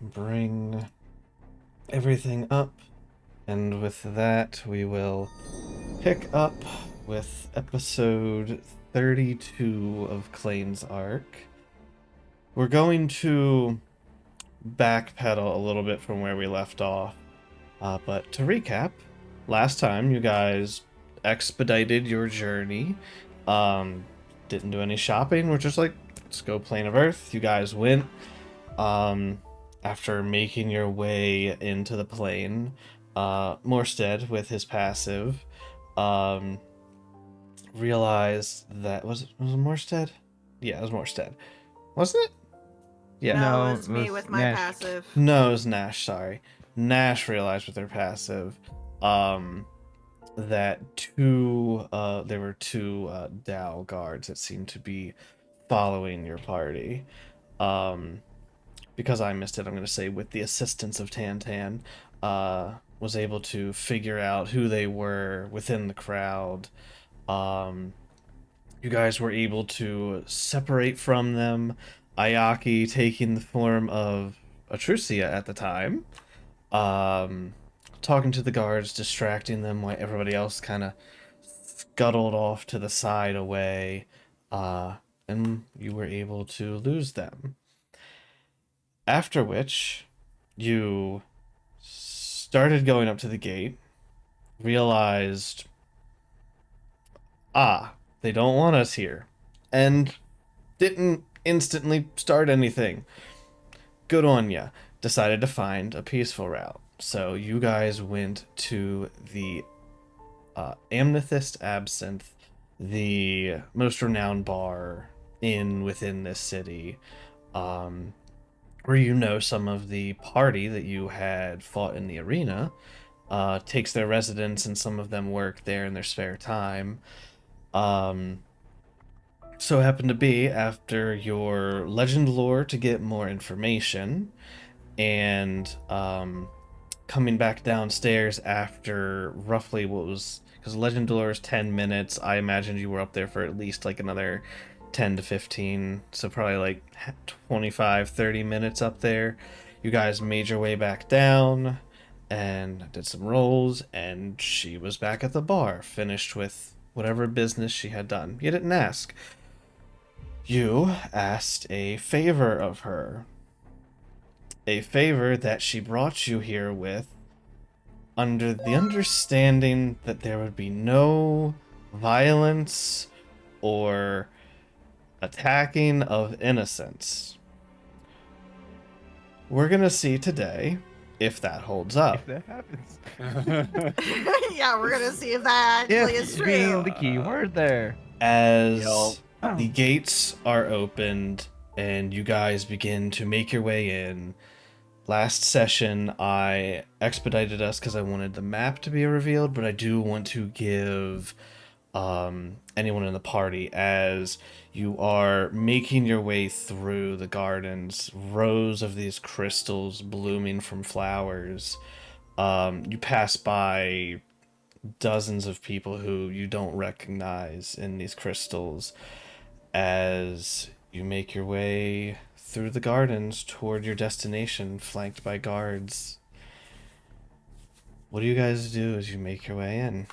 bring everything up, and with that, we will pick up with episode 32 of Klains' arc. We're going to backpedal a little bit from where we left off, but to recap, last time you guys expedited your journey, didn't do any shopping, we're just like, let's go Plane of Earth. You guys went, after making your way into the plane, Morstead with his passive, realized that was it Morstead? Yeah, it was Morstead. Wasn't it? Yeah. No, No, it was it me was with my Nash. passive. No, it was Nash, sorry. Nash realized with their passive, that there were two Dow guards that seemed to be following your party. Because I missed it, I'm going to say with the assistance of Tantan, was able to figure out who they were within the crowd. You guys were able to separate from them. Ayaki taking the form of Atrusia at the time, talking to the guards, distracting them while everybody else kind of scuttled off to the side away, and you were able to lose them. After which, you started going up to the gate, realized, they don't want us here, and didn't instantly start anything. Good on ya. Decided to find a peaceful route. So you guys went to the Amethyst Absinthe, the most renowned bar within this city, where you know some of the party that you had fought in the arena takes their residence, and some of them work there in their spare time. So happened to be after your legend lore to get more information, and coming back downstairs after roughly what was, because legend lore is 10 minutes, I imagined you were up there for at least like another 10 to 15, so probably like 25-30 minutes up there. You guys made your way back down and did some rolls, and she was back at the bar, finished with whatever business she had done. You didn't ask. You asked a favor of her. A favor that she brought you here with, under the understanding that there would be no violence or attacking of innocents. We're gonna see today if that holds up. If that happens. Yeah, we're gonna see if that actually is Yes, being true. the key word there. As the gates are opened and you guys begin to make your way in. Last session, I expedited us because I wanted the map to be revealed, but I do want to give anyone in the party, as you are making your way through the gardens, rows of these crystals blooming from flowers. You pass by dozens of people who you don't recognize in these crystals as you make your way through the gardens toward your destination, flanked by guards. What do you guys do as you make your way in?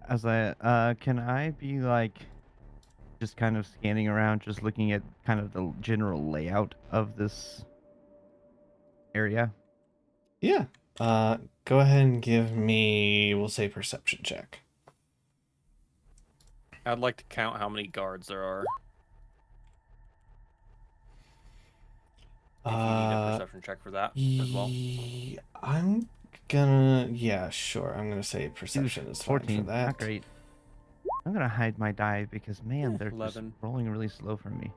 As can I be like just kind of scanning around, just looking at kind of the general layout of this area? Yeah. Go ahead and give me, we'll say, perception check. I'd like to count how many guards there are. If you need a perception check for that as well. I'm gonna, yeah, sure. I'm gonna say perception is fine 14. for that. Not great. I'm gonna hide my die because man, they're 11. just rolling really slow for me.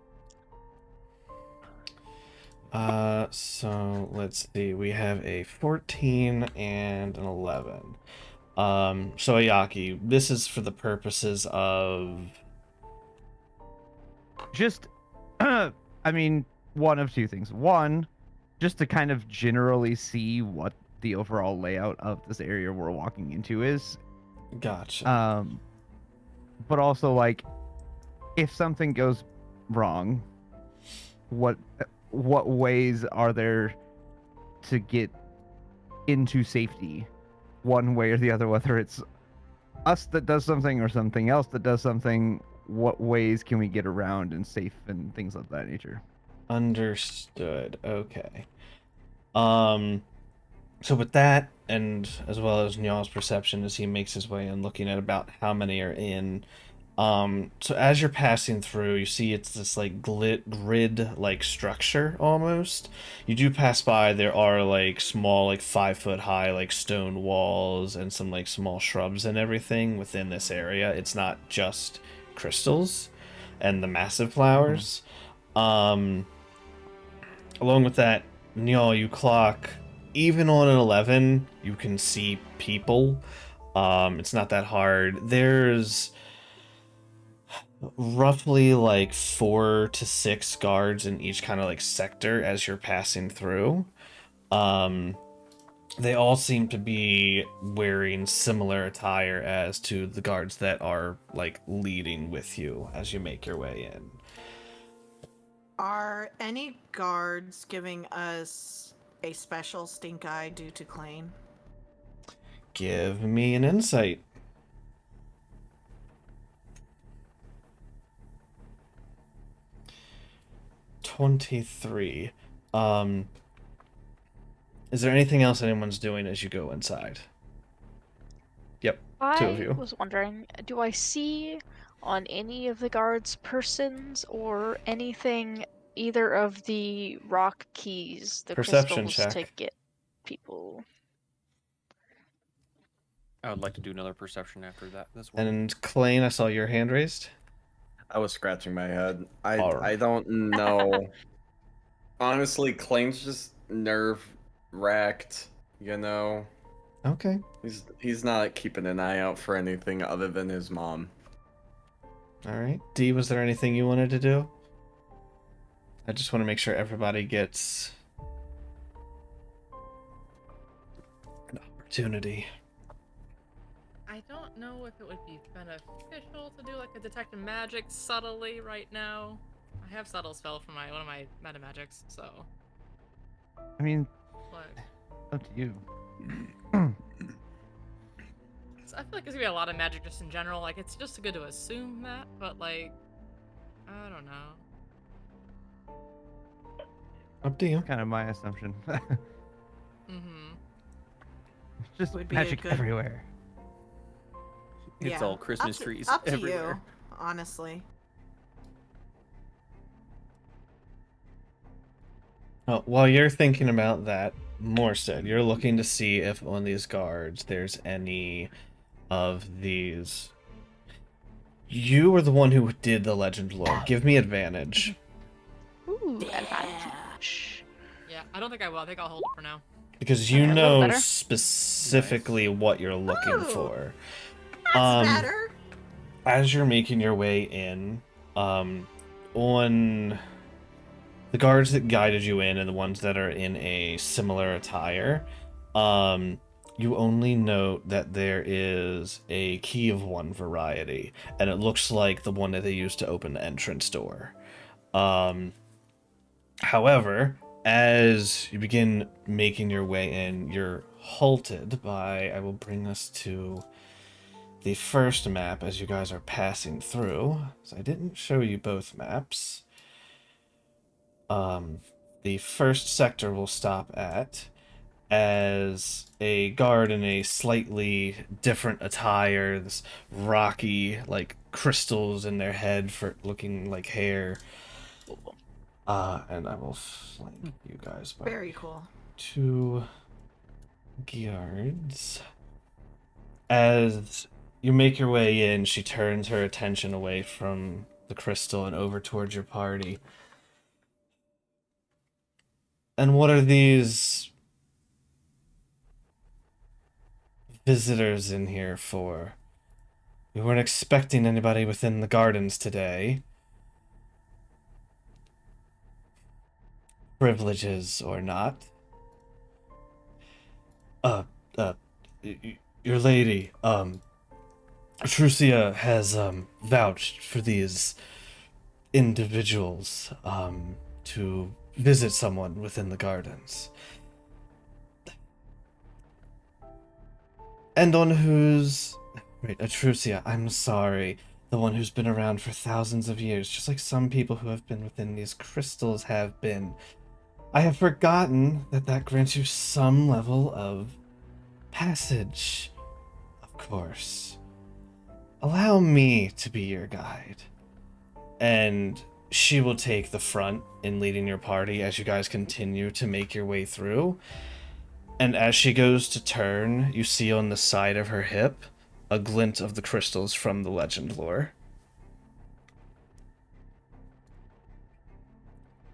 So let's see. We have a 14 and an 11. So Ayaki, this is for the purposes of Just, I mean, one of two things. One, just to kind of generally see what the overall layout of this area we're walking into is. Gotcha. But also, like, if something goes wrong, what ways are there to get into safety, one way or the other, whether it's us that does something or something else that does something? What ways can we get around and safe and things of that nature? Understood. Okay. So with that, and as well as Nyal's perception as he makes his way in, looking at about how many are in. So as you're passing through, you see it's this like grid-like structure almost. You do pass by. There are like small, like 5 foot high, like stone walls and some like small shrubs and everything within this area. It's not just crystals and the massive flowers. Along with that, Nyal, you clock even on an 11, you can see people. It's not that hard. There's roughly like 4 to 6 guards in each kind of like sector as you're passing through. They all seem to be wearing similar attire as to the guards that are like leading with you as you make your way in. Are any guards giving us a special stink eye due to Klain? Give me an insight. $23. Is there anything else anyone's doing as you go inside? Yep, 2 of you. I was wondering, do I see on any of the guards' persons or anything either of the rock keys, the Perception crystals to check. get people? I would like to do another perception after that. This one. And Klain, I saw your hand raised. I was scratching my head. Alright. I don't know. Honestly, Klain's just nerve wracked, you know. Okay. He's not keeping an eye out for anything other than his mom. Alright. D, was there anything you wanted to do? I just want to make sure everybody gets an opportunity. I don't know if it would be beneficial to do like a detect magic subtly right now. I have subtle spell for one of my meta magics, so. I mean, But up to you. I feel like there's gonna be a lot of magic just in general. Like it's just good to assume that, but like, I don't know. Up to you. Kind of my assumption. Mm-hmm. Just Would be a magic good- everywhere. It's all Christmas trees up to everywhere. you, honestly. Oh, while you're thinking about that, Morstead, you're looking to see if on these guards there's any of these. You were the one who did the legend lore. Give me advantage. Ooh, advantage. Yeah, I don't think I will. I think I'll hold it for now. Because you Okay, a little know better. specifically what you're looking Oh. for. That's better. As you're making your way in, on the guards that guided you in and the ones that are in a similar attire, you only note that there is a key of one variety, and it looks like the one that they used to open the entrance door. However, as you begin making your way in, you're halted by, I will bring us to the first map as you guys are passing through. So I didn't show you both maps. The first sector we'll stop at as a guard in a slightly different attire, this rocky, like crystals in their head for looking like hair. And I will flank you guys by Very cool. 2 guards. As you make your way in, she turns her attention away from the crystal and over towards your party. And what are these visitors in here for? We weren't expecting anybody within the gardens today. Privileges or not. Your lady, Trucia has, vouched for these individuals to visit someone within the gardens. And on whose... Wait, Atrusia, I'm sorry. The one who's been around for thousands of years, just like some people who have been within these crystals have been. I have forgotten that grants you some level of passage, of course. Allow me to be your guide. And she will take the front in leading your party as you guys continue to make your way through. And as she goes to turn, you see on the side of her hip a glint of the crystals from the legend lore.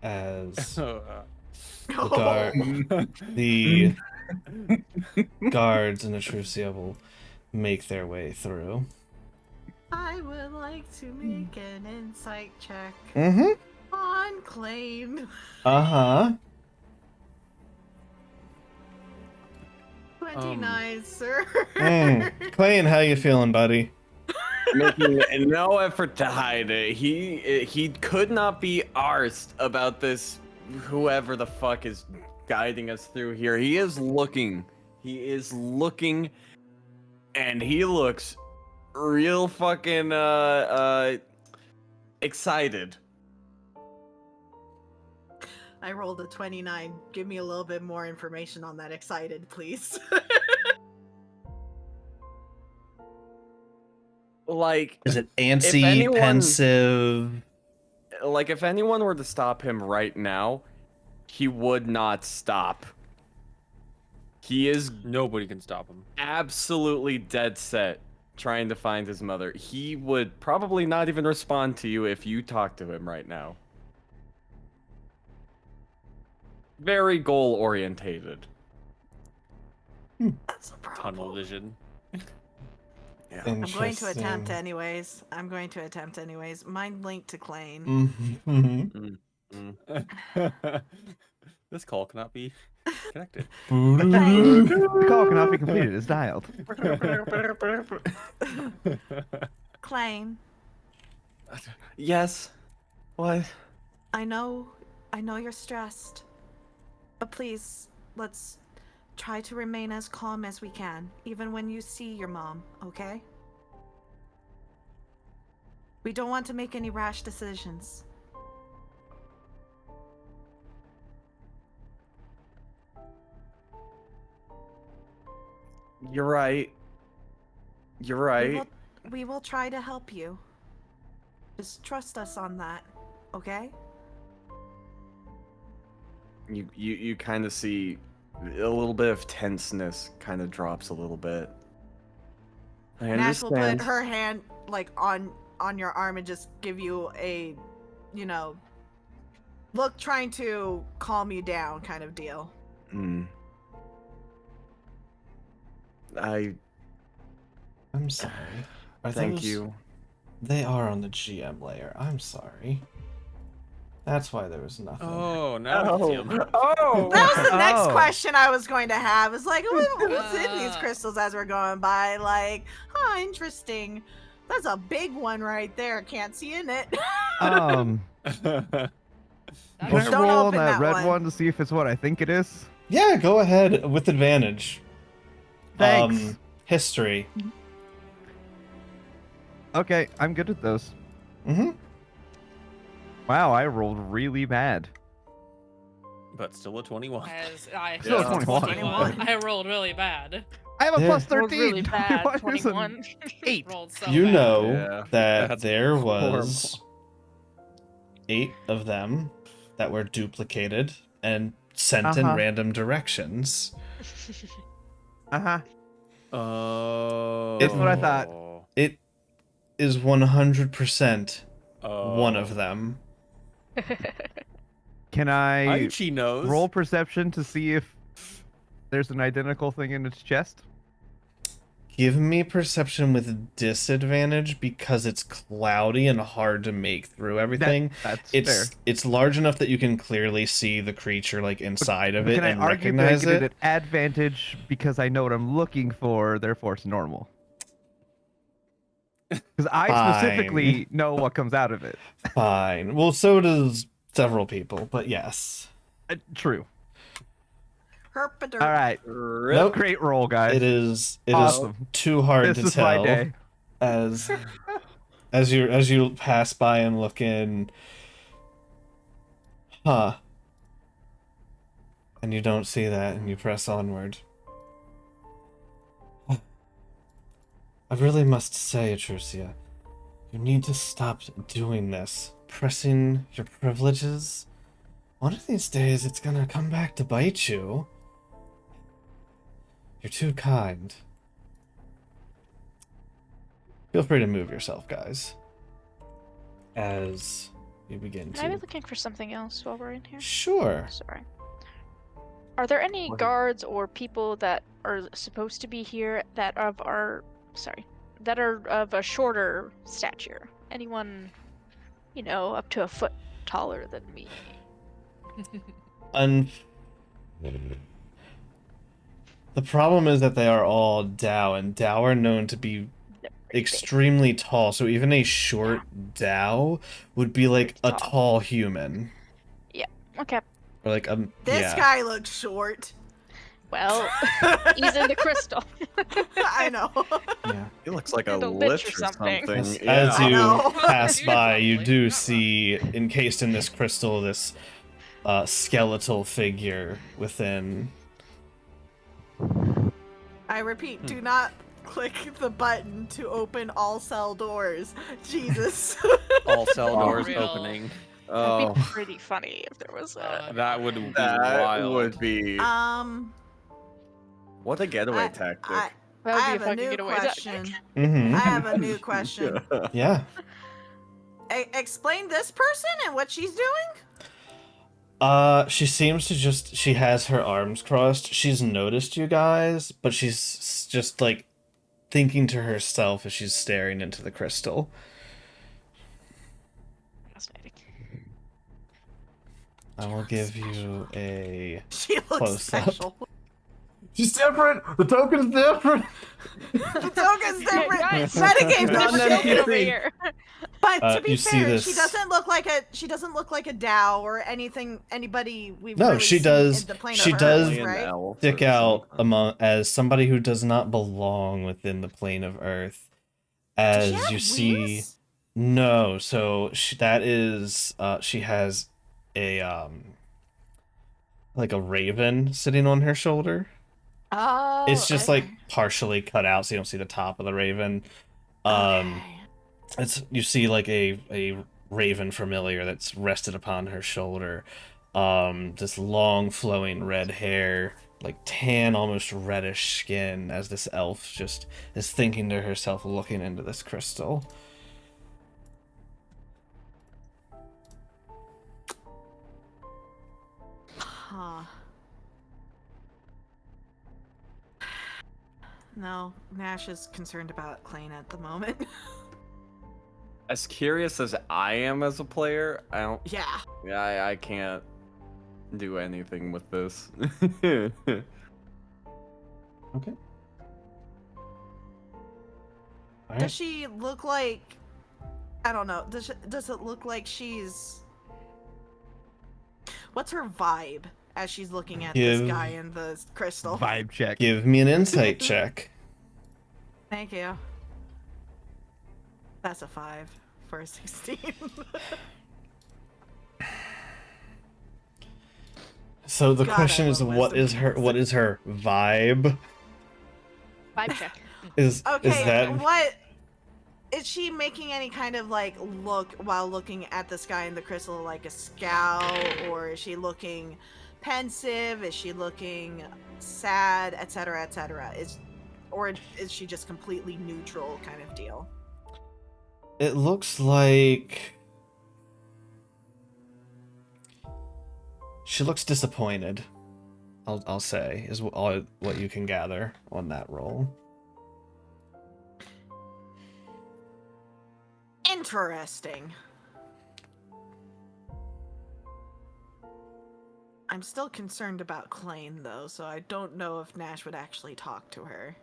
As the guards and Atrusia will make their way through. I would like to make an insight check Mm-hmm. on Klain. Uh-huh. 29, sir. Klain, how you feeling, buddy? Making no effort to hide it. He could not be arsed about this. Whoever the fuck is guiding us through here, he is looking. He is looking, and he looks real fucking excited. I rolled a 29. Give me a little bit more information on that excited, please. Like, Is it antsy, anyone- pensive? like if anyone were to stop him right now, he would not stop. He is Nobody can stop him. absolutely dead set trying to find his mother. He would probably not even respond to you if you talk to him right now. Very goal orientated. That's a problem. Tunnel vision. Yeah. I'm going to Interesting. attempt anyways. Mind link to Klain. Mm-hmm. This call cannot be connected. The call cannot be completed. It's dialed. Klain, Yes. What? I know you're stressed, but please, let's try to remain as calm as we can, even when you see your mom, okay? We don't want to make any rash decisions. You're right. You're right. We will try to help you. Just trust us on that, okay? You kind of see a little bit of tenseness kind of drops a little bit. I Nash will understand. put her hand like on your arm and just give you a, look, trying to calm you down kind of deal. I I'm sorry. Are thank those- you. They are on the GM layer. I'm sorry. That's why there was nothing. Oh, now it's him. Oh. That was the next Oh. question I was going to have. It's like, what's in these crystals as we're going by? Like, interesting. That's a big one right there. Can't see in it. Can Don't I roll on open that that red one. one to see if it's what I think it is? Yeah, go ahead with advantage. Thanks. History. Okay, I'm good at those. Mm-hmm. Wow, I rolled really bad. But still a 21. As I Still Yeah. 21. I rolled really bad. I have a Yeah. plus Rolled 13. really bad. 21 is an 21. 8. Rolled so You bad. know Yeah. that That's there was 8 of them that were duplicated and sent in Uh-huh. random directions. Uh-huh. Oh. That's what I thought. It is 100% one Oh. of them. Can I Aichi knows. roll perception to see if there's an identical thing in its chest? Give me perception with disadvantage because it's cloudy and hard to make through everything. That's It's fair. it's large enough that you can clearly see the creature like inside of But it can I and argue that I recognize get it. an advantage because I know what I'm looking for, therefore it's normal? Because I specifically know what comes out of it. Fine. Well, so does several people, but yes. True. Herpaderp. All right. Nope. Great roll, guys. It is Awesome. too hard This to is my tell day. as you pass by and look in. Huh. And you don't see that, and you press onward. I really must say, Atrusia, you need to stop doing this. Pressing your privileges. One of these days, it's gonna come back to bite you. You're too kind. Feel free to move yourself, guys. As you begin Can I be to... looking for something else while we're in here? Sure. Sorry. Are there any guards or people that are supposed to be here that are of a shorter stature? Anyone, up to a foot taller than me? The problem is that they are all Dao, and Dao are known to be extremely tall, so even a short Dao would be like a tall human. Yeah, okay. Or like This guy looks short. Well, he's in the crystal. I know. Yeah. He looks like a Little lich bitch or or something. something. As I you know. pass by, you Probably. do Not see, encased in this crystal, this skeletal figure within. I repeat, do not click the button to open all cell doors. Jesus. All cell doors Real. opening. That'd Oh, be pretty funny if there was a. That would be that wild. would be what a getaway tactic. I That would be a have a fucking new getaway. question. Mm-hmm. I have a new question. Yeah. Explain this person and what she's doing? She seems to she has her arms crossed. She's noticed you guys, but she's just like thinking to herself as she's staring into the crystal. Fascinating. I will give you a She looks close up. special. She's different. The token's different. The token's different. Guys, Metagame's not different. an NPC. over here. But to be you see fair, this- she doesn't look like a Dao or anybody we've No, really she seen does- in the plane she of does- Earth, right? Elf Stick or out something. as somebody who does not belong within the plane of Earth. Does she As have you see, wings? no. So that is she has a like a raven sitting on her shoulder. Oh, It's just okay. like partially cut out, so you don't see the top of the raven. Okay. You see like a raven familiar that's rested upon her shoulder. This long flowing red hair, like tan, almost reddish skin, as this elf just is thinking to herself, looking into this crystal. Huh. No, Nash is concerned about Klain at the moment. As curious as I am as a player, Yeah. I can't do anything with this. Okay. All Does right. she look like? I don't know. Does it look like she's? What's her vibe as she's looking at this Give- guy in the crystal? Vibe check. Give me an insight check. Thank you. That's a 5 for a 16. So the God, I question is, love what wisdom is her vibe? Vibe check. Is Okay, that what is she making any kind of like look while looking at this guy in the crystal, like a scowl, or is she looking pensive? Is she looking sad, etc., etc.? Or is she just completely neutral kind of deal? it looks like she looks disappointed. I'll say is all what you can gather on that roll. Interesting. I'm still concerned about Klain though, so I don't know if Nash would actually talk to her.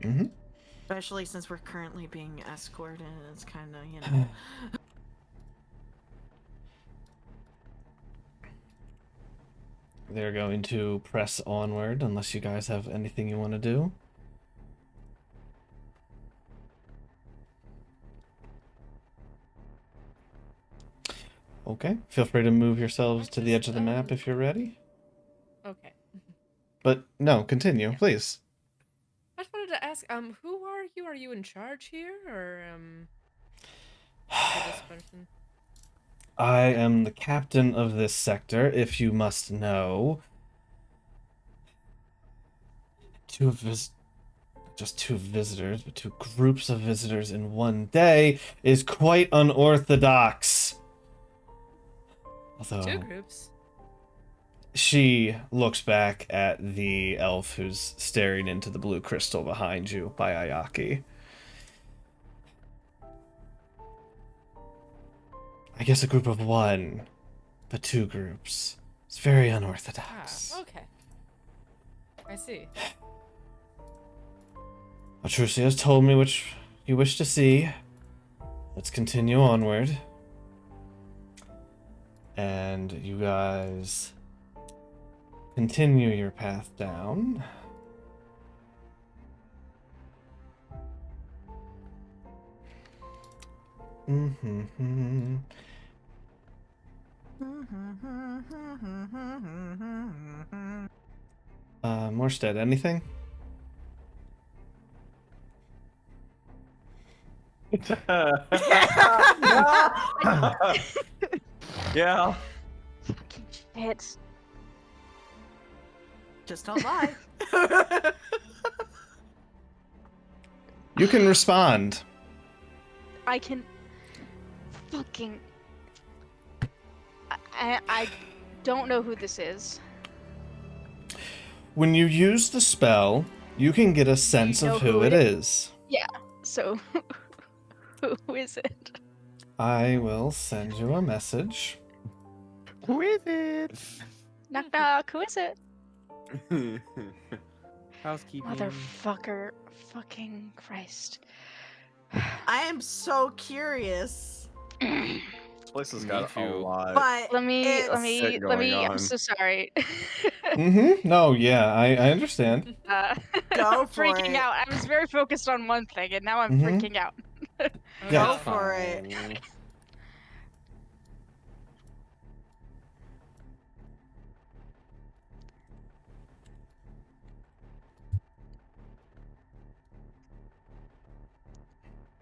Mm-hmm. Especially since we're currently being escorted. It's kind of, you know. They're going to press onward unless you guys have anything you want to do. Okay, feel free to move yourselves to the edge of the map if you're ready. Okay. But no, continue, please. I just wanted to ask, who are you? Are you in charge here, or for this person? I am the captain of this sector, if you must know. Just two visitors, but two groups of visitors in one day is quite unorthodox. Although, 2 groups. she looks back at the elf who's staring into the blue crystal behind you by Ayaki. I guess a group of 1, but 2 groups. It's very unorthodox. Ah, okay. I see. Atrusia has told me which you wish to see. Let's continue onward. And you guys continue your path down. Morstead, anything? Yeah. Fucking shit. Just don't lie. You can respond. I can fucking. I don't know who this is. When you use the spell, you can get a sense know of who who it it is. So, who is it? I will send you a message. Who is it? Knock knock. Who is it? Housekeeping. Motherfucker. Fucking Christ. I am so curious. This place has got a lot. But Let me. shit going I'm on. so sorry. No, yeah, I understand. Go I'm for freaking it. out. I was very focused on one thing, and now I'm Mhm. freaking out. Go Oh, for it.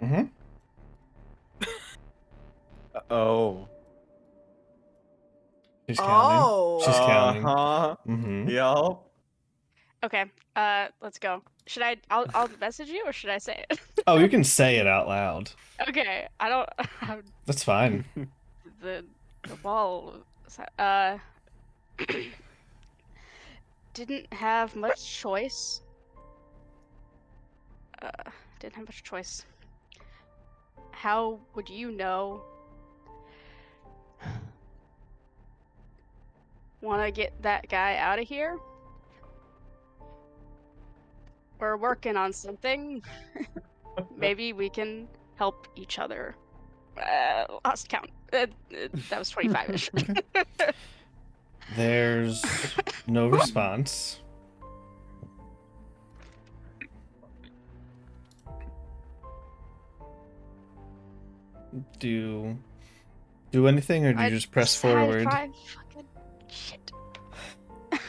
Mm-hmm. Oh. She's counting. Oh. She's counting. Mm-hmm. Yup. Okay. Let's go. Should I? I'll message you, or should I say it? Oh, you can say it out loud. Okay. I don't. That's fine. the ball. Didn't have much choice. Didn't have much choice. How would you know? Want to get that guy out of here? We're working on something. Maybe we can help each other. Lost count. That was 25-ish. There's no response. Do anything, or do you just press forward? Fucking shit. I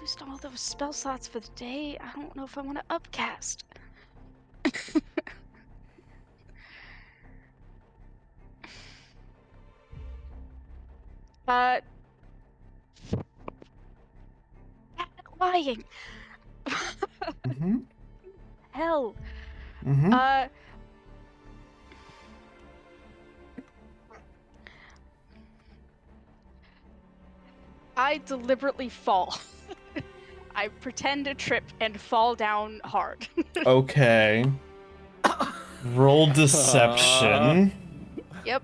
used all those spell slots for the day. I don't know if I want to upcast. Lying. Mm-hmm. Hell. Mm-hmm. I deliberately fall. I pretend to trip and fall down hard. Okay. Roll deception. Yep.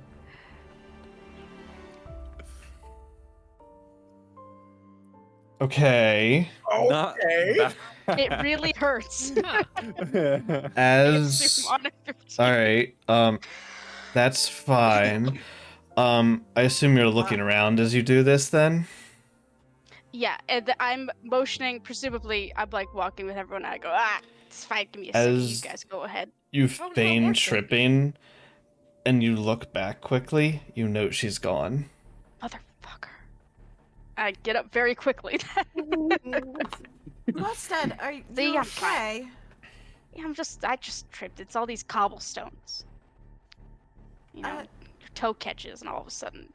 Okay. Not It really hurts. Huh. As all right. That's fine. I assume you're looking around as you do this then? Yeah, and I'm motioning, presumably I'm like walking with everyone, and I go, it's fine, give me a second, you As guys go ahead. you Oh, no, feign more tripping and you look back quickly, you note she's gone. Motherfucker. I get up very quickly. Mustad, are you See, I'm fine. okay? Yeah, I just tripped. It's all these cobblestones. You know, your toe catches and all of a sudden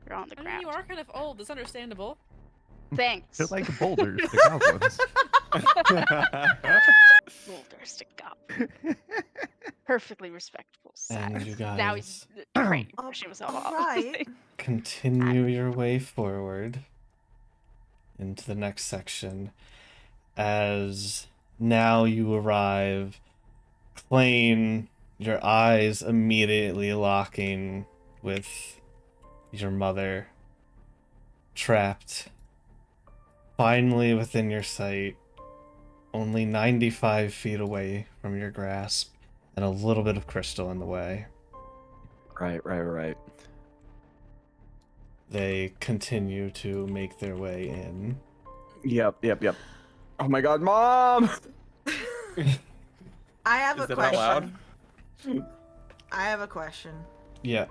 you're on the I mean, ground. you are kind of old. It's understandable. Thanks. They're like boulders, the goblins. Boulders to go. Perfectly respectable size. And you Now he's guys great. Pushing himself off. Alright. continue your way forward into the next section as now you arrive. Klain, your eyes immediately locking with your mother, trapped, finally within your sight, only 95 feet away from your grasp, and a little bit of crystal in the way. Right. They continue to make their way in. Yep. Oh my god, Mom! I have Is a that out loud? question. I have a question. Yeah.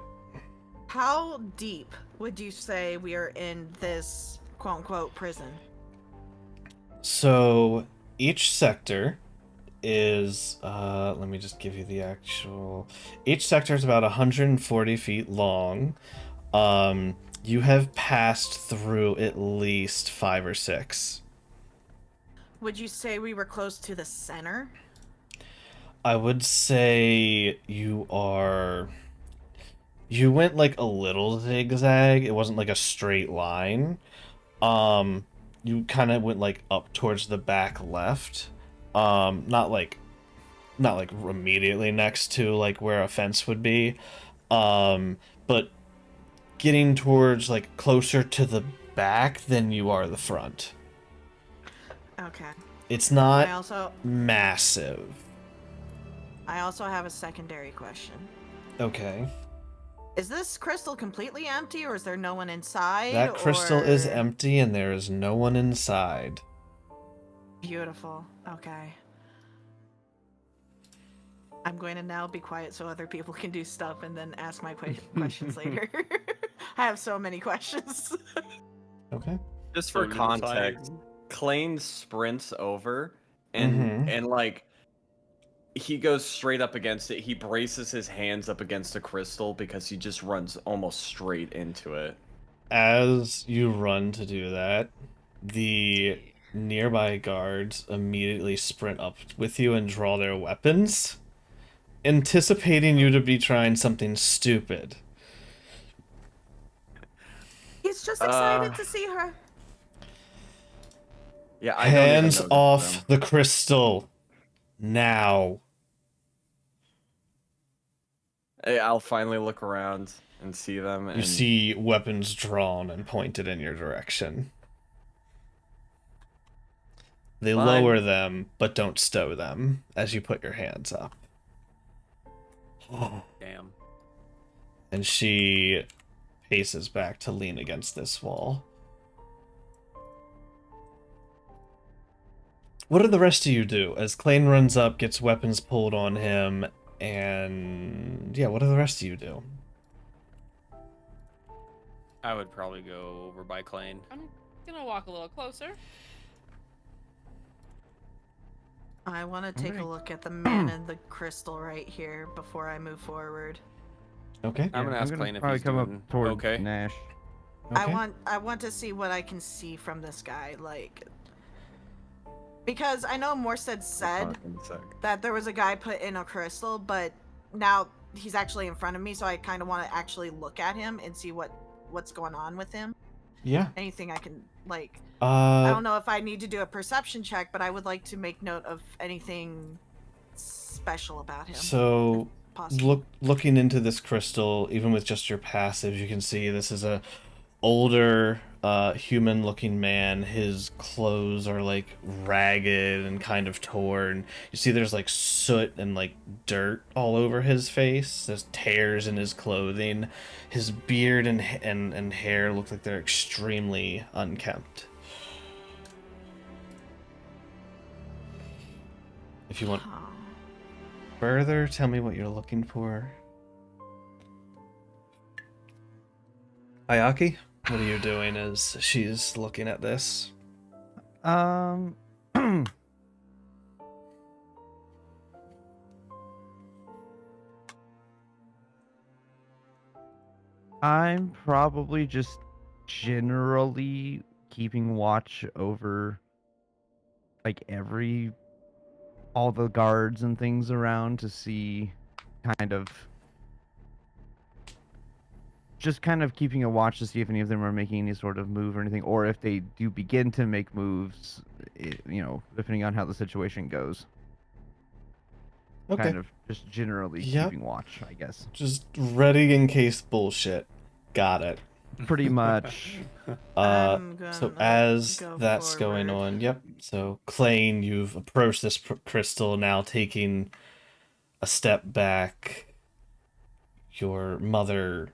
How deep would you say we are in this quote unquote prison? So each sector is let me just give you the actual. Each sector is about 140 feet long. You have passed through at least 5 or 6. Would you say we were close to the center? I would say you went like a little zigzag. It wasn't like a straight line. You kind of went like up towards the back left. Not like immediately next to like where a fence would be. But getting towards like closer to the back than you are the front. Okay. It's not I also massive. have a secondary question. Okay. Is this crystal completely empty or is there no one inside? That crystal is or- empty and there is no one inside. Beautiful. Okay. I'm going to now be quiet so other people can do stuff and then ask my questions later. I have so many questions. Okay. Just for So you decide- context, Klain sprints over and Mhm. like he goes straight up against it. He braces his hands up against a crystal because he just runs almost straight into it. As you run to do that, the nearby guards immediately sprint up with you and draw their weapons, anticipating you to be trying something stupid. He's just excited to see her. Yeah, I don't even Hands notice off them. the crystal. Now. I'll finally look around and see them. And You see weapons drawn and pointed in your direction. They Fine. lower them, but don't stow them as you put your hands up. Damn. And she paces back to lean against this wall. What do the rest of you do as Klain runs up, gets weapons pulled on him, and yeah, what do the rest of you do? I would probably go over by Klain. I'm gonna walk a little closer. I want to take a Alright. look at the man in the crystal right here before I move forward. Okay. I'm gonna ask Klain if probably he's come doing up toward okay. Nash. Okay. I want to see what I can see from this guy, like, because I know Morstead said Talk in a sec. that there was a guy put in a crystal, but now he's actually in front of me, so I kind of want to actually look at him and see what's going on with him. Yeah. Anything I can, like, I Uh, don't know if I need to do a perception check, but I would like to make note of anything special about him. so Possible. looking into this crystal, even with just your passives, you can see this is a older human-looking man. His clothes are like ragged and kind of torn. You see there's like soot and like dirt all over his face. There's tears in his clothing. His beard and hair look like they're extremely unkempt. If you want Huh. further, tell me what you're looking for. Ayaki, what are you doing as she's looking at this? Um, I'm probably just generally keeping watch over like all the guards and things around to see kind of keeping a watch to see if any of them are making any sort of move or anything, or if they do begin to make moves, depending on how the situation goes. Okay. Kind of just generally Yep. keeping watch, I guess. Just ready in case bullshit. Got it. Pretty much. I'm So gonna as go that's going forward. on, yep. So Klain, you've approached this crystal, now taking a step back. Your mother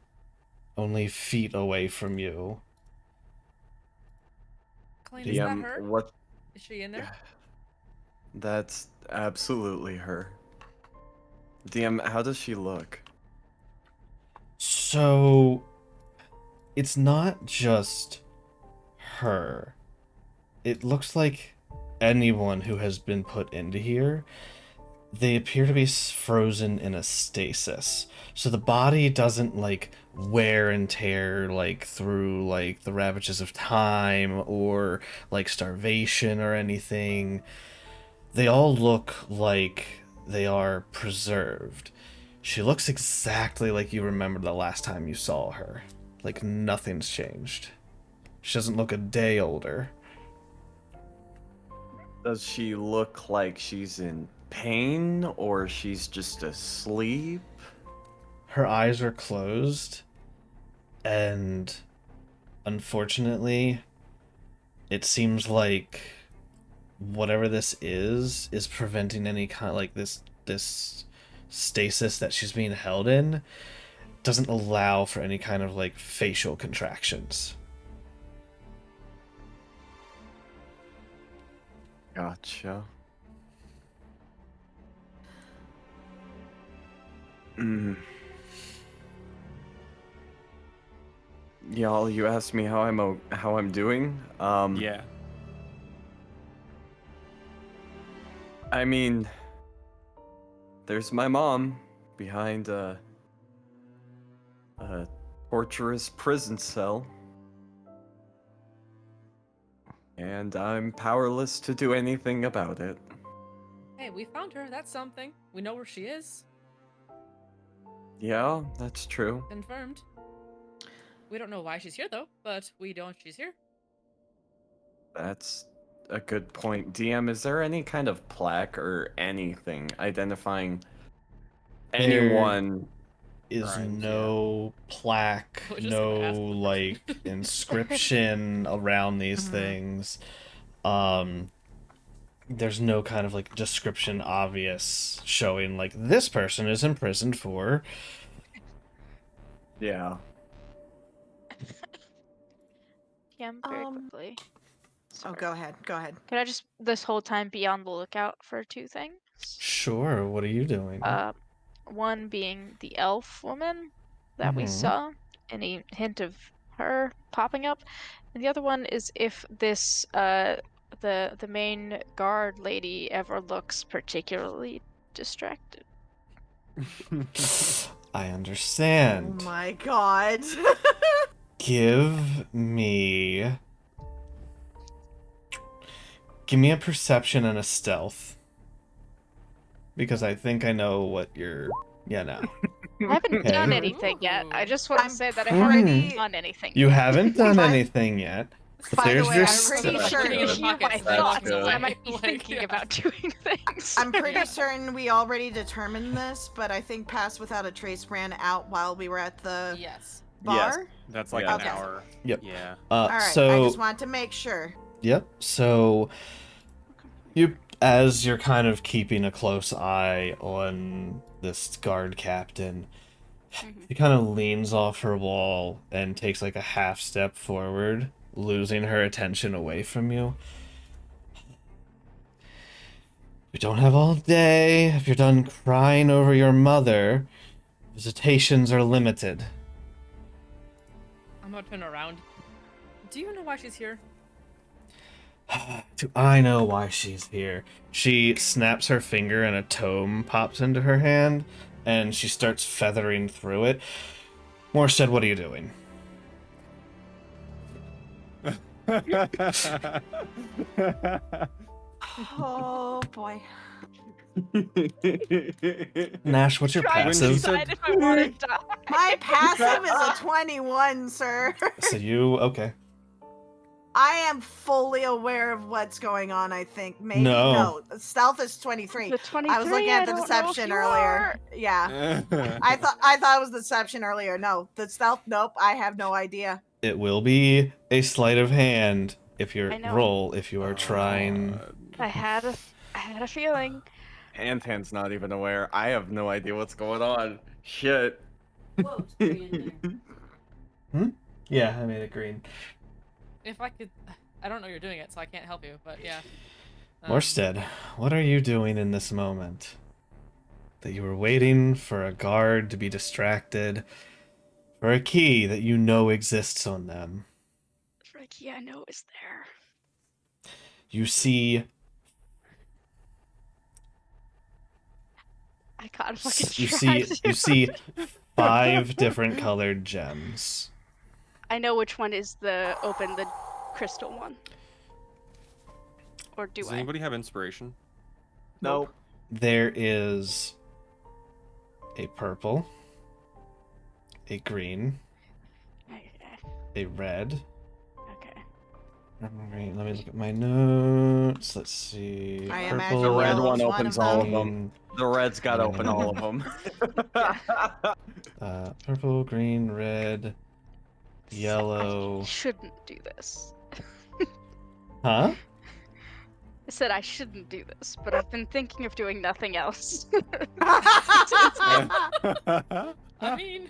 only feet away from you. Klain, is that DM, her? what? Is she in there? That's absolutely her. DM, how does she look? So it's not just her. It looks like anyone who has been put into here, they appear to be frozen in a stasis. So the body doesn't like wear and tear like through like the ravages of time or like starvation or anything. They all look like they are preserved. She looks exactly like you remember the last time you saw her. Like nothing's changed. She doesn't look a day older. Does she look like she's in pain or she's just asleep? Her eyes are closed, and unfortunately, it seems like whatever this is preventing any kind of like this stasis that she's being held in doesn't allow for any kind of like facial contractions. Gotcha. Mm. Y'all, you asked me how I'm doing. Yeah. I mean, there's my mom behind a torturous prison cell. And I'm powerless to do anything about it. Hey, we found her. That's something. We know where she is. Yeah, that's true. Confirmed. We don't know why she's here, though, but we know she's here. That's a good point. DM, is there any kind of plaque or anything identifying anyone? Is Crimes, no plaque, I was just no gonna ask the like question. inscription around these Mhm. things. There's no kind of like description obvious showing like this person is imprisoned for. Yeah. Yeah, very Um, quickly. Oh, Sorry. go ahead. Go ahead. Could I just this whole time be on the lookout for two things? Sure, what are you doing? One being the elf woman that we Mhm. saw, any hint of her popping up, and the other one is if this the main guard lady ever looks particularly distracted. I Oh understand. my god. Give me a perception and a stealth. Because I think I know what you're... Yeah, no. I haven't done Okay. anything yet. I Ooh. just want to I'm say that I pretty- haven't done anything. You yet. haven't done By- anything yet. But By the there's way, your I'm pretty stealth. sure- Looking in the Hear my pockets, That's thoughts. good. I might be Like, thinking yeah. about doing things. I'm pretty Yeah. certain we already determined this, but I think Pass Without a Trace ran out while we were at the Yes. bar? That's like Yeah. an Okay. hour. Yep. Yeah. All right. I So just want to make sure. yep. So you, as you're kind of keeping a close eye on this guard captain, he kind of leans off her wall and takes like a half step forward, losing her attention away from you. We don't have all day. If you're done crying over your mother, visitations are limited. I'm gonna turn around. Do you know why she's here? Do I know why she's here? She snaps her finger and a tome pops into her hand, and she starts feathering through it. Morstead, what are you doing? Oh boy. Nash, what's your Trying to passive? decide if I want to die. My passive is a 21, sir. So you, okay. I am fully aware of what's going on, I think. Maybe No. Stealth is 23. The 23, I was looking at the don't know if deception you earlier. are. Yeah. I thought it was deception earlier. No, the stealth, nope, I have no idea. It will be a sleight of hand if you're I know. roll if you are trying. I had a feeling. Hand's not even aware. I have no idea what's going on. Shit. Whoa, it's green in there. Yeah, I made it green. If I could, I don't know you're doing it, so I can't help you. But yeah. Morstead, what are you doing in this moment? That you were waiting for a guard to be distracted, for a key that you know exists on them. Ricky, I know is there. You see, I gotta fucking you see 5 different colored gems. I know which one is the crystal one. Or do Does I? anybody have inspiration? Nope. There is a purple, a green, Okay. a red. Okay. Alright, let me look at my notes. Let's see. I Purple, imagine The red yellow's one one opens of all of them. them. The red's got to open all of them. Purple, green, red, yellow. I shouldn't do this. Huh? I said I shouldn't do this, but I've been thinking of doing nothing else. I mean,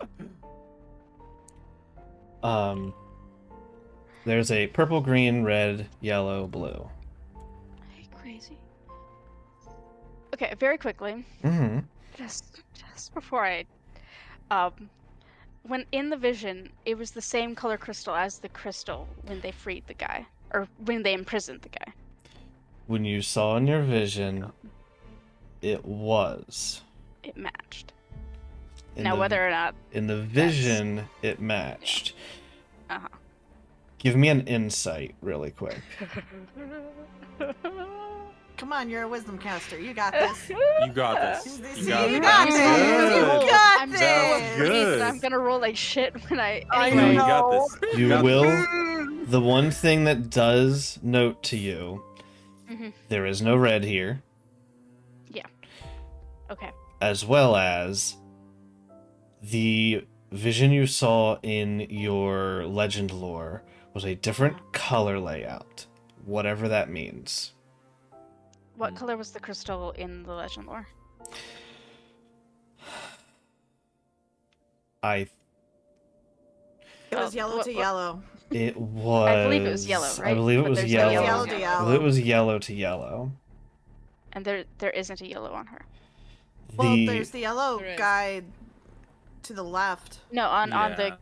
There's a purple, green, red, yellow, blue. Hey, crazy. Okay, very quickly, Mm-hmm. just before I, when in the vision, it was the same color crystal as the crystal when they freed the guy, or when they imprisoned the guy. When you saw in your vision, it was. It matched. In Now, the- whether or not, in the vision, it matched. uh-huh. Give me an insight really quick. Come on, you're a wisdom caster. You got this. You got this. See, You got you this. got this. Good. You got I'm this. so was afraid good. that I'm gonna roll like shit when I. I Anyway, You got this. You got will. this. The one thing that does note to you, Mhm. there is no red here, Okay. as well as the vision you saw in your legend lore was a different color layout, whatever that means. What color was the crystal in the legend lore? It was Oh, yellow what- to what- yellow. It was. I believe it was yellow, I right? believe it But was there's no yellow. yellow Yellow to on her. I believe it yellow. was yellow to yellow. And there isn't a yellow on her. Well, The there's the yellow There is. guy to the left. No, on Yeah.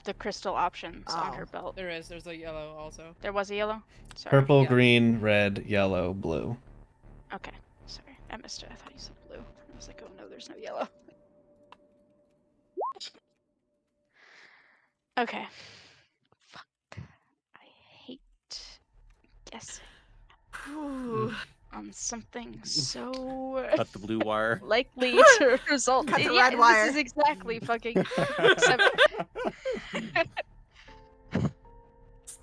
the crystal options on her Oh. belt. there's a yellow also. There was a yellow. Sorry. purple, Yeah. green, red, yellow, blue. Okay. Sorry, I missed it. I thought you said blue. I was like, oh no, there's no yellow. Okay. Fuck. I hate guessing Whew. on something so Cut the blue wire. likely to result. Cut the Yeah, red wire. This is exactly fucking. Except,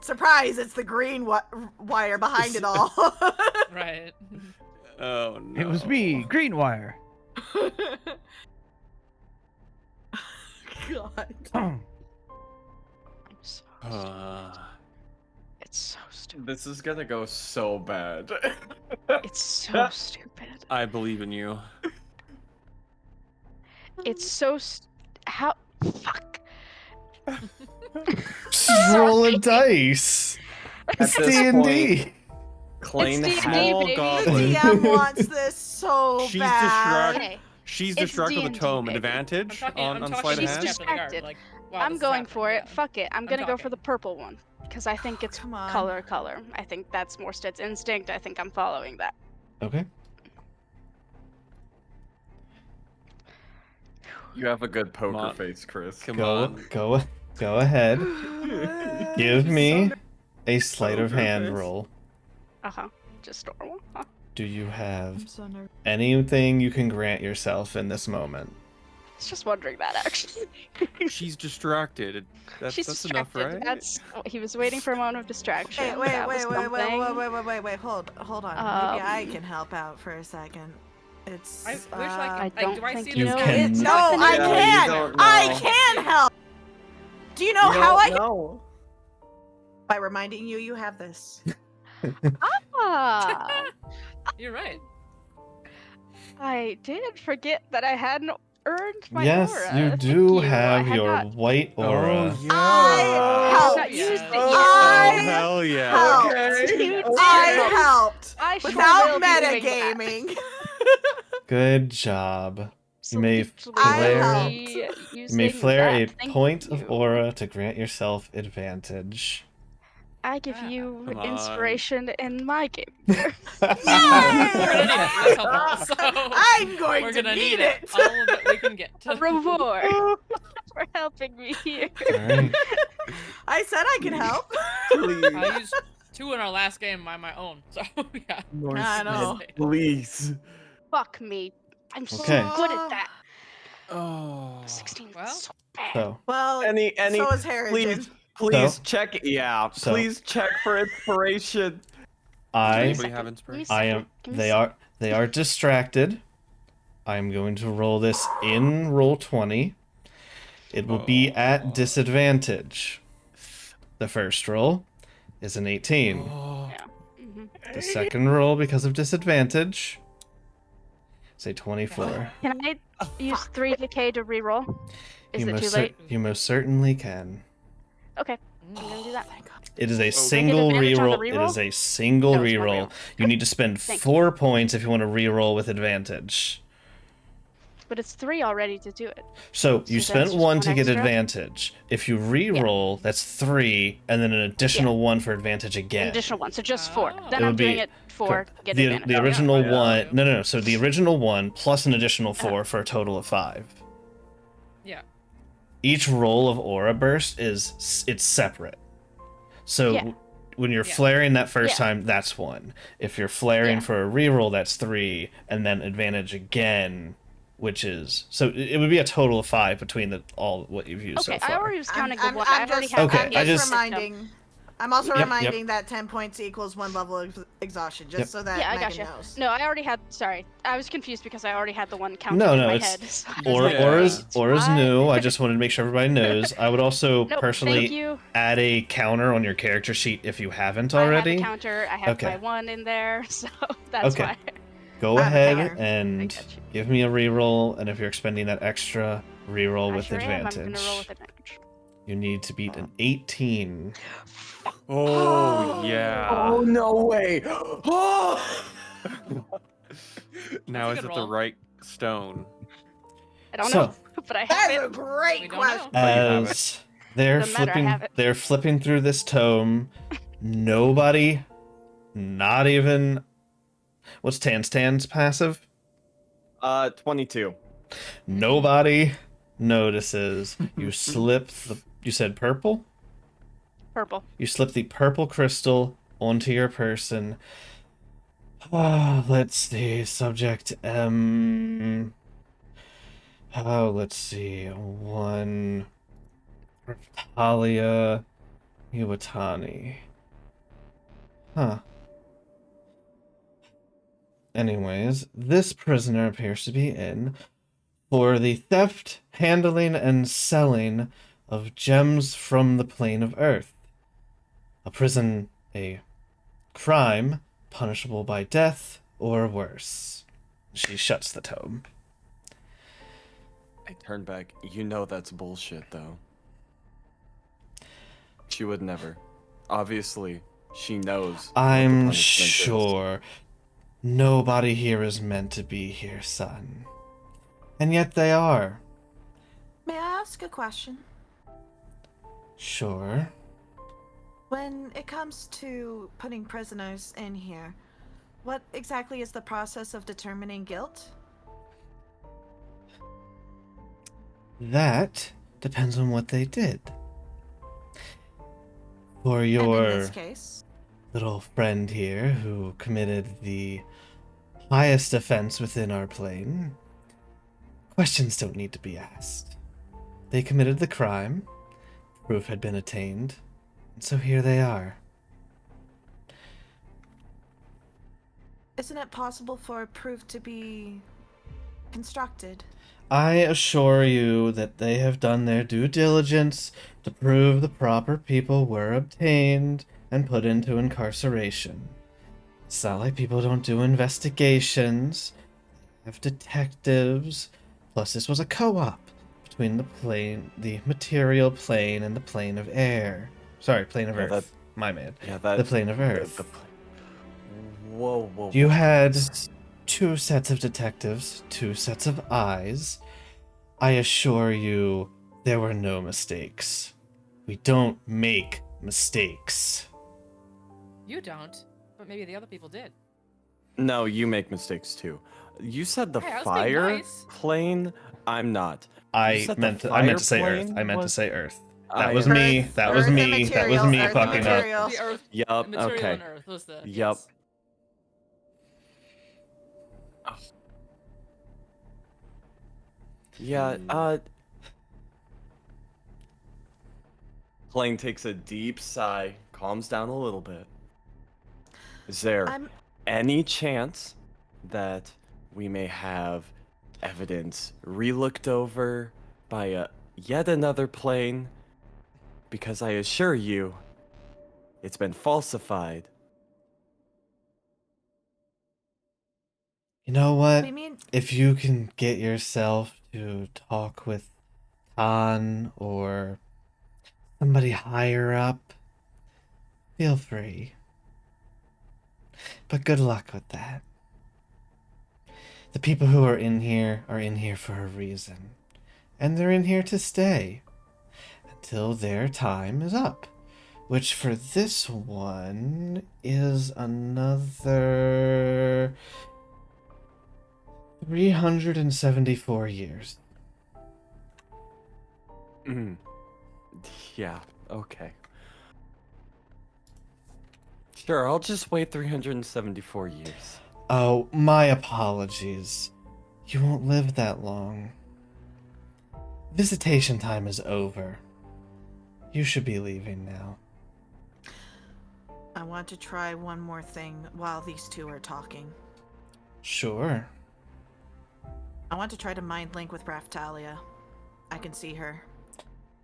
Surprise! It's the green wire behind it all. Right. Oh no. It was me, Greenwire. God. It's so stupid. This is gonna go so bad. It's so stupid. I believe in you. It's so how fuck. Just roll a dice. It's At this D&D. Klain It's has D&D, Small baby. The goblin. DM wants this so She's bad. Okay. She's It's distracted with D&D, a tome. baby. Advantage on I'm sleight of talking She's hand. to the guard. distracted. Like, wow, I'm this is going for it. happening, Fuck it. I'm gonna go for talking. the purple one because I think it's Come on. color. I think that's Morstead's instinct. I think I'm following that. Okay. You have a good poker on. face, Chris. Come Go on. go ahead. Give me a sleight of Poker hand face. roll. Just normal. Huh? Do you have I'm so nervous. anything you can grant yourself in this moment? I was just wondering that actually. She's distracted. She's That's enough, distracted. right? That's he was waiting for a moment of distraction. Wait, That was something. hold on. Maybe I can help out for a second. It's. I wish, like, I like, don't do I think see you this can. guy? It's No, not I gonna Yeah, you can. don't I know. can help. Do you know You how I? don't know. By reminding you, you have this. Ah, You're right. I did forget that I hadn't earned my Yes, aura. you Thank do I have had your not- white aura. Oh, I I've helped. not used it yet. I Oh, hell yeah. helped. Okay. I helped I sure without will be doing that. metagaming. Good job. You may Absolutely flare- be You may using flare a that. Thank point of you. aura to grant yourself advantage. I give you Come on. inspiration in my game. We're gonna need it. That's helpful. So I'm going we're to gonna need need it. All of it we can get. A reward for helping me here. Alright. I said I could help. I used 2 in our last game by my own. So yeah. I know. Please. Fuck me. I'm so Okay. good at that. Oh. 16 is Well. so bad. So, Well, Any, so is Harrington. please So? check. Yeah, So? please check for inspiration. I Anybody have inspiration? I am they are distracted. I'm going to roll this in roll 20. It will be at disadvantage. The first roll is an 18. Mhm. The second roll, because of disadvantage, is a 24. Can I use 3 decay to reroll? Is you it most too late? you most certainly can. Okay, I'm gonna do that. It is a I single get advantage on the reroll. It reroll? is a single No, it's one reroll. You need to spend Thank 4 points if you want to reroll with advantage. But it's 3 already to do it. So you So spent that's just 1 one to get extra? advantage. If you re-roll, that's 3, and then an additional 1 for advantage An again. additional 1, so just 4. Oh. Then It I'm would doing be- it 4, Correct. get The advantage. original Yeah. one. No. So the original 1 plus an additional 4 for a total of 5. Yeah. Each roll of aura burst it's separate. So Yeah. when you're Yeah. flaring that first Yeah. time, that's 1. If you're flaring Yeah. for a reroll, that's 3, and then advantage again, which is so it would be a total of 5 between all what you've used Okay, so far. I already was counting I'm the one. I already just, have Okay, I'm I just just- reminding. I'm also Yep, yep. reminding that 10 points equals 1 level of exhaustion, just Yep. so that Yeah, I Megan gotcha. knows. No, I already had. Sorry, I was confused because I already had the one counting No, in no, my it's- head. So I was Or like, aura's "It's aura's fine." new. I just wanted to make sure everybody knows. I would also Nope, personally thank you. add a counter on your character sheet if you haven't I have already. a counter. I have Okay. my 1 in there, so that's Okay. why. Go I have a ahead counter. and got you. give me a reroll, and if you're expending that extra, reroll I with sure advantage. am. I'm gonna roll with advantage. You need to beat an 18. Oh, yeah. Oh no way! Oh! Now That's is a it good the roll. right stone? I don't So- know, but I have That's it. a great We don't question. know. you have As they're Doesn't matter, I flipping, have it. they're flipping through this tome. Nobody, not even. What's Tan's passive? 22. Nobody notices. You slip the. You said purple? Purple. You slip the purple crystal onto your person. Let's see. Subject M. Oh, let's see. 1. Talia Iwatani. Huh. Anyways, this prisoner appears to be in for the theft, handling, and selling of gems from the plane of Earth. A prison, a crime punishable by death or worse. She shuts the tome. I turn back. You know that's bullshit, though. She would never. Obviously, she knows. what the I'm punishment is. sure nobody here is meant to be here, son. And yet they are. May I ask a question? Sure. When it comes to putting prisoners in here, what exactly is the process of determining guilt? That depends on what they did. For And in your this case, little friend here who committed the highest offense within our plane, questions don't need to be asked. They committed the crime, proof had been attained, and so here they are. isn't it possible for proof to be constructed? I assure you that they have done their due diligence to prove the proper people were obtained and put into incarceration. It's not like people don't do investigations. They have detectives. Plus, this was a co-op between the material plane and the plane of air. Sorry, plane of Yeah, Earth. My man. Yeah, that. The plane of Earth. Whoa. You had 2 sets of detectives, 2 sets of eyes. I assure you, there were no mistakes. We don't make mistakes. You don't, but maybe the other people did. No, you make mistakes too. You said the Hey, I was being fire nice. plane. I'm not. I said the meant to fire say Earth. plane I meant to was- say Earth. I That was am- me. Earth- That was Earth and me. That was material, me Earth and fucking up. material. The Earth, Yup. material Okay. on Earth was the. Yup. Yes. Yeah. Klain takes a deep sigh, calms down a little bit. Is there I'm any chance that we may have evidence re-looked over by yet another plane? Because I assure you, it's been falsified. You know what? we mean If you can get yourself to talk with Khan or somebody higher up, feel free. But good luck with that. The people who are in here for a reason. And they're in here to stay. Until their time is up. Which for this one is another 374 years. Yeah, okay. Sure, I'll just wait 374 years. Oh, my apologies. You won't live that long. Visitation time is over. You should be leaving now. I want to try one more thing while these two are talking. Sure. I want to try to mind link with Raftalia. I can see her.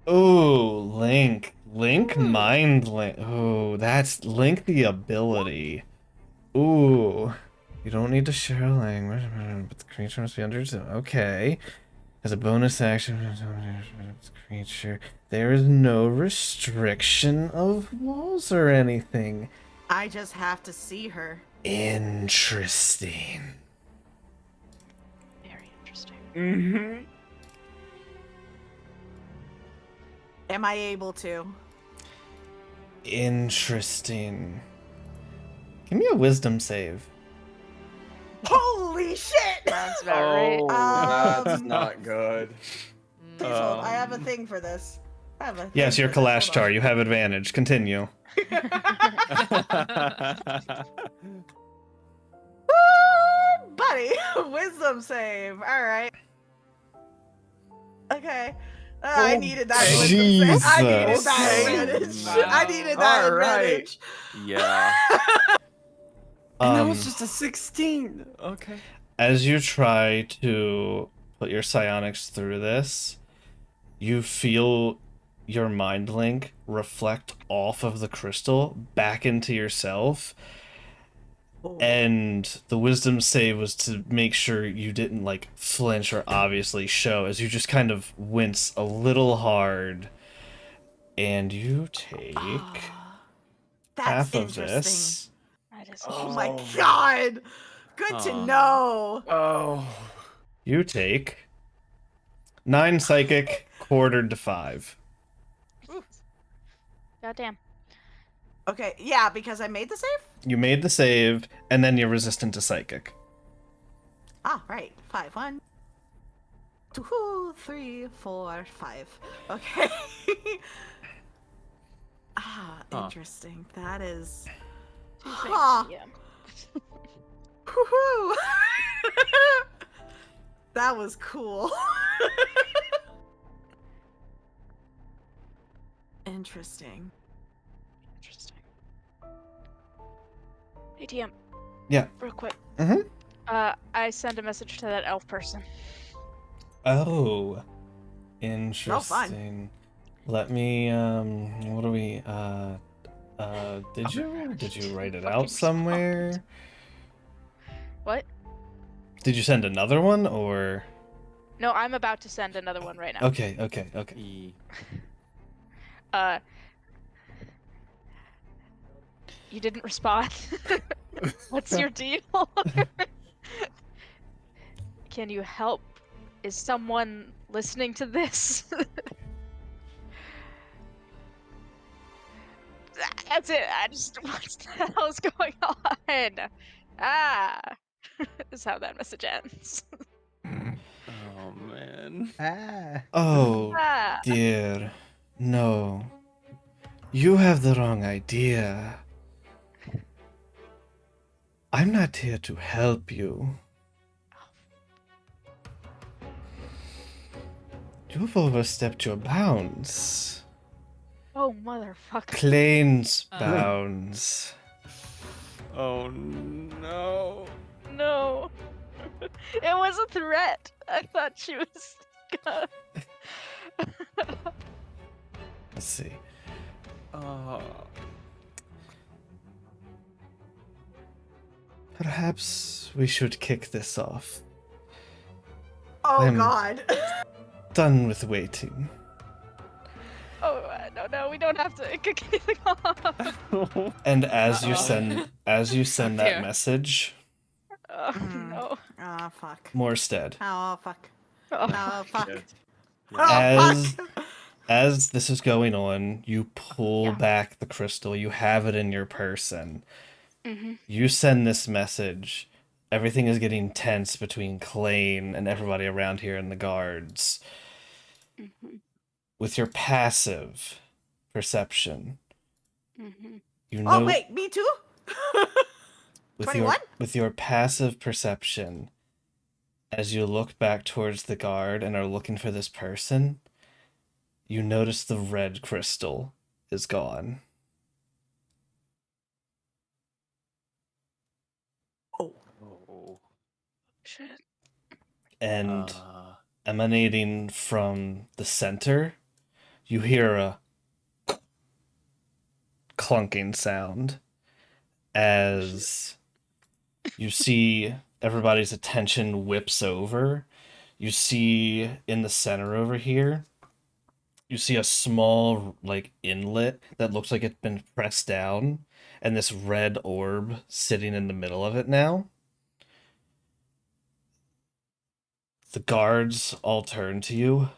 Ooh, Link. Link mind link. Ooh, that's Link the ability. Ooh. You don't need to share a language, but the creature must be understood. Okay. As a bonus action, creature, there is no restriction of walls or anything. I just have to see her. Interesting. Very interesting. Mm-hmm. Am I able to? Interesting. Give me a wisdom save. Holy shit! Sounds about right. That's Um, not good. Please hold. I have a thing for this. I have a thing Yes, your for this. Kalash Hold char. on. You have advantage. Continue. Woo, buddy, wisdom save. All right. Okay. I needed that wisdom save. I needed that Jesus. advantage. Wow. I needed that All right. advantage. Yeah. And that Um, was just a 16. Okay. as you try to put your psionics through this, you feel your mind link reflect off of the crystal back into yourself. And the wisdom save was to make sure you didn't like flinch or obviously show, as you just kind of wince a little hard, and you take That's half of interesting. this. That is Oh my Oh. god! Good to know. Oh. You take 9 psychic, quartered to 5. goddamn. Okay, yeah, because I made the save? You made the save, and then you're resistant to psychic. Ah, right. 5. 1, 2, 3, 4, 5. Okay. Interesting. That is. Two Huh. things, yeah. Woohoo! That was cool. Interesting. Interesting. Hey, TM. Yeah. Real quick. Mm-hmm. I sent a message to that elf person. Oh. Interesting. Oh, fun. Let me, what do we, did you write it out somewhere? What? Did you send another one, or? No, I'm about to send another one right now. Okay. You didn't respond. What's your deal? Can you help? Is someone listening to this? That's it. I just what the hell's going on? Is how that message ends. Oh man. Oh, Ah. dear. No. You have the wrong idea. I'm not here to help you. You've overstepped your bounds. Oh, motherfucker. Klains bounds. Oh no. No. It was a threat. I thought she was gonna... Let's see. Perhaps we should kick this off. Oh I'm- god. Done with waiting. Oh, no, we don't have to kick anything off. And as you Uh-oh. send Oh, that dear. message, Oh, Mhm. no. Ah, fuck. Morstead, Oh, fuck. Oh, Oh, fuck. Shit. Oh, As- fuck. as this is going on, you pull Yeah. back the crystal. You have it in your person. mm-hmm. You send this message. Everything is getting tense between Klain and everybody around here and the guards. Mm-hmm. With your passive perception, Mm-hmm. you know. Oh, wait, me too? with 21? with your passive perception, as you look back towards the guard and are looking for this person, you notice the red crystal is gone. Oh. Shit. And emanating from the center, you hear a clunking sound as you see everybody's attention whips over. You see in the center over here, you see a small like inlet that looks like it's been pressed down, and this red orb sitting in the middle of it now. The guards all turn to you.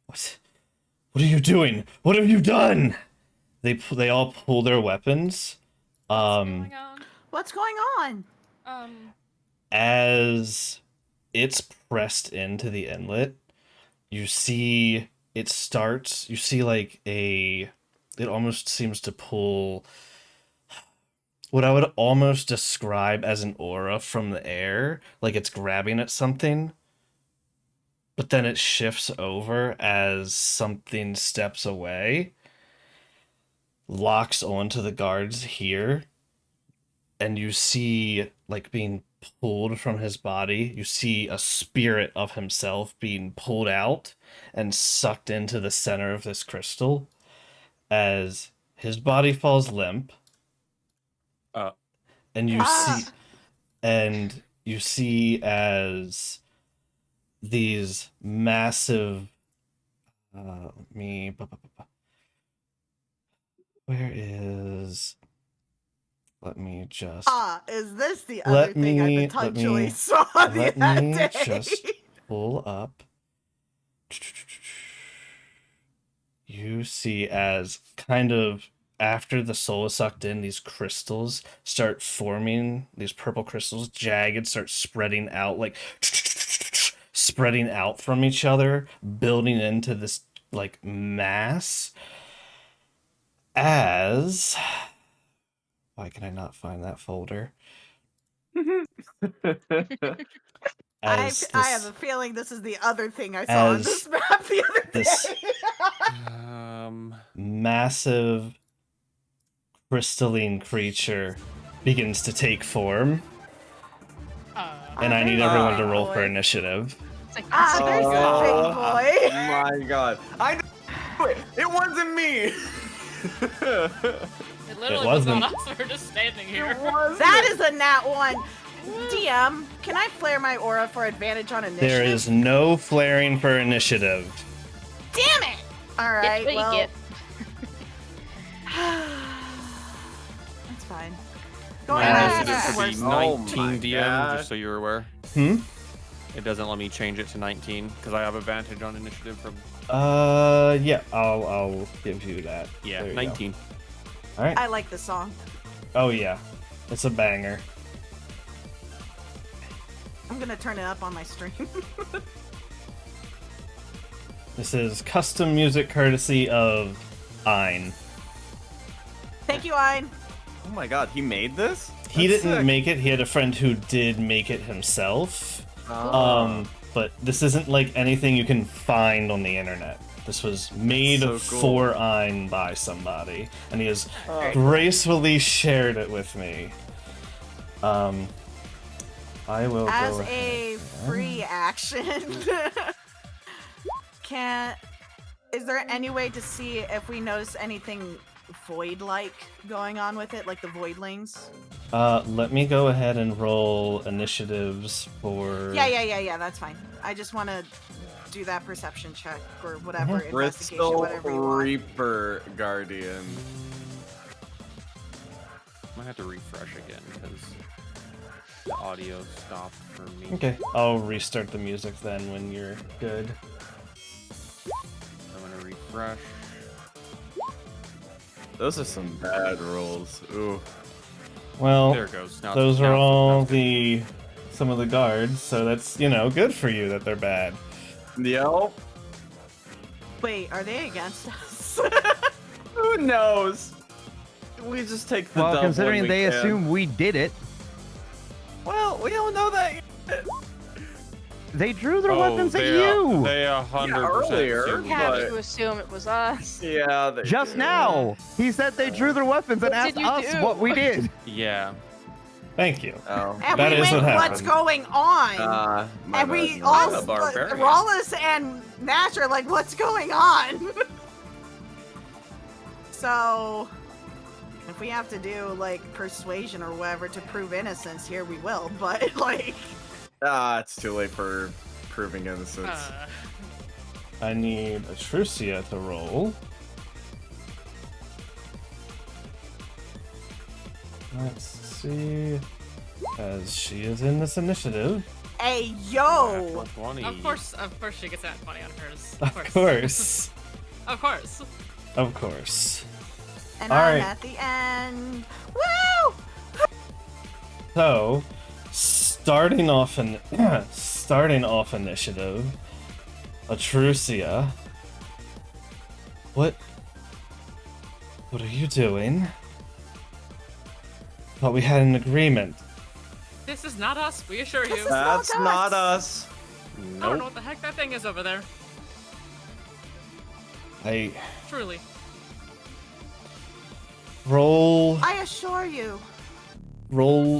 What are you doing? What have you done? They all pull their weapons. What's going on? What's going on? As it's pressed into the inlet, you see it starts. You see like it almost seems to pull what I would almost describe as an aura from the air, like it's grabbing at something. But then it shifts over as something steps away, locks onto the guards here, and you see like being pulled from his body. You see a spirit of himself being pulled out and sucked into the center of this crystal as his body falls limp. And you see as these massive let me just is this the other thing I potentially saw the other day? Just pull up. You see as kind of after the soul is sucked in, these crystals start forming, these purple crystals, jagged, start spreading out, like spreading out from each other, building into this like mass. As why can I not find that folder? I have a feeling this is the other thing I saw on this map the other day. Massive crystalline creature begins to take form. And I need everyone to roll for initiative. There's the big boy. My god. I knew it! It wasn't me! It literally was not us, we were just standing here. That is a nat 1. DM, can I flare my aura for advantage on initiative? There is no flaring for initiative. Damn it! Alright, well... you get. That's fine. My initiative should be 19 DM, God. just so you're aware. Hmm? It doesn't let me change it to 19, because I have advantage on initiative from... Yeah, I'll give you that. Yeah, There you 19. go. Alright. I like the song. Oh yeah. It's a banger. I'm gonna turn it up on my stream. This is custom music courtesy of Ein. Thank you, Ein. Oh my god, he made this? He That's didn't sick. make it, he had a friend who did make it himself. Oh. But this isn't like anything you can find on the internet. This was made So cool. for Ein by somebody, and he has gracefully shared it with me. I will As go a ahead. free action, is there any way to see if we notice anything void-like going on with it, like the voidlings? Let me go ahead and roll initiatives for... Yeah, that's fine. I just want to do that perception check or whatever, investigation, Bristol whatever you want. Reaper Guardian. I might have to refresh again, because the audio stopped for me. Okay, I'll restart the music then when you're good. I'm gonna refresh. Those are some bad rolls. Ooh. Well, There it goes. Now those now are all good. some of the guards, so that's, good for you that they're bad. Yep. Wait, are they against us? Who knows? We just take the Well, dub considering when we they can. assume we did it, Well, we don't know that yet. they drew their Oh, weapons at they, you. They 100% earlier. assumed You have But- to assume it was us. Yeah, they Just do. now, he said they drew their weapons and What asked did you us do? what we did. Yeah. Thank you. Oh. And That we is went, what what's happened. going on? My And we bad. all, A barbarian. Rawless and Nash are like, what's going on? So, if we have to do, like, persuasion or whatever to prove innocence here, we will, but, like... It's too late for proving innocence. I need Atrucia to roll. Let's see. As she is in this initiative. Hey, yo! Natural 20. Of course she gets that 20 on hers. Of course. Of course. Of course. And All I'm right. at the end. Woo! So, starting off initiative, Atrucia. What are you doing? Thought we had an agreement. This is not us, we assure you. This is That's not not us. us. I don't Nope. know what the heck that thing is over there. I Truly. roll I assure you.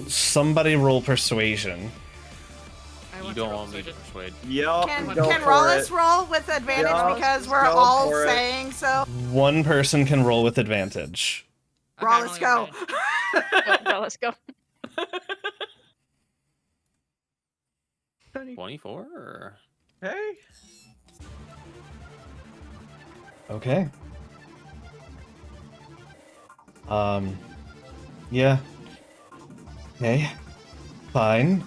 Somebody roll persuasion. I You want don't to roll want me to persuasion. persuade. Yup, Can go can for Rollis it. roll with advantage Yeah, because we're go all for it. saying so? One person can roll with advantage. Okay, Rollis, rolling go. advantage. Go, let's go. 24? Or... Hey. Okay. Yeah. Okay. Fine.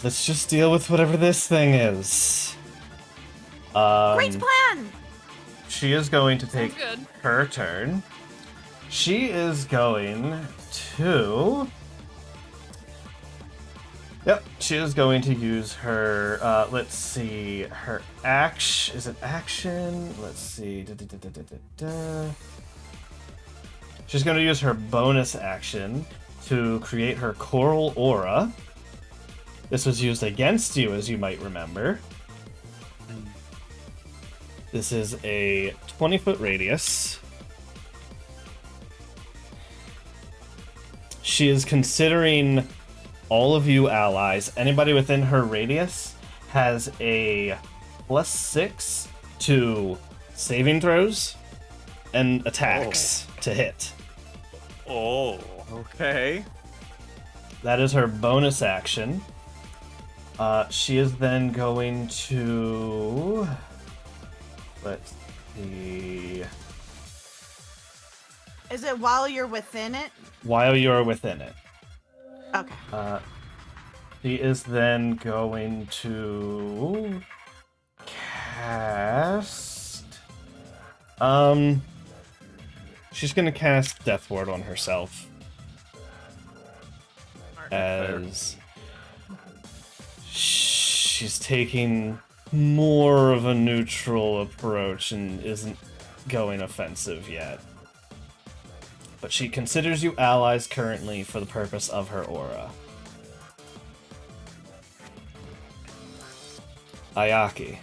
Let's just deal with whatever this thing is. Great plan. She is going to take Sounds good. her turn. She is going to... Yep, she is going to use her, let's see, her action, is it action? Let's see, She's going to use her bonus action to create her coral aura. This was used against you, as you might remember. This is a 20-foot radius. She is considering all of you allies. Anybody within her radius has a +6 to saving throws and attacks to hit. Oh. Okay. That is her bonus action. She is then going to... Let's see... Is it while you're within it? While you're within it. Okay. She is then going to cast... She's gonna cast Death Ward on herself. As she's taking more of a neutral approach and isn't going offensive yet. But she considers you allies currently for the purpose of her aura. Ayaki.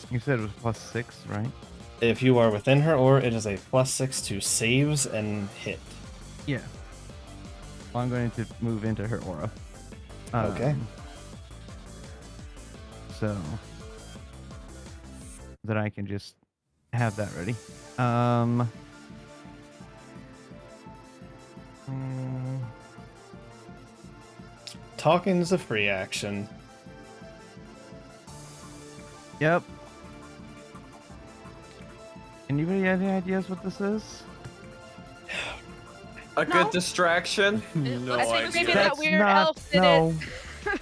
You said it was +6, right? If you are within her aura, it is a +6 to saves and hit. Yeah. Well, I'm going to move into her aura. Okay. So that I can just have that ready. Talking is a free action. Yep. Anybody have any ideas what this is? A good distraction? No I think idea. maybe that weird elf did no. it.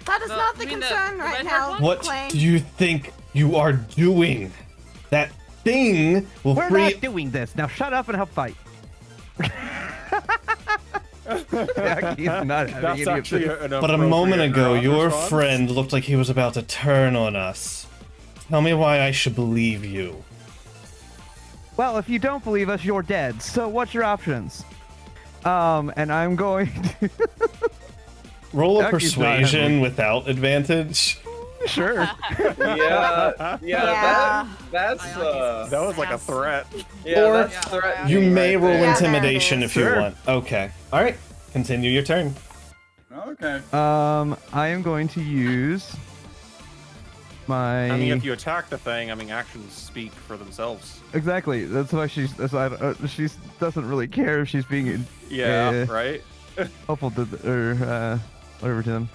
That is No, not the you mean the concern right red-haired now. one? What Klain. do you think you are doing? That thing will We're free... not doing this. Now shut up and help fight. Yeah, he's not having That's any of actually this. an But a moment appropriate ago, your response. friend looked like he was about to turn on us. Tell me why I should believe you. Well, if you don't believe us, you're dead. So what's your options? And I'm going to... Roll a Jackie's not persuasion having- without advantage. Sure. Yeah, that's That was like a threat. yeah, Or that's Yeah. threatening You may right roll there. Yeah, intimidation there it if you is. Sure. want. Okay. Alright. Continue your turn. Okay. I am going to use my... I mean, if you attack the thing, I mean, actions speak for themselves. Exactly. That's why she doesn't really care if she's being Yeah, right? helpful to whatever to them.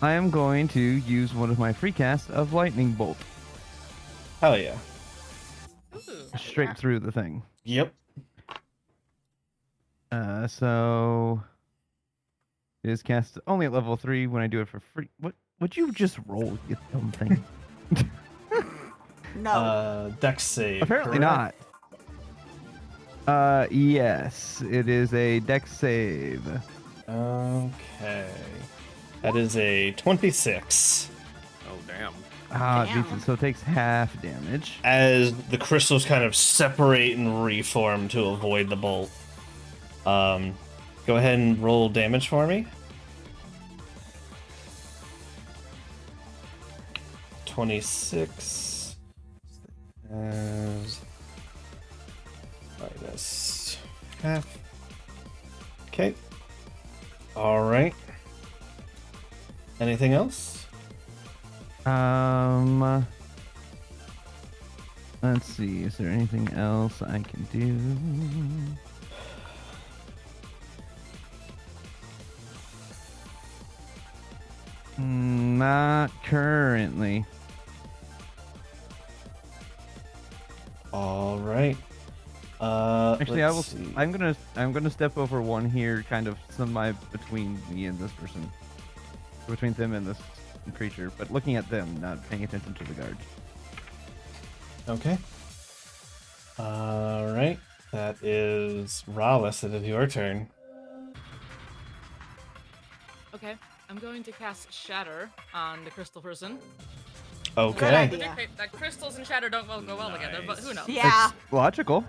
I am going to use one of my free casts of Lightning Bolt Hell yeah. Ooh. straight through the thing. Yep. So it is cast only at level 3 when I do it for free. What would you just roll, you dumb thing? No. Dex save. Apparently correct? not. Yes, it is a dex save. Okay. That is a 26. Oh, damn. Ah, Damn. decent. So it takes half damage. As the crystals kind of separate and reform to avoid the bolt. Go ahead and roll damage for me. 26 as minus half. Okay. All right. Anything else? Let's see. Is there anything else I can do? Not currently. All right. Actually, let's see. I'm gonna step over one here, kind of between me and this person, between them and this creature, but looking at them, not paying attention to the guards. Okay. All right. That is Rallis. It is your turn. Okay, I'm going to cast Shatter on the crystal person. Okay. idea. That crystals and Shatter don't go well together, but who knows? Yeah. It's logical.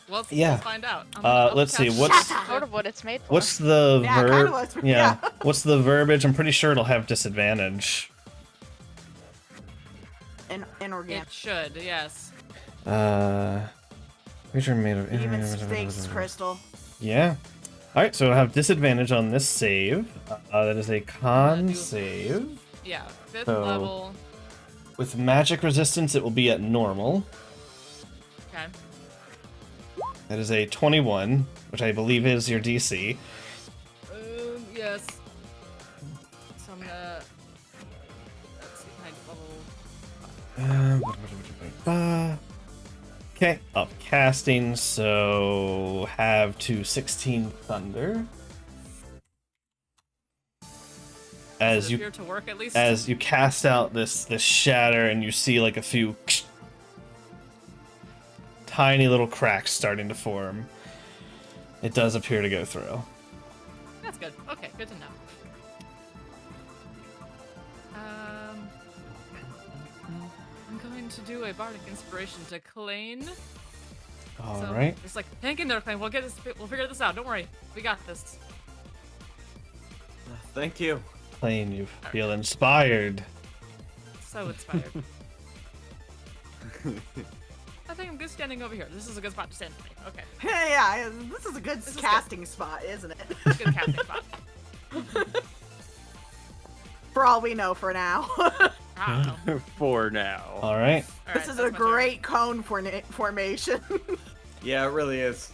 Let's Yeah. find out. Let's see. cast What's Shatter. Sort of what it's made for. what's the Yeah, kinda verb? was, Yeah. yeah. What's the verbiage? I'm pretty sure it'll have disadvantage. Inorganic. It should, yes. Creature made of Even stakes crystal. Yeah. All right. So it'll have disadvantage on this save. That is a con do- save. Yeah, 5th So- level. With magic resistance, it will be at normal. Okay. That is a 21, which I believe is your DC. Yes. So I'm gonna. Let's see, magic level. Okay, up casting, so have to 16 thunder. Does As it you appear to work at least? as you cast out this shatter, and you see like a few tiny little cracks starting to form. It does appear to go through. That's good. Okay, good to know. I'm going to do a bardic inspiration to Klain. All So, right. Just like, hang in there, Klain. We'll get this. We'll figure this out. Don't worry. We got this. Thank you. Plain, you feel inspired. So inspired. I think I'm good standing over here. This is a good spot to stand for me. Okay. Yeah, this is a good This is casting spot, isn't it? It's a good casting spot. For all we know for now. I don't know. For now. All right. All This right, is that's a my turn. great cone formation. Yeah, it really is.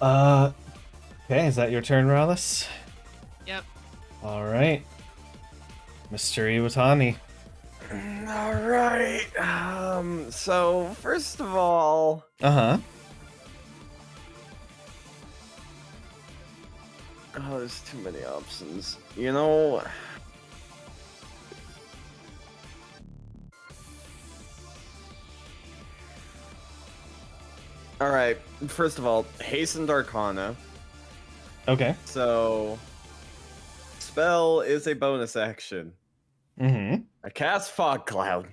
Okay, is that your turn, Rallis? Yep. All right. Mr. Iwatani. All right. So first of all, Uh-huh. oh, there's too many options. You know. All right. First of all, hastened arcana. Okay. So, spell is a bonus action. Mm-hmm. I cast fog cloud.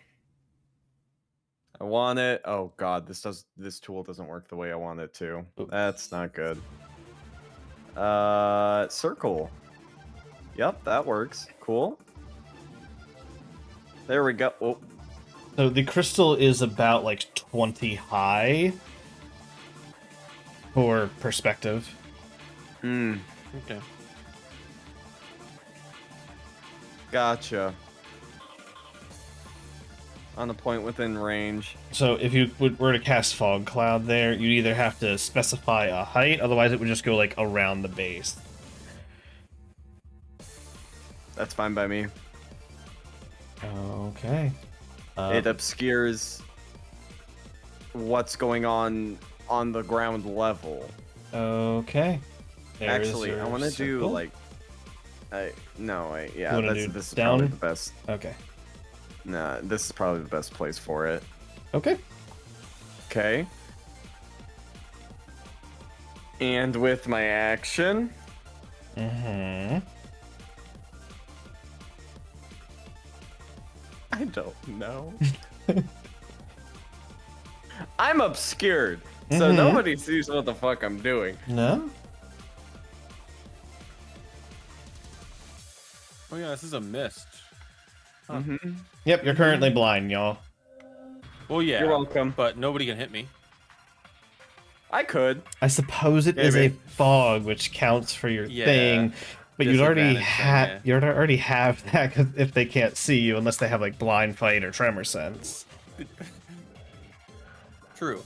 I want it. Oh god, this tool doesn't work the way I want it to. Oops. That's not good. Circle. Yep, that works. Cool. There we go. Oh, So the crystal is about like 20 high for perspective. hmm. Okay. Gotcha. On a point within range. So if you were to cast fog cloud there, you'd either have to specify a height, otherwise it would just go like around the base. That's fine by me. Okay. It obscures what's going on the ground level. Okay. There's Actually, I your want to do circle. like, yeah, You wanna do this is down? probably the best. Okay. Nah, this is probably the best place for it. Okay. Okay. And with my action, Mm-hmm. I don't know. I'm obscured, so Mhm. nobody sees what the fuck I'm doing. No? Oh yeah, this is a mist. Huh. Yep, you're currently blind, y'all. Well, yeah. You're welcome. But nobody can hit me. I could. I suppose it is a Maybe. fog, which counts for your Yeah. thing, but you'd already Disadvantage thing, you'd already have that 'cause if they can't see you, unless they have like blind fight or tremor sense. True.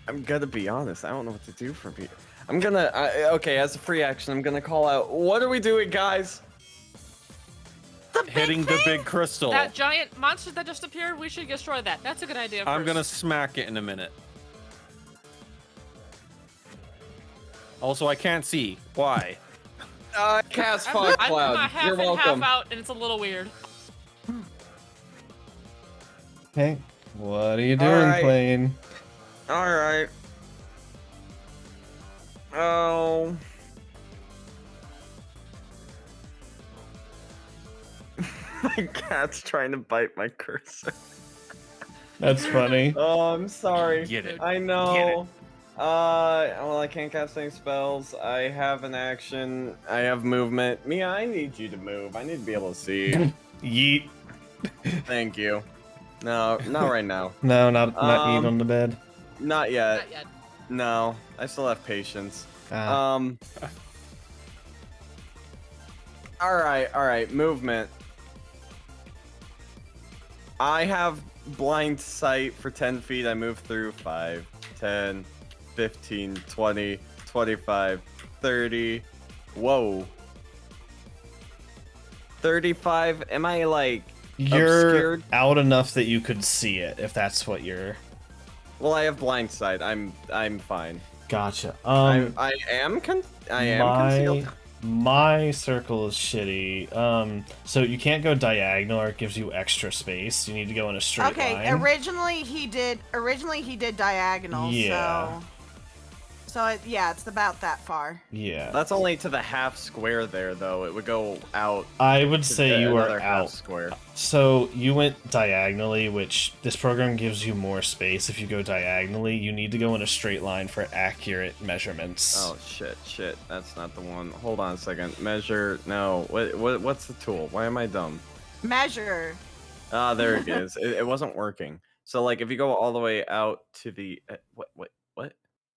I'm gonna be honest. I don't know what to do for me. I'm gonna. Okay, as a free action, I'm gonna call out. What are we doing, guys? Hitting the big crystal. That giant monster that just appeared, we should destroy that. That's a good idea. I'm first. gonna smack it in a minute. Also, I can't see. Why? Cast I'm, fog I'm cloud. half You're in, welcome. half out, and it's a little weird. Okay, what are you doing, Alright. Klain? All right. Oh. My cat's trying to bite my cursor. That's funny. Oh, I'm sorry. Get it. I know. Well, I can't cast any spells. I have an action. I have movement. Mia, I need you to move. I need to be able to see. Yeet. Thank you. No, not right now. No, not eat Um, on the bed. Not yet. Not yet. No, I still have patience. Ah. All right. Movement. I have blind sight for 10 feet. I move through 5, 10, 15, 20, 25, 30. Whoa. 35. Am I like You're obscured? out enough that you could see it, if that's what you're. Well, I have blind sight. I'm fine. Gotcha. I am concealed. My circle is shitty. So you can't go diagonal, or it gives you extra space. You need to go in a straight Okay, line. originally he did diagonal, Yeah. so it's about that far. Yeah. That's only to the half square there, though. It would go out. I would to say you another are half out. square. So you went diagonally, which this program gives you more space. If you go diagonally, you need to go in a straight line for accurate measurements. Oh shit! That's not the one. Hold on a second. Measure. No. What's the tool? Why am I dumb? Measure. Ah, there it is. It wasn't working. So like, if you go all the way out to the what?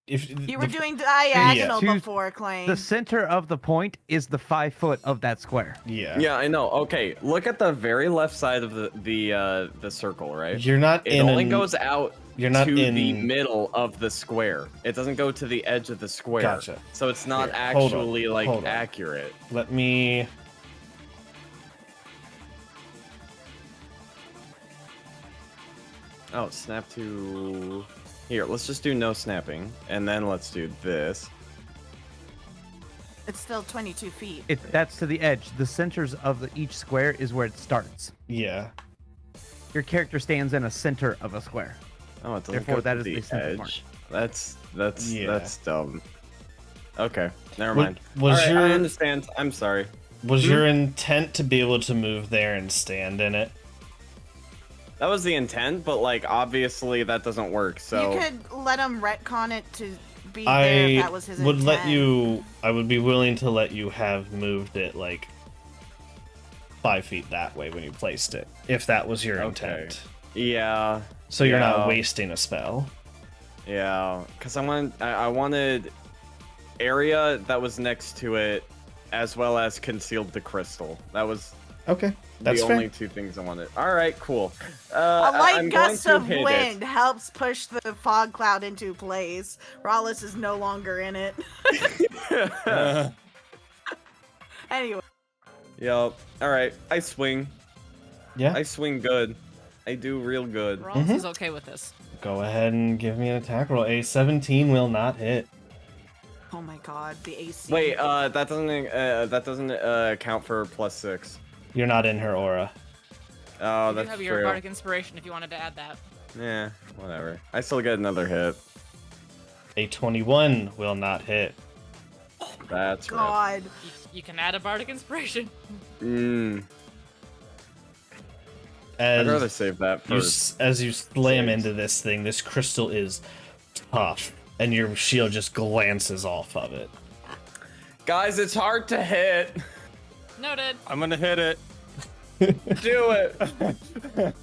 If You were doing diagonal Yeah. before, Klain. The center of the point is the 5 foot of that square. Yeah. Yeah, I know. Okay, look at the very left side of the circle, right? You're not It in. only goes out You're not to in the middle of the square. It doesn't go to the edge of the square. Gotcha. So it's not Here, hold on, actually like hold on. accurate. Let me. Oh, snap to. Here, let's just do no snapping, and then let's do this. It's still 22 feet. That's to the edge. The centers of each square is where it starts. Yeah. Your character stands in a center of a square. Oh, it doesn't Therefore, go that to is the the center edge. mark. That's dumb. Okay, never Wa- mind. was All right, your- I understand. I'm sorry. Was your intent to be able to move there and stand in it? That was the intent, but like obviously that doesn't work. So You could let him retcon it to be there if that was his would intent. let you. I would be willing to let you have moved it like 5 feet that way when you placed it, if that was your intent. yeah, So you're Yeah. not wasting a spell. yeah, because I wanted area that was next to it, as well as concealed the crystal. That was Okay, that's the fair. only two things I wanted. All right, cool. A I'm light going gust to of hit it. wind helps push the fog cloud into place. Rollis is no longer in it. Anyway, Yep. All right. I swing. Yeah. I swing good. I do real good. Rollins is okay with this. Go ahead and give me an attack roll. A 17 will not hit. oh my god, the AC. Wait. That doesn't count for +6. You're not in her aura. Oh, You do that's have your true. bardic inspiration if you wanted to add that. Yeah. Whatever. I still get another hit. A 21 will not hit. That's right. God. You can add a bardic inspiration. I'd rather As save that you, first. as you slam Saves. into this thing, this crystal is tough, and your shield just glances off of it. Guys, it's hard to hit. Noted. I'm gonna hit it. Do it.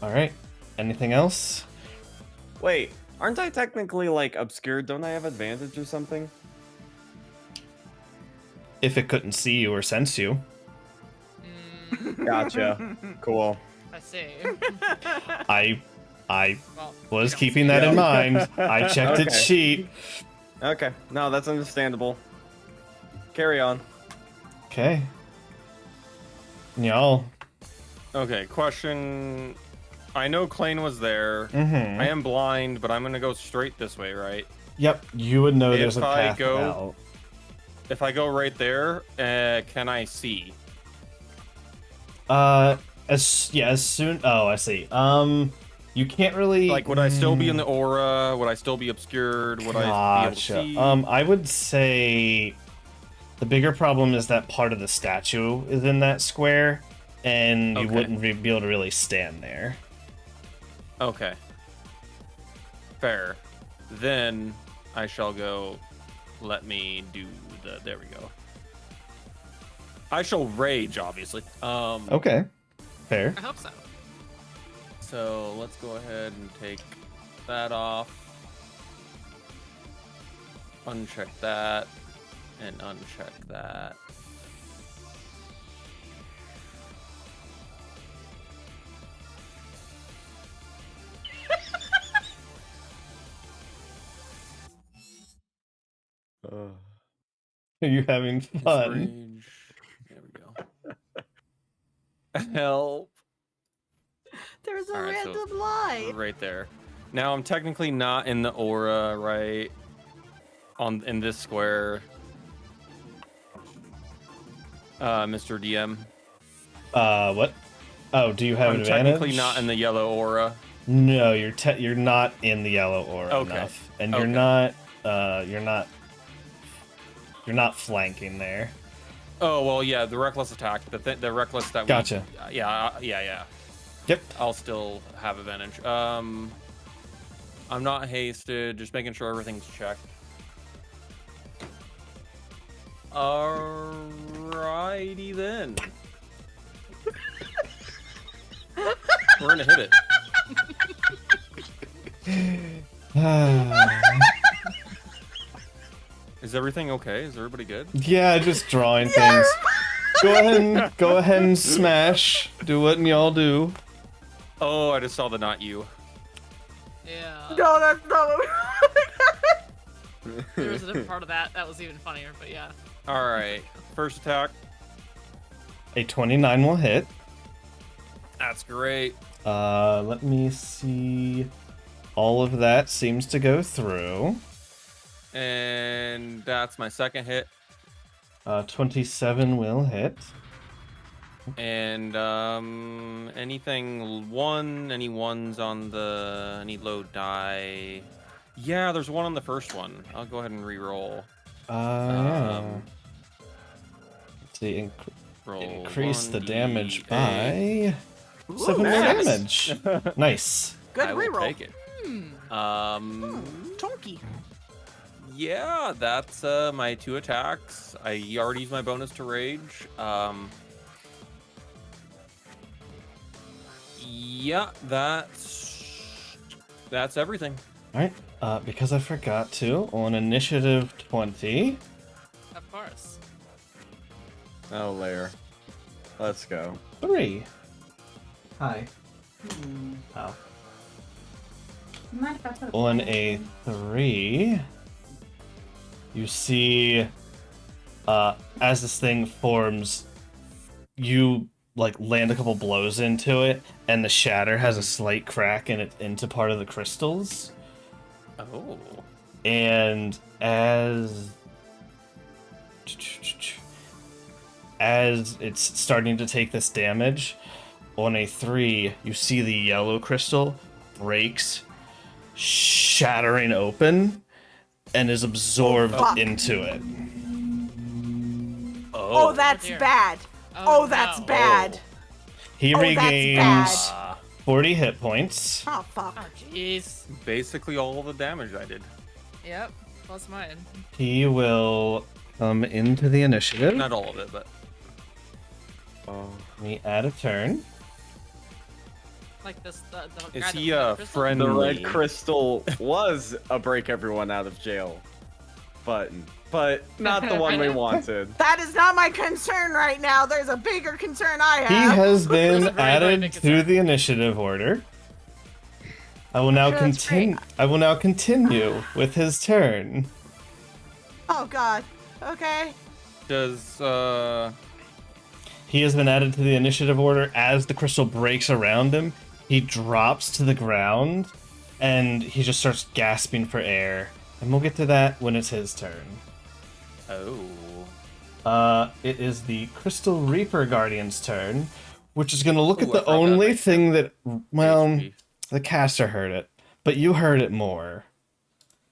All right. Anything else? Wait, aren't I technically like obscured? Don't I have advantage or something? If it couldn't see you or sense you. Gotcha. Cool. I see. I Well, was you don't keeping see that it. in mind. I checked its Okay. sheet. Okay. No, that's understandable. Carry on. Okay. Y'all. Okay, question. I know Klain was there. Mm-hmm. I am blind, but I'm gonna go straight this way, right? Yep, you would know there's a If I path go- out. If I go right there, can I see? As soon. Oh, I see. You can't really. Like, would I still be in the aura? Would I still be obscured? Would I be able to Gotcha. see? I would say the bigger problem is that part of the statue is in that square, and you Okay. wouldn't be able to really stand there. Okay. Fair. Then I shall go. Let me do the. There we go. I shall rage, obviously. Okay. Fair. I hope so. So let's go ahead and take that off. Uncheck that. And uncheck that. Are you having His fun? rage. There we go. Help. There's a Alright, so random lie. Right there. Now I'm technically not in the aura, right? In this square. Mr. DM. What? Oh, do you have I'm an advantage? technically not in the yellow aura. No, you're not in the yellow aura Okay. enough, and Okay. you're not flanking there. Oh well, yeah, the reckless attack, the reckless that. Gotcha. Yeah. Yep. I'll still have advantage. I'm not hasted, just making sure everything's checked. Alrighty then. We're gonna hit it. Is everything okay? Is everybody good? Yeah, just drawing things. Go ahead and smash. Do what y'all do. Oh, I just saw the not you. Yeah. No, that's not what There was a different part of that that was even funnier, but yeah. Alright, first attack. A 29 will hit. That's great. Let me see. All of that seems to go through. And that's my second hit. 27 will hit. And any ones on the any low die. Yeah, there's one on the first one. I'll go ahead and re-roll. Yeah. Let's see, Roll increase the 1d8. damage by Ooh, 7 more nice. damage. Nice. Good I will reroll. take it. Chunky. Yeah, that's my 2 attacks. I already used my bonus to rage. Yeah, that's everything. Alright, because I forgot to, on initiative 20. Of course. Oh, layer. Let's go. 3. Hi. Hmm. Oh. You mind if I put On phone a in? 3, you see, as this thing forms, you like land a couple blows into it, and the shatter has a slight crack in it into part of the crystals. Oh. And as it's starting to take this damage, on a 3, you see the yellow crystal breaks, shattering open, and is absorbed Fuck. into it. Oh, that's dear. bad. Oh, that's no. bad. He Oh, that's regains bad. 40 hit points. Oh, fuck. Oh, jeez. Basically all the damage I did. Yep. Plus mine. He will come into the initiative. Not all of it, but Let me add a turn. Like this, the is guy he that a crystal? friend? The red crystal was a break everyone out of jail button, but not the one we wanted. That is not my concern right now. There's a bigger concern I He have. has been That's a very, very added big to concern. the initiative order. I will now sure that's great. continue. I will now continue with his turn. Oh god. Okay. Does He has been added to the initiative order. As the crystal breaks around him, he drops to the ground, and he just starts gasping for air. And we'll get to that when it's his turn. It is the Crystal Reaper Guardian's turn, which is going to look Ooh, at I the forgot that only right thing that, well, HP. the caster heard it, but you heard it more.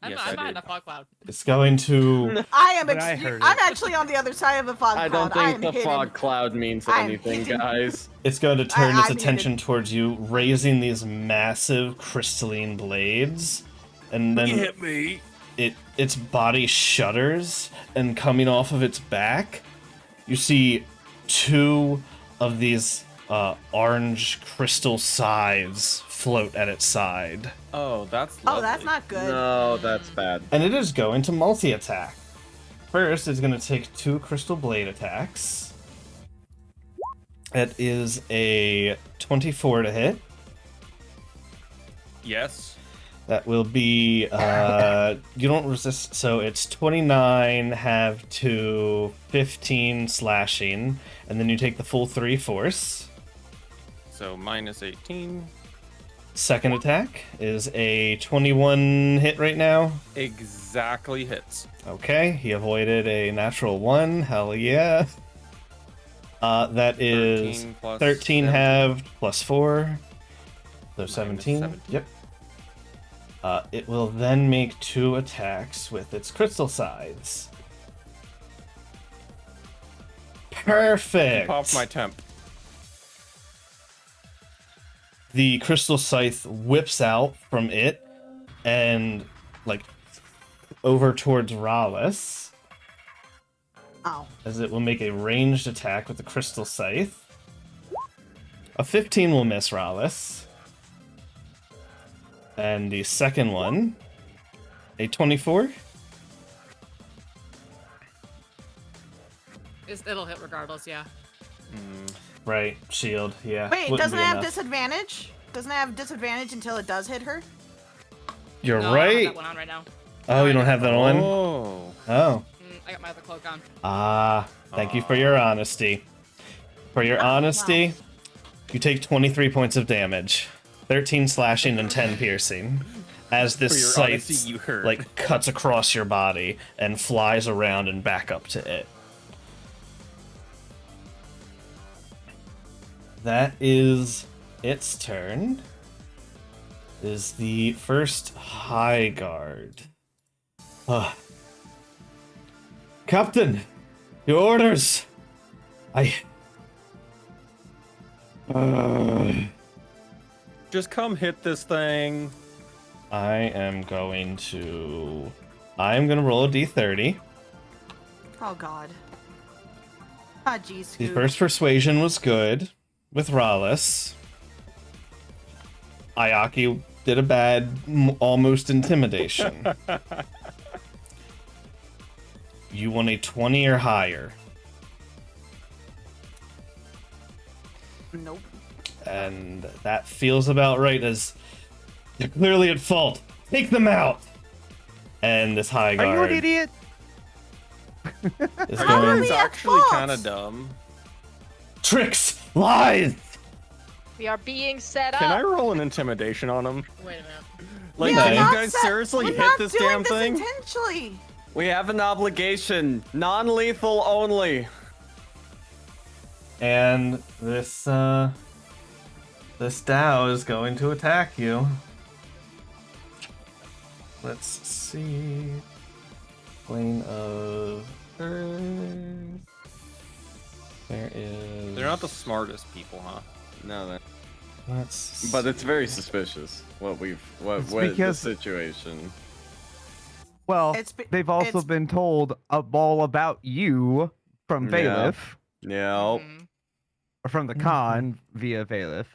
I'm, Yes, I'm I behind did. the fog cloud. It's going to... I am. But I heard I'm it. actually on the other side of the fog I cloud. don't think am the hidden. fog cloud means I'm anything, hidden. guys. It's going to turn its I'm attention towards you, raising these massive crystalline blades, and then me. its body shudders, and coming off of its back, you see two of these orange crystal scythes float at its side. Oh, that's Oh, lovely. that's not good. No, that's bad. And it is going to multi-attack. First, it's going to take 2 crystal blade attacks. That is a 24 to hit. Yes. That will be, you don't resist, so it's 29, have to 15 slashing, and then you take the full 3 force. So minus 18. Second attack is a 21 hit right now. Exactly hits. Okay, he avoided a natural 1, hell yeah. That is 13 plus 13 17. halved plus 4, so Minus 17. 17. Yep. It will then make 2 attacks with its crystal sides. Perfect. Keep off my temp. The crystal scythe whips out from it and, like, over towards Rallis, Oh. as it will make a ranged attack with the crystal scythe. A 15 will miss Rallis. And the second one, a 24. It'll hit regardless, yeah. Right, shield, yeah. Wait, wouldn't doesn't be it have enough. disadvantage? Doesn't it have disadvantage until it does hit her? You're No, I don't have right. that one on right now. Oh, you don't have that on? Oh. Oh. I got my other cloak on. Thank you for your honesty. For your honesty, you take 23 points of damage. 13 slashing and 10 piercing. As For this your honesty, scythe, you heard. like, cuts across your body and flies around and back up to it. That is its turn. Is the first High Guard. Captain, your orders. Just come hit this thing. I'm gonna roll a d30. Oh god. Ah, geez. The Scoot. first persuasion was good with Rallis. Ayaki did a bad almost intimidation. You want a 20 or higher. Nope. And that feels about right, as they're clearly at fault. Take them out! And this High Are you Guard an idiot? is How going... are It's we at actually fault? kind of dumb. Tricks! Lies! We are being set up. Can I roll an intimidation on him? Wait a minute. Like, No. can you Not guys set- seriously we're hit not this doing damn this thing? intentionally. We have an obligation. Non-lethal only. And this Tao is going to attack you. Let's see. Plane of Earth. There is. They're not the smartest people, huh? No, Let's. but it's very suspicious what It's the because- situation. Well, they've also it's been told all about you from Yeah. Bailiff, Yeah. Mhm. or from the con via Bailiff.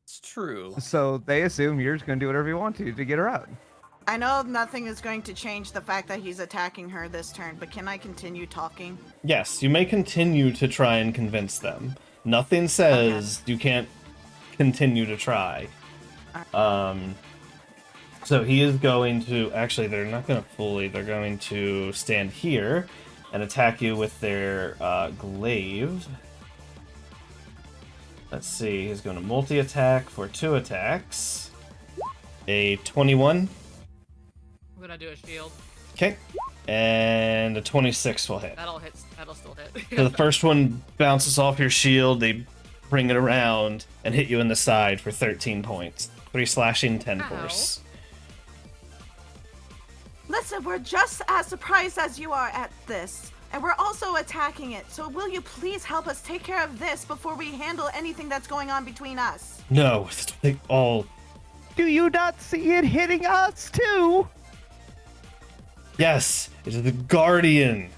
It's true. So they assume you're just going to do whatever you want to get her out. I know nothing is going to change the fact that he's attacking her this turn, but can I continue talking? Yes, you may continue to try and convince them. Nothing says you can't continue to try. So he is going to... Actually, they're not going to fully... They're going to stand here and attack you with their glaive. Let's see, he's going to multi-attack for 2 attacks. A 21. I'm gonna do a shield. Okay. And a 26 will hit. That'll hit. That'll still hit. So the first one bounces off your shield, they bring it around and hit you in the side for 13 points. 3 slashing, 10 force. Listen, we're just as surprised as you are at this, and we're also attacking it. So will you please help us take care of this before we handle anything that's going on between us? No, they all... Do you not see it hitting us too? Yes, it is the Guardian.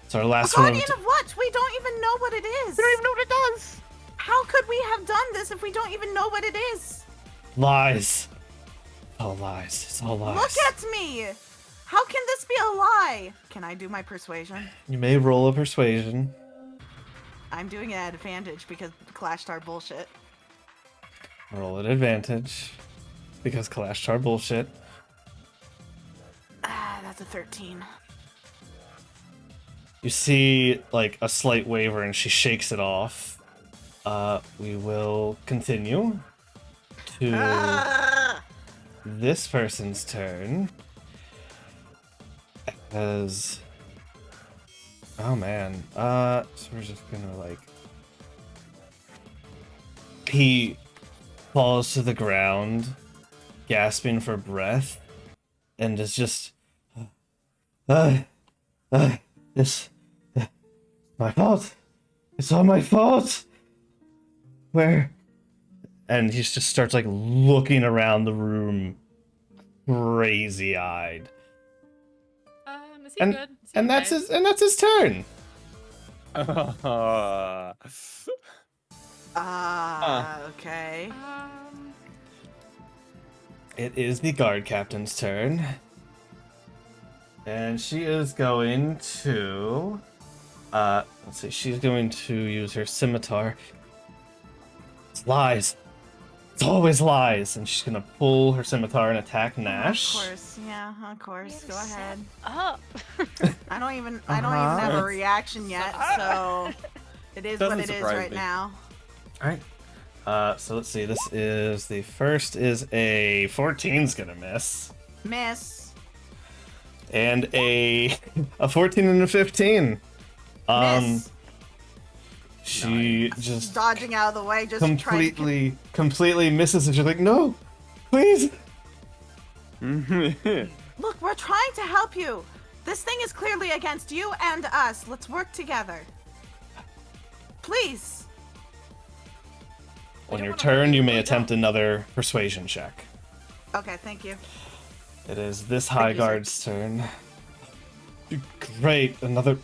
It's our last A one. guardian of what? We don't even know what it is. We don't even know what it does. How could we have done this if we don't even know what it is? Lies. All lies. It's all lies. Look at me! How can this be a lie? Can I do my persuasion? You may roll a persuasion. I'm doing it at advantage because Clash Star bullshit. Roll at advantage. Because Clash Tar bullshit. Ah, that's a 13. You see, like, a slight waver and she shakes it off. We will continue to Ah! this person's turn. As... Oh, man. So we're just gonna, like... He falls to the ground, gasping for breath, and is just... It's my fault. It's all my fault. Where? And he just starts like looking around the room, crazy-eyed. Is he good? Is he And okay? that's his turn. Okay. It is the guard captain's turn. And she is going to... let's see, she's going to use her scimitar. It's lies. It's always lies. And she's gonna pull her scimitar and attack Nash. Of course, yeah, of course. Go ahead. Up. I don't even have a reaction yet, so it is what Doesn't it is surprise right me. now. Alright. So let's see, this is... The first is a 14's gonna miss. Miss. And a 14 and a 15. Miss. She just Dodging out of the way, just trying to... completely misses, and she's like, no, please. Look, we're trying to help you. This thing is clearly against you and us. Let's work together. Please. On your turn, you may attempt another persuasion check. Okay, thank you. It is this High you, sir. Guard's turn. Great, another...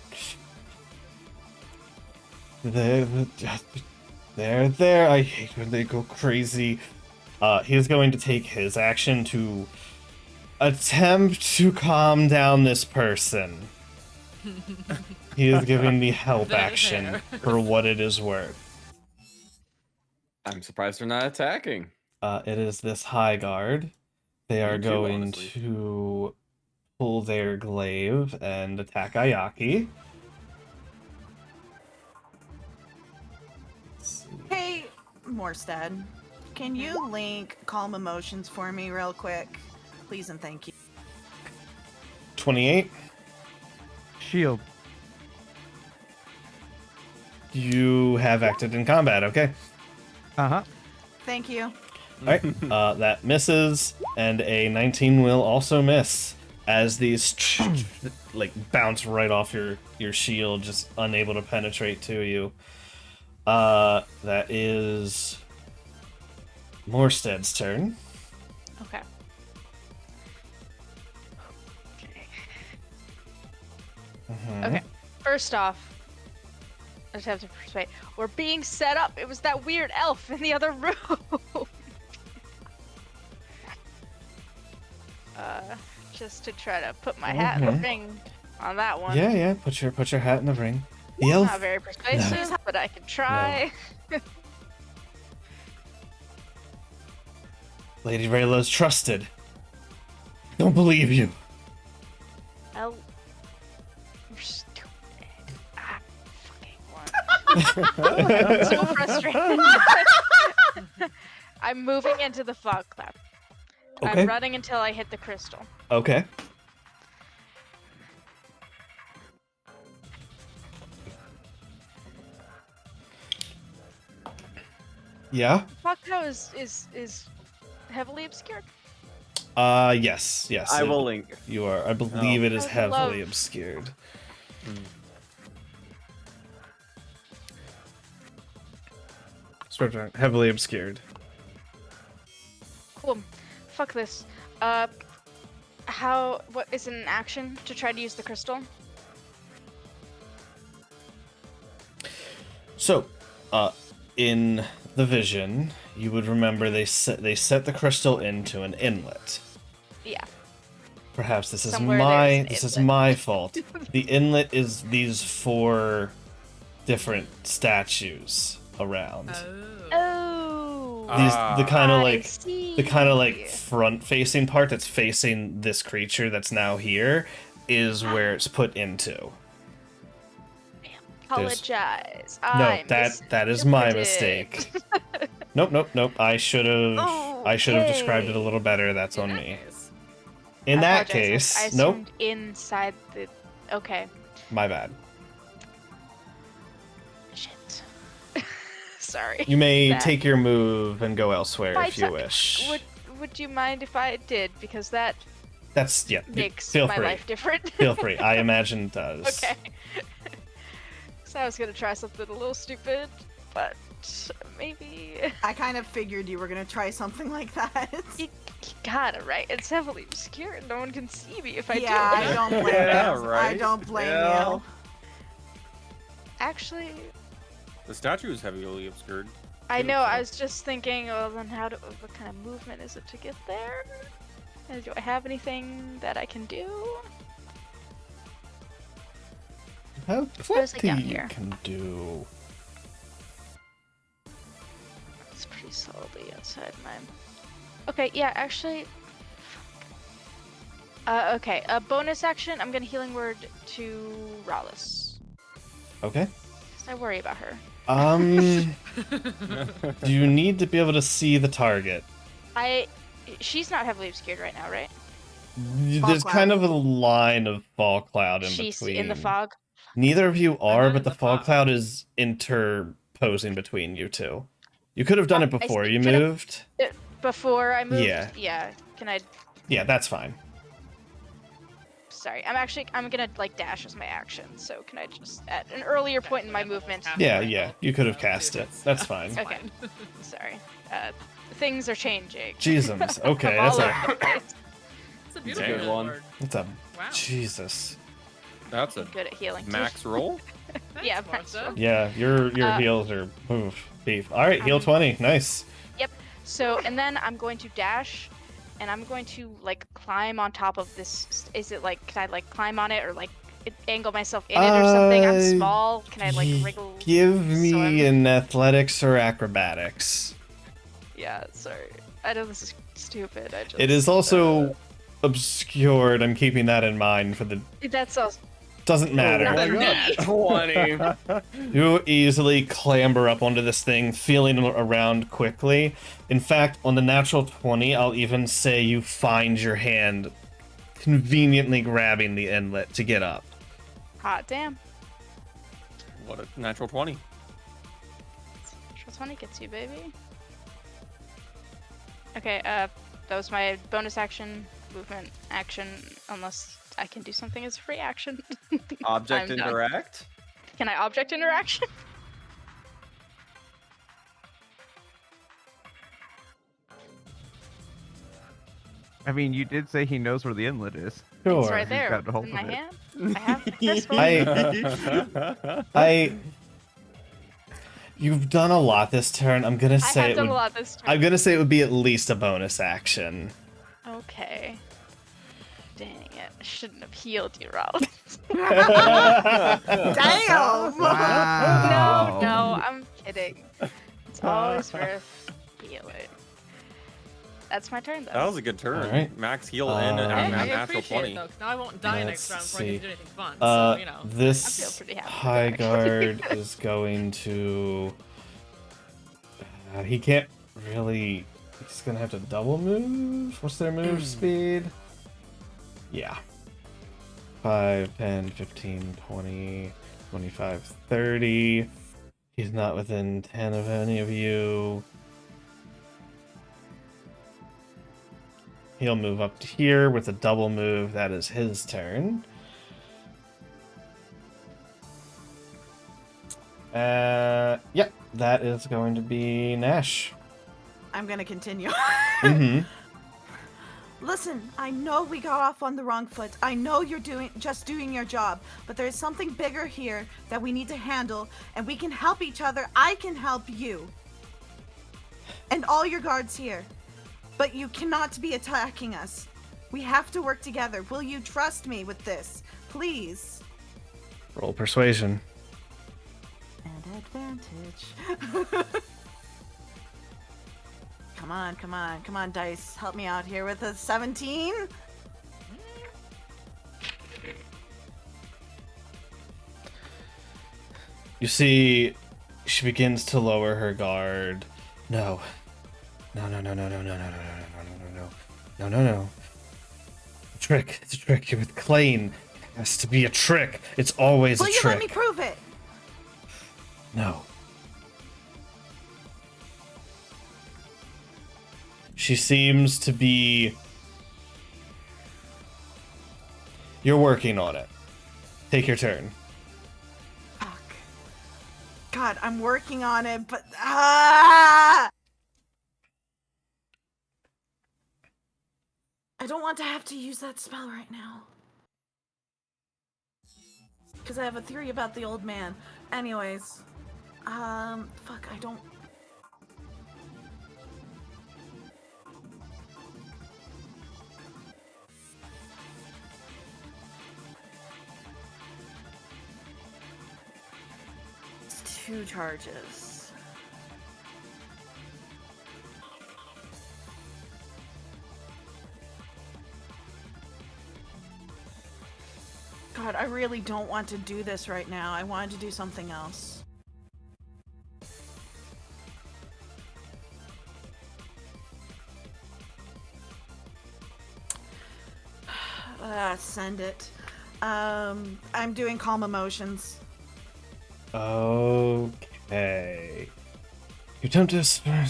There. I hate when they go crazy. He's going to take his action to attempt to calm down this person. He is giving the help Very action fair. for what it is worth. I'm surprised they're not attacking. It is this High Guard. They are Me too, going honestly. to pull their glaive and attack Ayaki. Hey, Morstead, can you link Calm Emotions for me real quick? Please and thank you. 28. Shield. You have acted in combat, okay? Uh-huh. Thank you. Alright, that misses, and a 19 will also miss, as these like bounce right off your shield, just unable to penetrate to you. That is Morstead's turn. Okay. Okay. First off, I just have to persuade. We're being set up. It was that weird elf in the other room. Just to try to put my hat in the ring on that one. Yeah. Put your hat in the ring. The Not elf. very persuasive, but I can try. Lady Rayla's trusted. Don't believe you. You're stupid. I fucking won. I'm so frustrated. I'm moving into the fog cloud. Okay. I'm running until I hit the crystal. Okay. Yeah. Fog cloud is heavily obscured. Yes. I it- will link. You are. I believe it is I would heavily love- obscured. Sort of heavily obscured. Cool. Fuck this. What is it an action to try to use the crystal? So, in the vision, you would remember they set the crystal into an inlet. Yeah. Perhaps this is Somewhere my there's an this is inlet. my fault. The inlet is these 4 different statues around. Oh. These the kind of I like see. the kind of like front facing part that's facing this creature that's now here is where it's put into. Apologize. No, that is my misinterpreted. mistake. Nope. I should have described it a little better. That's on me. In I that apologize. I case, nope, assumed inside the. Okay. my bad. Shit. Sorry. You may That- take your move and go elsewhere I if you took- wish. Would you mind if I did? Because that That's makes feel my free. life different. Feel free. I imagine it does. Okay. So I was gonna try something a little stupid, but maybe I kind of figured you were gonna try something like that. you gotta, right? It's heavily obscure. No one can see me if I yeah, do. I don't blame Yeah, you. I right? don't blame Yeah. you. Actually, The statue is heavily obscured. I Good know. I call. was just thinking, well, then what kind of movement is it to get there? And do I have anything that I can do? How Where's it plenty down you here? can do. It's pretty solidly outside mine. Okay, yeah, actually. Okay, a bonus action. I'm gonna healing word to Rallis. Okay. 'Cause I worry about her. Do you need to be able to see the target? She's not heavily obscured right now, right? There's cloud. kind of a line of fog cloud in She's between. in the fog. Neither of you are, not but in the the fog fog. cloud is interposing between you two. You could have done it I before see. you Can I- moved. Before I moved. Yeah. Yeah. Can I? Yeah, that's fine. Sorry, I'm gonna like dash as my action. So can I just at an earlier point in my movement? Yeah, you could have cast it. That's fine. Okay. Sorry. Things are changing. Jesus. Okay, I'm that's all a over the place. It's a beautiful Good little one. word. that's a Wow. Jesus. That's a Good at healing. too. max roll. Thanks, Yeah, Martha. Yeah, your Uh, heals are beef. All right, heal 20. Nice. So, and then I'm going to dash, and I'm going to like climb on top of this. Is it like, can I like climb on it or like angle myself in it or something? I'm small. Can I like wriggle? Give so me I'm- an athletics or acrobatics. Yeah, sorry. I know this is stupid. I just. It is also obscured. I'm keeping that in mind for the. That's all. Doesn't matter. Not my me. 20. You easily clamber up onto this thing, feeling around quickly. In fact, on the natural 20, I'll even say you find your hand conveniently grabbing the inlet to get up. Hot damn. What a natural 20. Natural 20 gets you, baby. Okay, that was my bonus action, movement action, unless I can do something as a free action. Object I'm done. interact. Can I object interaction? I mean, you did say he knows where the inlet is. Sure. It's right there. grabbed a hold in my of it. hand. I have this one. You've done a lot this turn. I'm gonna I say have it done would. a lot this turn. I'm gonna say it would be at least a bonus action. Okay. Dang it. I shouldn't have healed you, Ralph. Damn! Wow. No, I'm kidding. It's always worth healing. That's my turn, though. That was a good turn. All right. Max heal and a Hey, I natural appreciate 20. it though, 'cause now I won't die Let's next round before I get see. to do anything fun. So you know. I feel This pretty happy with high that, guard is going to. He can't really. He's gonna have to double move. What's their move speed? Yeah. 5, 10, 15, 20, 25, 30. He's not within 10 of any of you. He'll move up to here with a double move. That is his turn. Yep, that is going to be Nash. I'm gonna continue. Mm-hmm. Listen, I know we got off on the wrong foot. I know you're just doing your job, but there is something bigger here that we need to handle, and we can help each other. I can help you. And all your guards here. But you cannot be attacking us. We have to work together. Will you trust me with this? Please. Roll persuasion. And advantage. Come on, come on, come on, dice. Help me out here with a 17. You see, she begins to lower her guard. No. No, no, no, no, no, no, no, no, no, no, no, no, no, no. Trick. It's a trick. You're with Klain. It has to be a trick. It's always Will a you trick. let me prove it? No. She seems to be... You're working on it. Take your turn. Fuck. God, I'm working on it, but I don't want to have to use that spell right now. Because I have a theory about the old man. Anyways. Fuck, I don't... It's 2 charges. God, I really don't want to do this right now. I wanted to do something else. Send it. I'm doing calm emotions. Okay. You attempt to spare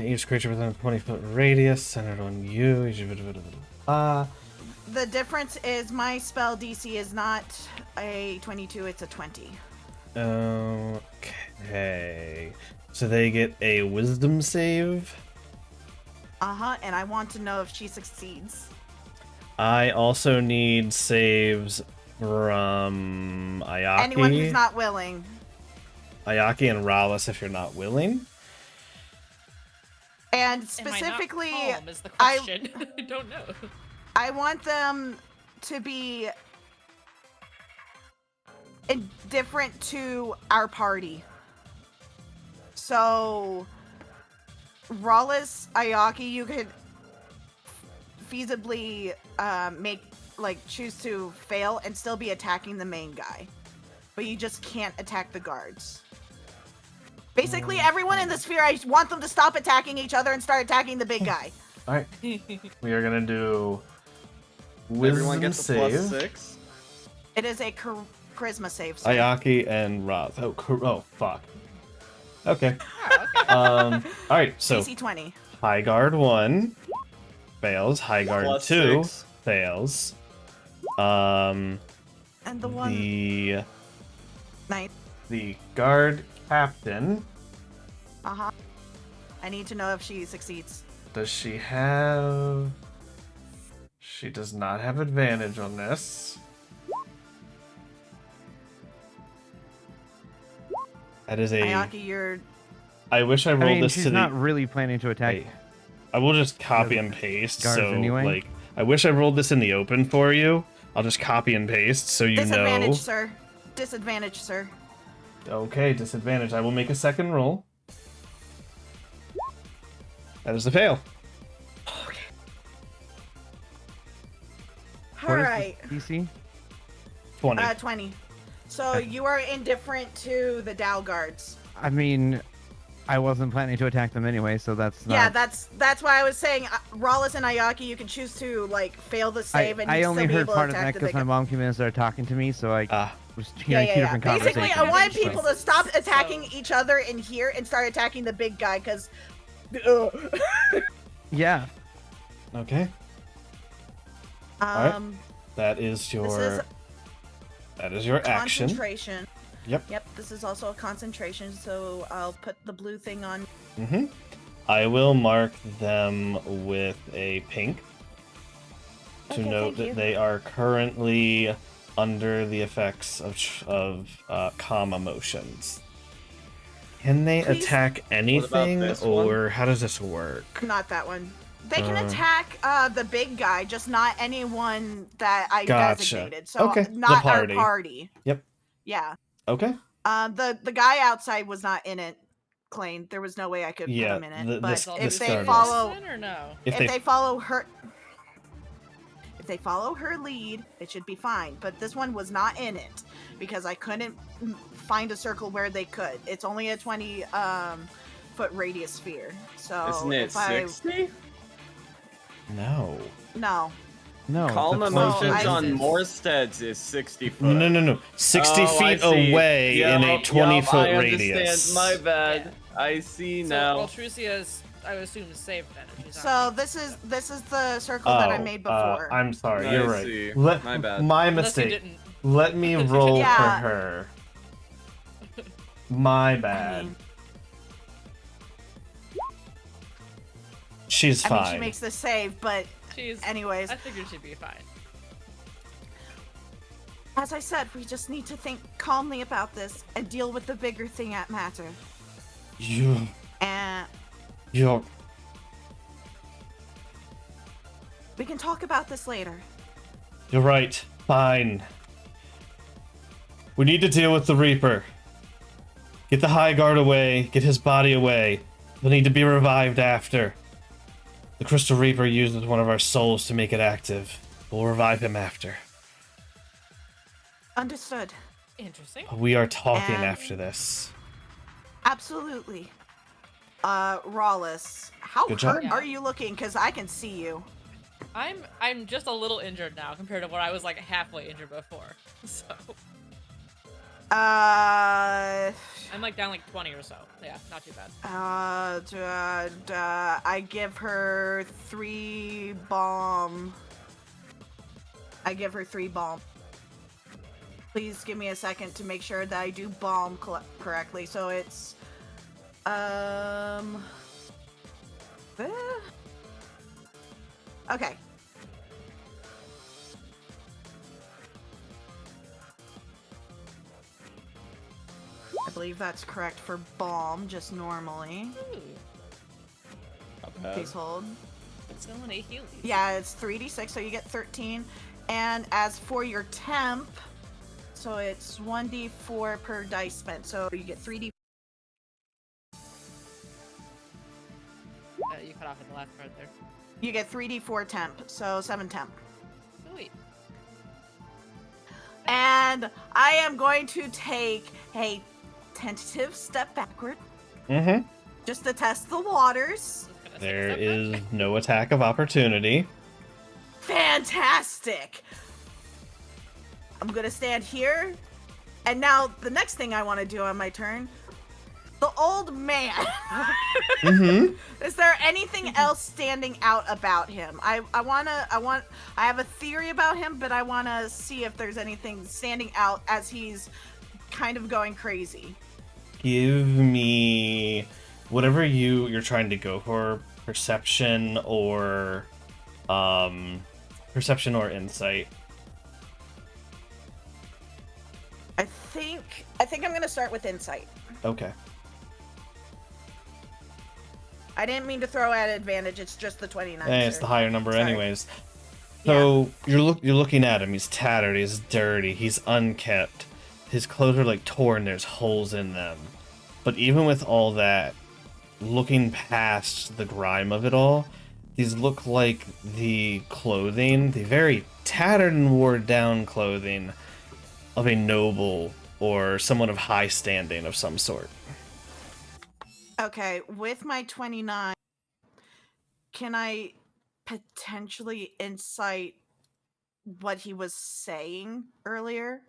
each creature within a 20-foot radius centered on you. The difference is my spell DC is not a 22, it's a 20. Okay. So they get a wisdom save. Uh-huh, and I want to know if she succeeds. I also need saves from Ayaki. Anyone who's not willing. Ayaki and Ralis if you're not willing. And Am specifically, I not calm is the question. I don't know. I want them to be indifferent to our party. So, Ralis, Ayaki, you could feasibly choose to fail and still be attacking the main guy. But you just can't attack the guards. Basically, everyone in the sphere, I want them to stop attacking each other and start attacking the big guy. Alright. We are gonna do Everyone wisdom gets a save. +6. It is a charisma save. So. Ayaki and Raz. Oh, fuck. Okay. Oh, okay. Alright, so DC 20. High Guard 1 fails. High Guard +6. 2 fails. And the one... The Night. the guard captain. Uh-huh. I need to know if she succeeds. Does she have... She does not have advantage on this. That is a. Ayaki, you're. I wish I rolled I mean, this she's to not the. really planning to attack. Wait. I will just copy The and paste. guards So anyway? like, I wish I rolled this in the open for you. I'll just copy and paste so you Disadvantage, know. sir. Disadvantage, sir. Okay, disadvantage. I will make a second roll. That is a fail. All right. DC? 20. 20. So you are indifferent to the Dow guards. I mean, I wasn't planning to attack them anyway, so that's not. Yeah, that's why I was saying, Rawless and Ayaki, you can choose to like fail the save, and I you'd only still be heard able part to of that attack the because big my guy. mom came in and started talking to me, so I was Yeah, hearing two different Basically, conversations. I want Choice. people to stop attacking each other in here and start attacking the big guy, because. Yeah. Okay. right. That is your. This is That is your action. concentration. Yep. Yep. This is also a concentration, so I'll put the blue thing on. Mm-hmm. I will mark them with a pink to Okay, note thank that you. they are currently under the effects of calm emotions. Can they Please- attack anything, this one? or how does this work? Not that one. They can Uh. attack the big guy, just not anyone that I Gotcha. designated. So Okay, the not party. our party. Yep. Yeah. Okay. The guy outside was not in it. Klain. There was no way I could Yeah, put him in it. the- but this- if this they guard is. follow, Or no? If if they, they follow her, if they follow her lead, it should be fine. But this one was not in it because I couldn't find a circle where they could. It's only a 20 foot radius sphere. So Isn't it if I 60? no. no. No. Calm the emotions I- on Morsteads is 60 foot. No. 60 Oh, I feet see. away in a Yup, 20-foot I radius. understand. My bad. I see So, now. well, Trucia's, I would assume, is safe then. If she's So not. this is the circle that I made before. I'm sorry. I You're right. see. Let, My bad. My Unless you mistake. didn't. Let me roll Yeah. for her. My I bad. mean, She's I mean, fine. she makes the save, but She's. anyways, I figured she'd be fine. as I said, we just need to think calmly about this and deal with the bigger thing at matter. You, And you're. we can talk about this later. You're right. Fine. We need to deal with the Reaper. Get the High Guard away. Get his body away. He'll need to be revived after. The Crystal Reaper uses one of our souls to make it active. We'll revive him after. Understood. Interesting. We are talking And- after this. Absolutely. Rawless, how Good job. hurt Yeah. are you looking? Because I can see you. I'm just a little injured now compared to where I was like halfway injured before. So Uh, I'm like down like 20 or so. Yeah, not too bad. I give her 3 bomb. I give her 3 bomb. Please give me a second to make sure that I do bomb correctly. So it's, eh. Okay. I believe that's correct for bomb, just normally. Ooh, Not bad. Please hold. it's going to heal you. Yeah, it's 3d6, so you get 13. And as for your temp, so it's 1d4 per dice spent, so you get 3d. You cut off at the last part there. You get 3d4 temp, so 7 temp. Sweet. And I am going to take a tentative step backward, Mm-hmm. just to test the waters. Just gonna There step is back. no attack of opportunity. Fantastic! I'm gonna stand here, and now the next thing I want to do on my turn, the old man. Mm-hmm. Is there anything else standing out about him? I have a theory about him, but I want to see if there's anything standing out as he's kind of going crazy. Give me whatever you're trying to go for. Perception or insight. I think I'm gonna start with insight. Okay. I didn't mean to throw at advantage. It's just the 29. It's sir. the higher number Sorry. anyways. So you're looking at him. He's tattered. He's dirty. He's unkept. His clothes are like torn. There's holes in them. But even with all that, looking past the grime of it all, these look like the clothing, the very tattered and worn down clothing of a noble or someone of high standing of some sort. Okay, with my 29, can I potentially insight what he was saying earlier?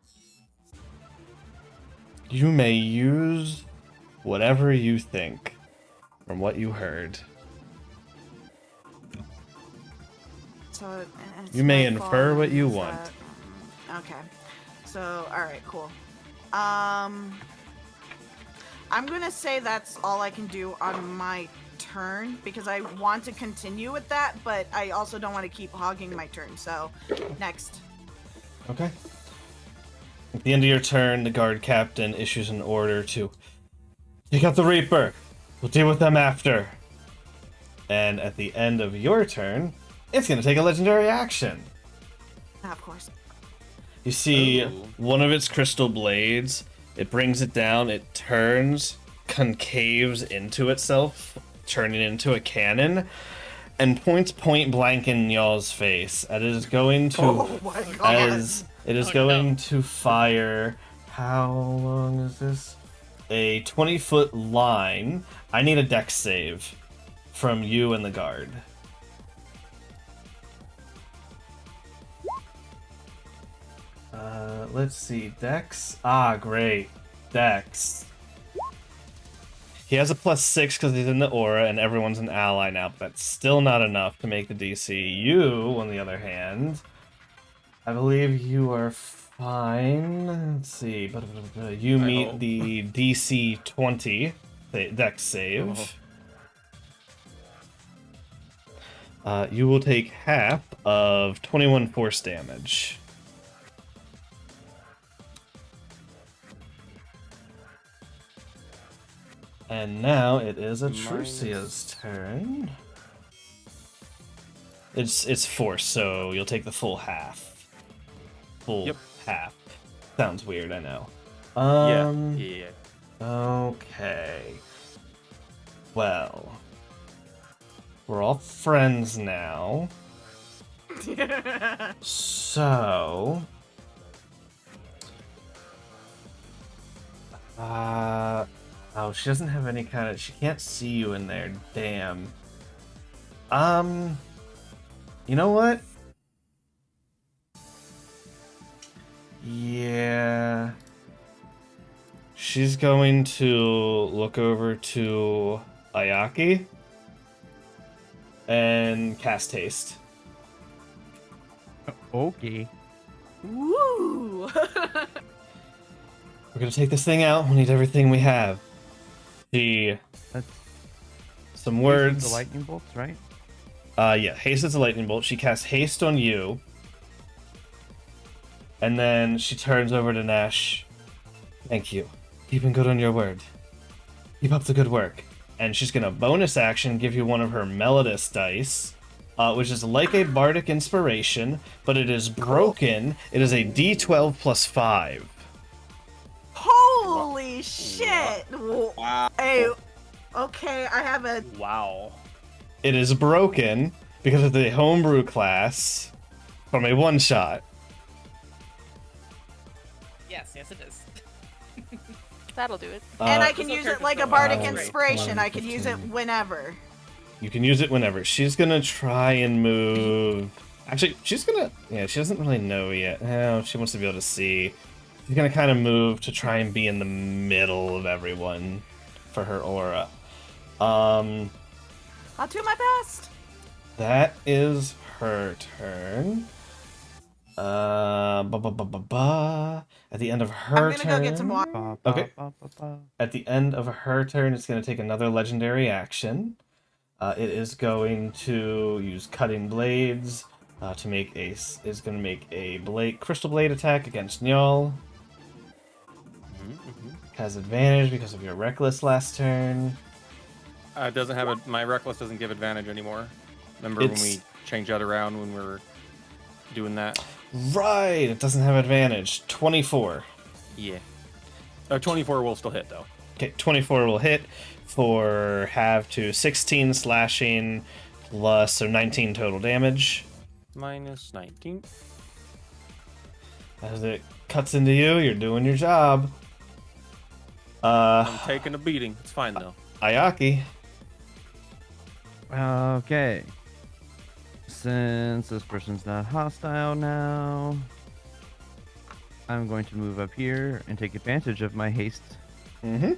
You may use whatever you think from what you heard. So it's You may my infer fault, what you is want. that- okay. So, all right, cool. I'm gonna say that's all I can do on my turn because I want to continue with that, but I also don't want to keep hogging my turn. So, next. Okay. At the end of your turn, the guard captain issues an order to pick up the Reaper. We'll deal with them after. And at the end of your turn, it's going to take a legendary action. Of course. You see Ooh. one of its crystal blades, it brings it down, it turns, concaves into itself, turning into a cannon, and points point blank in y'all's face. And it is going to Oh my god. as it is Oh, going no. to fire. How long is this? A 20-foot line. I need a dex save from you and the guard. Let's see. Dex. Ah, great. Dex. He has a +6 because he's in the aura and everyone's an ally now, but that's still not enough to make the DC. You, on the other hand, I believe you are fine. Let's see. You I meet hope. the DC 20 Dex save. You will take half of 21 force damage. And now it is Atrusia's turn. It's force, so you'll take the full half. Full Yep. half. Sounds weird, I know. Yeah. Okay. Well, we're all friends now. So, oh, she doesn't have any kind of. She can't see you in there. Damn. You know what? Yeah. She's going to look over to Ayaki and cast haste. Okay. Woo! We're gonna take this thing out. We need everything we have. Some Haste words. The lightning bolts, right? Yeah, haste is a lightning bolt. She casts haste on you. And then she turns over to Nash. Thank you. Keeping good on your word. Keep up the good work. And she's gonna bonus action give you one of her Melodus dice, which is like a bardic inspiration, but it is broken. It is a D12 plus 5. Holy shit! Wow. Hey, okay, I have a. Wow. It is broken because of the homebrew class from a one-shot. Yes, it is. That'll do it. And I Uh, can This use will it like a turn bardic out. inspiration. I can 15. use it whenever. You can use it whenever. She's gonna try and move. Actually, she's gonna. Yeah, she doesn't really know yet. Oh, she wants to be able to see. She's gonna kind of move to try and be in the middle of everyone for her aura. I'll do my best. That is her turn. At the end of her I'm gonna turn. go get some water. Ba, Okay. ba, ba, ba. At the end of her turn, it's going to take another legendary action. It is going to use cutting blades to make a. Is going to make a crystal blade attack against Nyal. has advantage because of your reckless last turn. It doesn't have a. My reckless doesn't give advantage anymore. Remember when we changed that around when we were doing that? Right, it doesn't have advantage. 24. Yeah. 24 will still hit though. Okay, 24 will hit for have to 16 slashing plus, so 19 total damage. Minus 19. As it cuts into you, you're doing your job. I'm taking a beating. It's fine though. Ayaki. Okay. Since this person's not hostile now, I'm going to move up here and take advantage of my haste. Mm-hmm.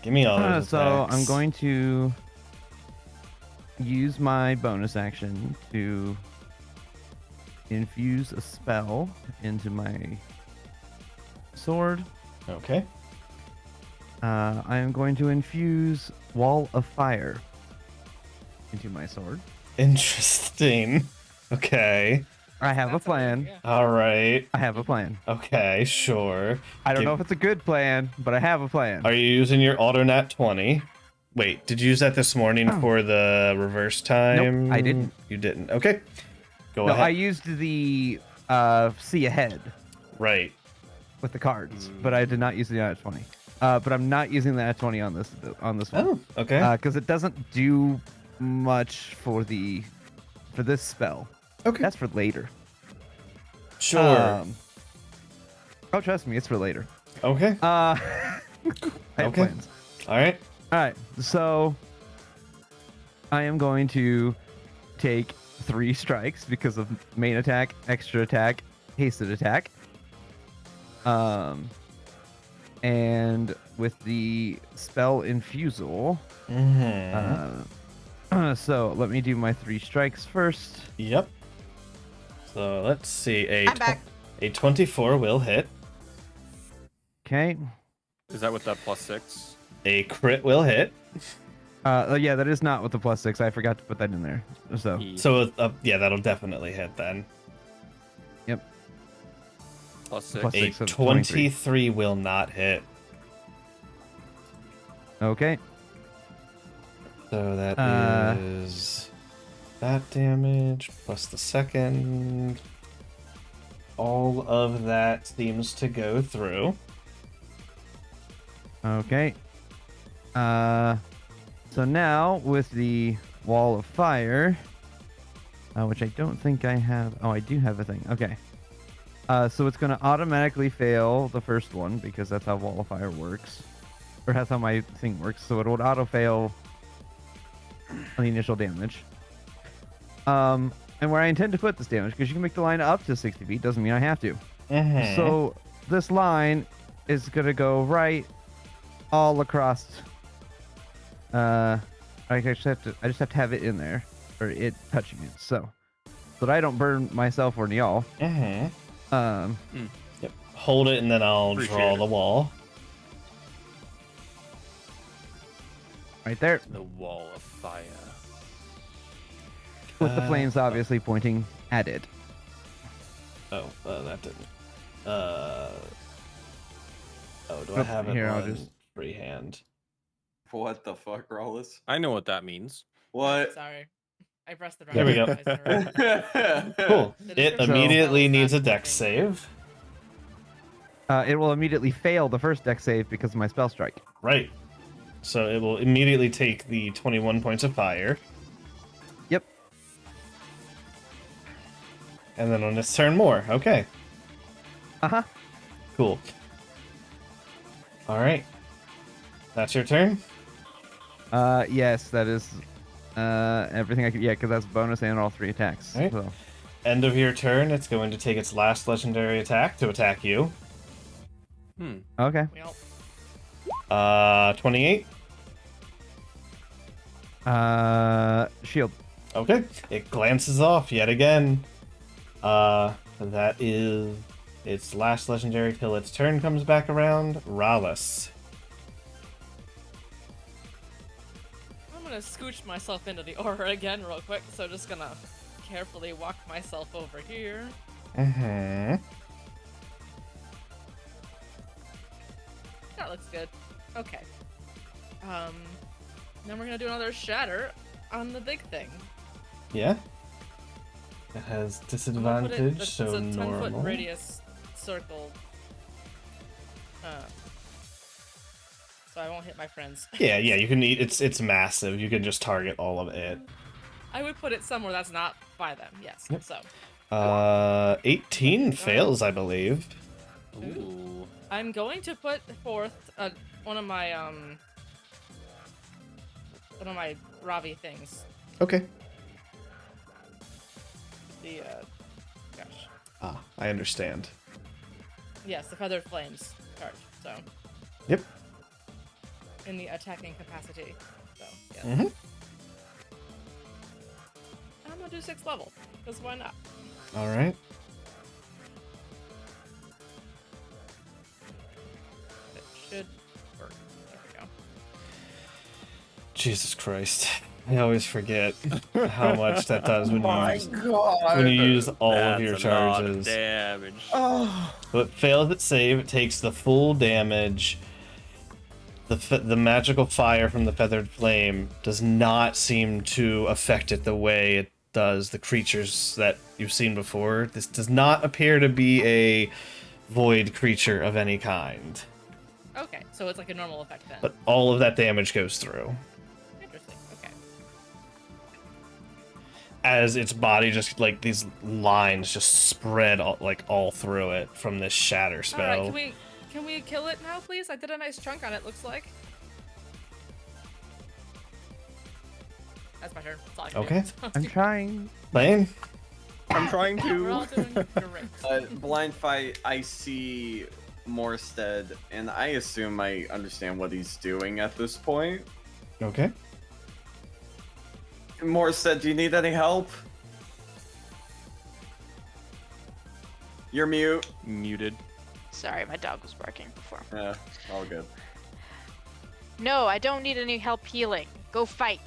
Give me all those So attacks. I'm going to use my bonus action to infuse a spell into my sword. Okay. I am going to infuse Wall of Fire into my sword. Interesting. Okay. I have a That's plan. yeah. All right. I have a plan. Okay, sure. I don't Give- know if it's a good plan, but I have a plan. Are you using your alternate 20? Wait, did you use that this morning for the reverse time? I didn't. You didn't. Okay. Go No, ahead. I used the see ahead Right. with the cards, but I did not use the nat 20. But I'm not using the nat 20 on this one. Oh, okay. Because it doesn't do much for this spell. Okay. That's for later. Sure. Oh, trust me, it's for later. Okay. I have Okay. plans. All right. All right, so I am going to take 3 strikes because of main attack, extra attack, hasted attack. And with the spell infusal, Mm-hmm. so let me do my 3 strikes first. Yep. So let's see. I'm back. A 24 will hit. Okay. Is that with that +6? A crit will hit. Yeah, that is not with the +6. I forgot to put that in there. So So yeah, that'll definitely hit then. yep. +6. Plus A 6 of 23 will not hit. Okay. So that Uh, is that damage plus the second. All of that seems to go through. Okay. So now with the wall of fire, which I don't think I have. Oh, I do have a thing. Okay. So it's going to automatically fail the first one because that's how wall of fire works, or that's how my thing works. So it would auto fail on the initial damage. And where I intend to put this damage, because you can make the line up to 60 feet, doesn't mean I have to. Mhm. So this line is going to go right all across. I just have to have it in there, or it touching it, so that I don't burn myself or y'all. Mhm. Yep. Hold it, and then I'll Appreciate draw it. the wall. Right there, The wall of fire. with the flames obviously pointing at it. Oh, that didn't. Oh, do I Nope, have it here, I'll on just- freehand? What the fuck, Rollis? I know what that means. What? Sorry. I pressed the wrong There we go. button. Cool. The It description immediately spell is needs a not dex working. save. It will immediately fail the first dex save because of my spell strike. Right. So it will immediately take the 21 points of fire. Yep. And then on its turn, more. Okay. Uh-huh. Cool. All right. That's your turn? Yes, that is everything I can. Yeah, because that's bonus and all 3 attacks. Right. So. End of your turn, it's going to take its last legendary attack to attack you. Okay. Well, 28. Shield. Okay. It glances off yet again. That is its last legendary till its turn comes back around. Rallis. I'm gonna scooch myself into the aura again real quick, so just gonna carefully walk myself over here. Uh-huh. That looks good. Okay. Then we're gonna do another shatter on the big thing. Yeah. It has I'm gonna put disadvantage, it's so a 10-foot normal. radius circle. So I won't hit my friends. Yeah, you can eat. It's massive. You can just target all of it. I would put it somewhere that's not by them. Yes. Yep. So 18 fails, I believe. Ooh. I'm going to put forth one of my Ravi things. Okay. The gosh. Ah, I understand. Yes, the feathered flames charge. So Yep. in the attacking capacity. So yeah. Mm-hmm. I'm gonna do 6th level because why not? All right. It should work. There we go. Jesus Christ. I always forget how much that does when God. you use all of That's your a lot of charges. damage. Oh. So it fails its save, it takes the full damage. The magical fire from the feathered flame does not seem to affect it the way it does the creatures that you've seen before. This does not appear to be a void creature of any kind. Okay, so it's like a normal effect then. But all of that damage goes through. Interesting. Okay. As its body just, like, these lines just spread all through it from this shatter spell. All right, can we kill it now, please? I did a nice chunk on it. Looks like. That's my turn. That's all I can Okay. do. I'm trying. Lane? I'm trying We're all to. doing great. Blind fight. I see Morstead, and I assume I understand what he's doing at this point. Okay. Morstead, do you need any help? You're mute. Muted. Sorry, my dog was barking before. Yeah, all good. No, I don't need any help healing. Go fight.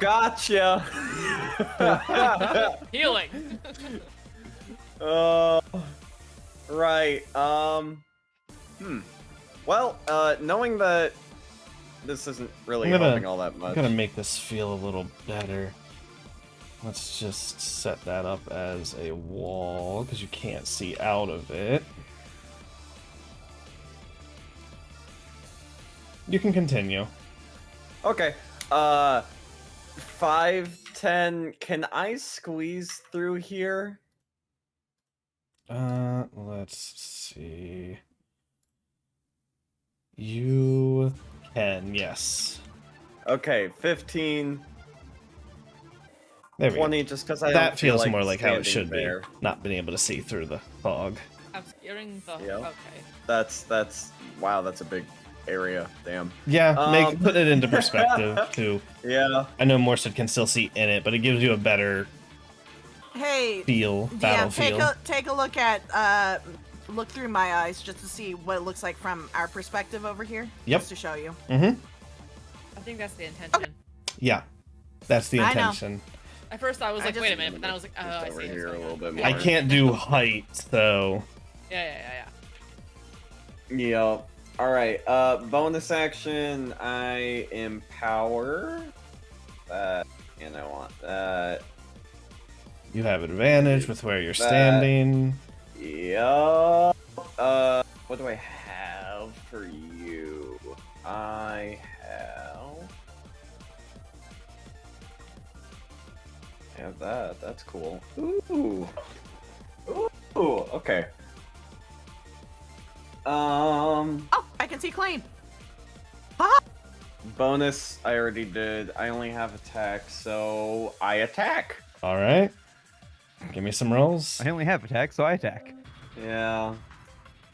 Gotcha. Healing. Right. Well, knowing that this isn't really I'm gonna- helping all that I'm much. gonna make this feel a little better. Let's just set that up as a wall, because you can't see out of it. You can continue. Okay. 5, 10. Can I squeeze through here? Let's see. You can, yes. Okay, 15, There we 20, go. just because I That don't feel feels like more like how it standing should there. be. Not being able to see through the fog. Obscuring the. Yeah. Okay. That's wow, that's a big area. Damn. Yeah, put it into perspective too. Yeah. I know Morstead can still see in it, but it gives you a better Hey, battle feel. take a look at look through my eyes just to see what it looks like from our perspective over here. Yep. Just to show you. Mm-hmm. I think that's the intention. Yeah, that's the I know. intention. At first I was I like, just- wait a minute, but then I was like, oh, Just I over see. here a little bit I more. can't do height, so Yeah. Yeah. All right. Bonus action. I empower. That I want that. you have advantage with where you're standing. Yeah. What do I have for you? I have that. That's cool. Ooh. Okay. Oh, I can see Klain. Bonus, I already did. I only have attack, so I attack. All right. Give me some rolls. I only have attack, so I attack. Yeah.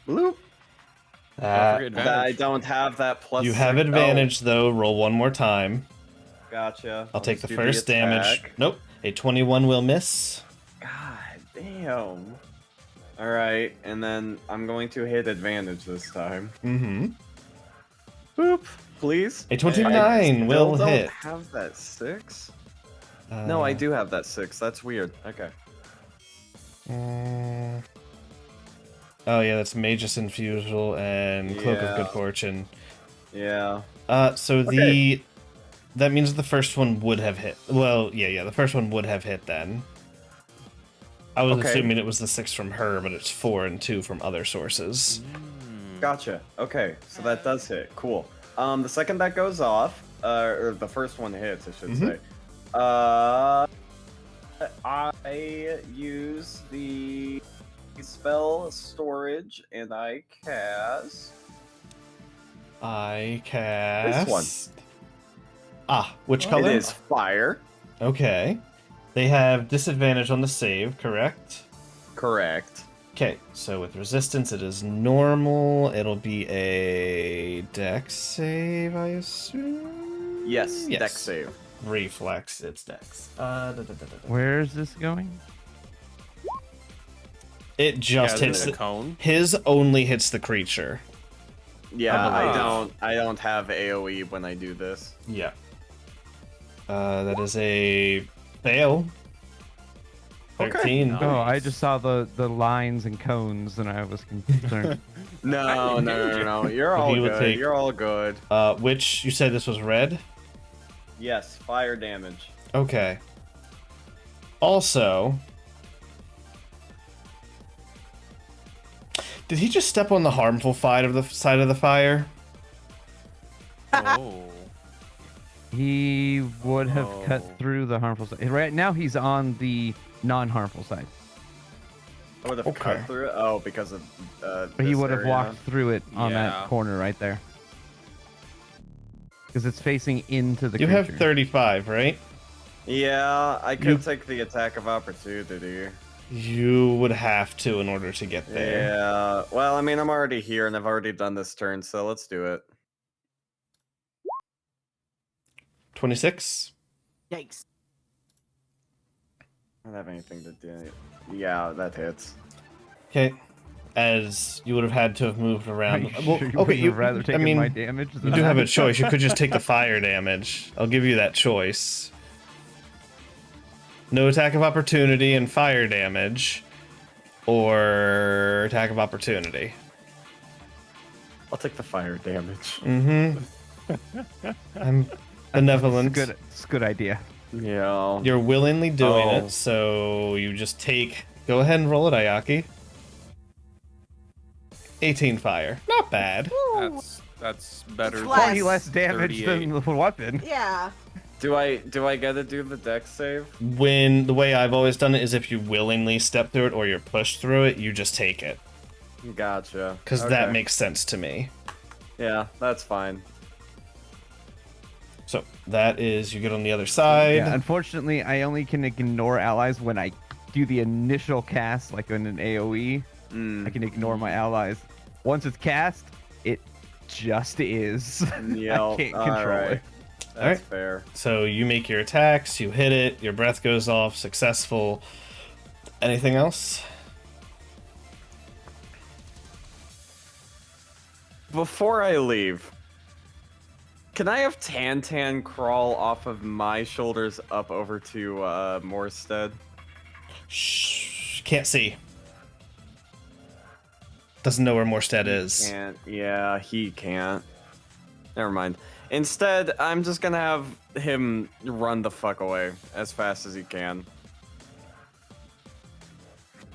Bloop. Uh, forget I advantage. don't have that plus. you have 6. advantage though. Roll one more time. Oh, gotcha. I'll take just the do first damage. attack. Nope. A 21 will miss. God damn. All right, and then I'm going to hit advantage this time. Mm-hmm. Boop, please. A 29 I will still hit. don't have that 6. No, I do have that 6. That's weird. Okay. Oh yeah, that's Magus Infusal and Cloak of Good Yeah. Fortune. Yeah. So Okay. that means the first one would have hit. Well, yeah, the first one would have hit then. I was Okay. assuming it was the 6 from her, but it's 4 and 2 from other sources. Gotcha. Okay, so that does hit. Cool. The second that goes off, or the first one hits, I should say. I use the spell storage and I cast I cast. this one. Which It color? is fire. Okay. They have disadvantage on the save, correct? Correct. Okay, so with resistance, it is normal. It'll be a dex save, I assume? Yes, dex save. Reflex, it's dex. Where is this going? It just Yeah, hits is it a the cone. His only hits the creature. Yeah, believe. I don't have AoE when I do this. Yeah. That is a fail. Okay. 13. Oh, I just saw the lines and cones, and I was concerned. No. You're all He would good. take- You're all good. Which you said this was red? Yes, fire damage. Okay. Also, did he just step on the harmful side of the fire? Oh. He would have cut Oh. through the harmful side. Right now, he's on the non-harmful side. I would have Okay. cut through it. Oh, because of But he this would have area. walked through it on Yeah. that corner right there. Because it's facing into the You creature. have 35, right? Yeah, I could You- take the attack of opportunity. You would have to in order to get there. Yeah. Well, I mean, I'm already here and I've already done this turn, so let's do it. 26. Yikes. I don't have anything to do. Yeah, that hits. Okay. As you would have had to have moved Are around. you Well, sure you okay, wouldn't have rather I taken mean, my damage you than do have a that? choice. You could just take the fire damage. I'll give you that choice. No attack of opportunity and fire damage, or attack of opportunity. I'll take the fire damage. I'm benevolent. It's a good idea. Yeah. You're willingly doing Oh. it, so you just take. Go ahead and roll it, Ayaki. 18 fire. Not bad. That's better. It's than less. 40 less damage 38. than the weapon. Yeah. Do I get to do the dex save? When the way I've always done it is if you willingly step through it or you're pushed through it, you just take it. Gotcha. Because that Okay. makes sense to me. Yeah, that's fine. So that is you get on the other side. Yeah, unfortunately, I only can ignore allies when I do the initial cast, like in an AoE. I can ignore my allies. Once it's cast, it just is. Yeah. I can't control it. That's Alright. fair. So you make your attacks, you hit it, your breath goes off, successful. Anything else? Before I leave, can I have Tantan crawl off of my shoulders up over to Morstead? Shh, can't see. Doesn't know where Morstead is. Can't. Yeah, he can't. Never mind. Instead, I'm just gonna have him run the fuck away as fast as he can.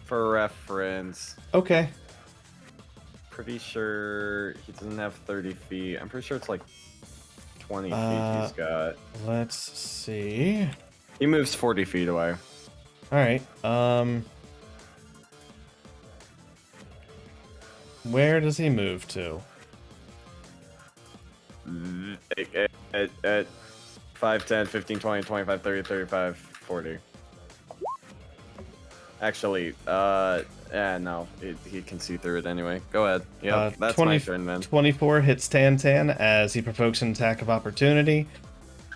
For reference, Okay. pretty sure he doesn't have 30 feet. I'm pretty sure it's like 20 feet he's got. Let's see. He moves 40 feet away. Alright. Where does he move to? At 5, 10, 15, 20, 25, 30, 35, 40. Actually, no, he can see through it anyway. Go ahead. Yeah, that's my turn then. 24 hits Tantan as he provokes an attack of opportunity.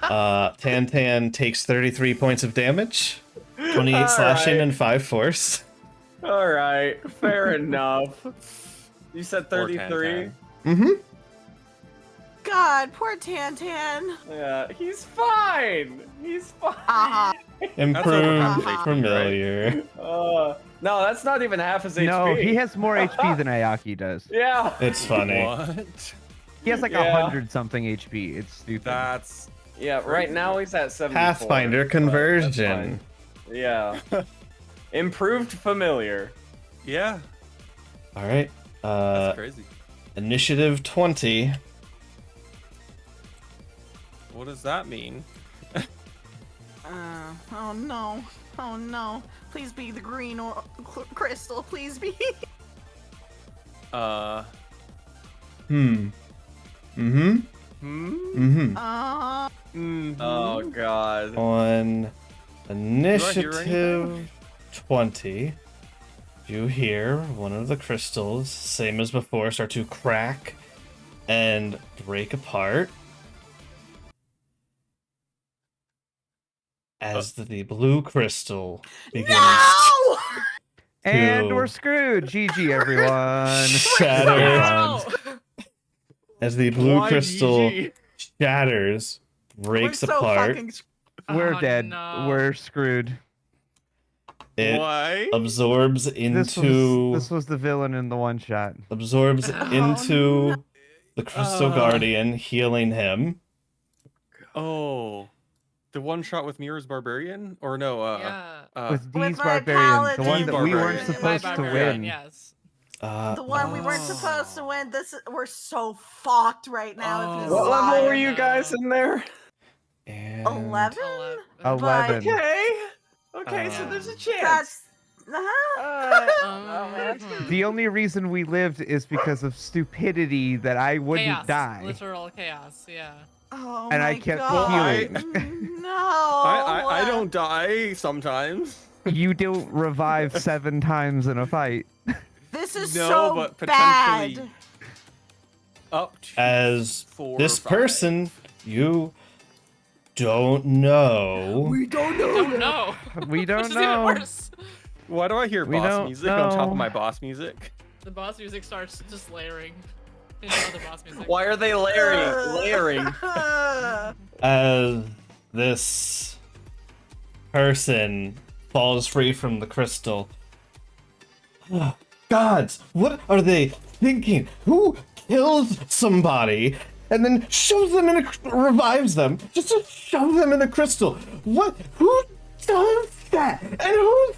Tantan takes 33 points of damage, 28 slashing, and 5 force. All right, fair enough. You said Poor 33? Mm-hmm. God, poor Tantan. Yeah, he's fine. He's fine. Uh-huh. Improved overcompensation, familiar. No, that's not even half his HP. No, he has more HP than Ayaki does. Yeah. It's funny. What? He has like Yeah. 100 something HP. It's stupid. That's Yeah, right now he's at 74. Pathfinder but conversion. that's fine. Yeah. Improved familiar. yeah. All right. That's crazy. Initiative 20. What does that mean? Oh no. Oh no. Please be the green or crystal. Please be. Hmm. Mm-hmm. Mm-hmm. Oh god. On Do I hear initiative 20, you hear one of the crystals, same as before, start to crack and break apart as the blue crystal begins No! And to we're screwed. GG, everyone. shatter. No! As the blue Why crystal GG? shatters, breaks We're so apart, fucking. We're Oh, dead. no. We're screwed. it Why? absorbs into This was the villain in the one shot. absorbs into the crystal Uh. guardian, healing him. Oh. The one shot with Mirror's Barbarian? Or no, Yeah. With With D's my Barbarian, the one paladin. that we weren't Barbarian. supposed My to barbarian, win. Yes. The one we weren't Oh. supposed to win. We're so fucked right now. If this What is level live. were you guys in there? And 11? 11. Okay. Okay, so there's a chance. That's. The only reason we lived is because of stupidity that I wouldn't chaos. die. Literal chaos, yeah. Oh And my I kept God. healing. No. I don't die sometimes. You don't revive 7 times in a fight. This is No, so but bad. potentially- Up to as 4 this or 5. person, you don't know. Don't know. We Which don't is know. even worse. Why do I hear We boss don't music on top know. of my boss music? The boss music starts just layering into other boss music. Why are they layering? As this person falls free from the crystal. Gods, what are they thinking? Who kills somebody and then shoves them in revives them just to shove them in a crystal? What? Who does that? And who's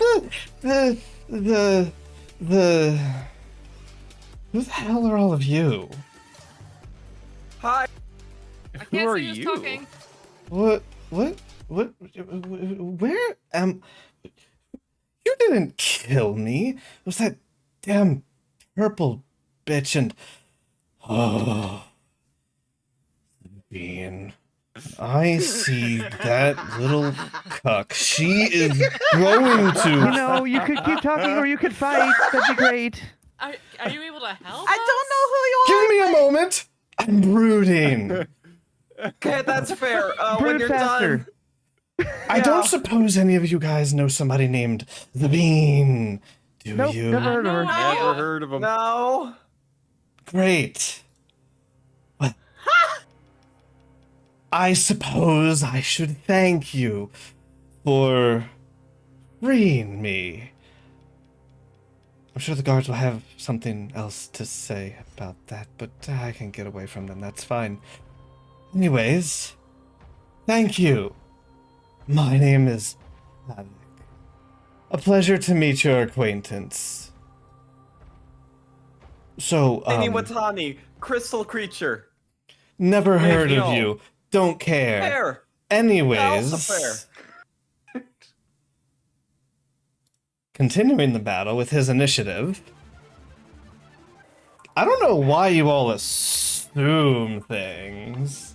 who the hell are all of you? Hi. I Who can't are see who's you? talking. What? Where am? You didn't kill me. It was that damn purple bitch and oh, Bean. I see that little cuck. She is going You to. know, you could keep talking or you could fight. That'd be great. Are you able to help? I Give don't know who you are. me a moment. I'm brooding. Okay, that's fair. When Brood you're faster. done. I don't suppose any of you guys know somebody named the Bean, do Nope, you? never heard of her. Never heard of him. No. Great. But I suppose I should thank you for freeing me. I'm sure the guards will have something else to say about that, but I can get away from them. That's fine. Anyways, thank you. My name is Havoc. A pleasure to meet your acquaintance. So, Iniwatani, crystal creature. never heard Maybe of all. you. Don't care. Fair. Anyways, Also fair. continuing the battle with his initiative. I don't know why you all assume things.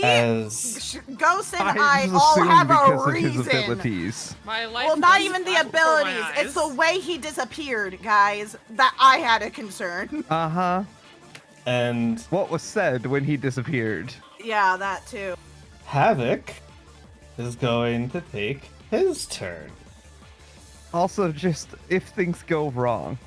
As Ghost and I just all assumed have because a of his reason. abilities. My life Well, not was even the flashed before my abilities. It's the eyes. way he disappeared, guys, that I had a concern. Uh-huh. and What was said when he disappeared? Yeah, that too. Havoc is going to take his turn. Also, just if things go wrong.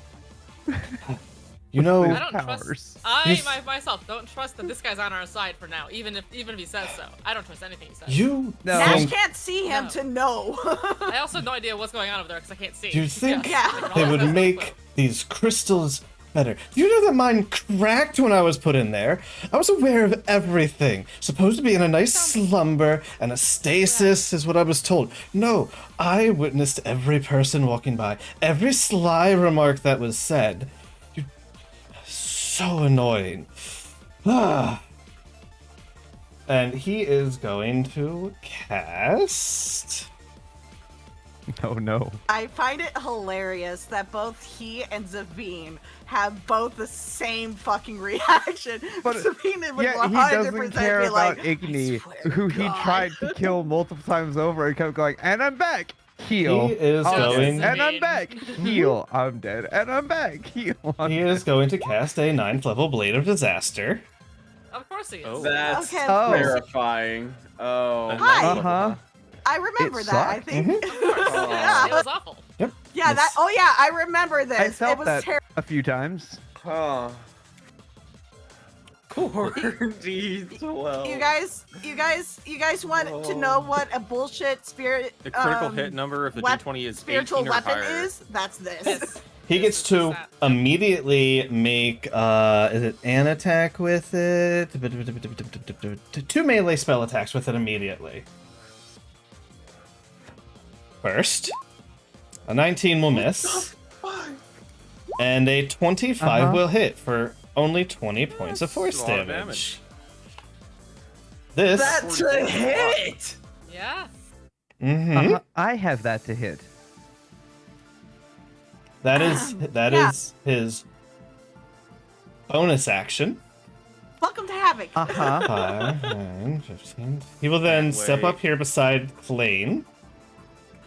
You know, I don't powers. trust. Yes. Myself don't trust that this guy's on our side for now. Even if he says so, I don't trust anything he says. you No. Nash think can't see him No. to know. I also have no idea what's going on over there because I can't see. you think Yeah. they would make these crystals better? Do you know that mine cracked when I was put in there? I was aware of everything. Supposed to be in a nice slumber, and a stasis is what I was told. No, I witnessed every person walking by, every sly remark that was said. You so annoying. Ah. And he is going to cast. Oh no. I find it hilarious that both he and Zavine have both the same fucking reaction. But, Zavine would Yeah, he 100% doesn't care be about like, Igni, "I swear to who he God." tried to kill multiple times over and kept going, and I'm back. Heal. He is I'm going- dead, and I'm back. Heal. I'm dead, and I'm back. Heal. I'm He dead. is going to cast a 9th level Blade of Disaster. Of course he is. Oh. That's Okay. Oh. terrifying. Oh. Hi. Uh-huh. I remember It that. I sucked. think. Of course. yeah. It was awful. Yeah, that. Oh yeah, I remember this. I felt it was that terrible. a few times. Oh. Poor D12. You guys want to know what a bullshit spirit The critical hit number if the wep- d20 is spiritual 18 or weapon higher. is? That's this. Yes. He gets to immediately make, is it an attack with it? 2 melee spell attacks with it immediately. First, a 19 will miss, and a 25 will hit for only 20 points of force a lot of damage. This, That's a hit! Yeah. I have that to hit. that is Yeah. his bonus action. Welcome to Havoc. Uh-huh. 5, 9, 15. He will then Can't step wait. up here beside Klain.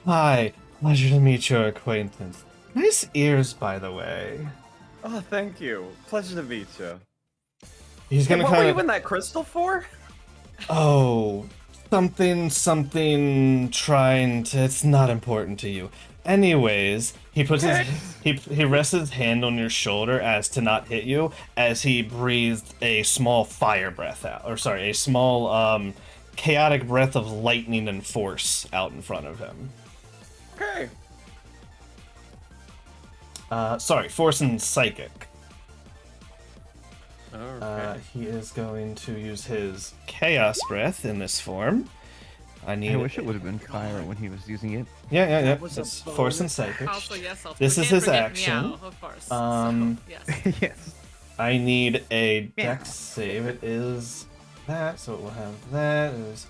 Hi, pleasure to meet your acquaintance. Nice ears, by the way. Oh, thank you. Pleasure to meet you. He's gonna What were kind you of. in that crystal for? Oh, something trying to. It's not important to you. Anyways, he puts his he rests his hand on your shoulder as to not hit you, as he breathed a small fire breath out, or sorry, a small chaotic breath of lightning and force out in front of him. Okay. Sorry, force and psychic. Okay. He is going to use his chaos breath in this form. I need. I wish it would have been fire when he was using it. Yeah. was a It's force and psychic. Also, yes. Also, This we is can't his forget action. Meow, of course. Yes. Yes. I need a Meow. dex save. It is that, so it will have that. It is...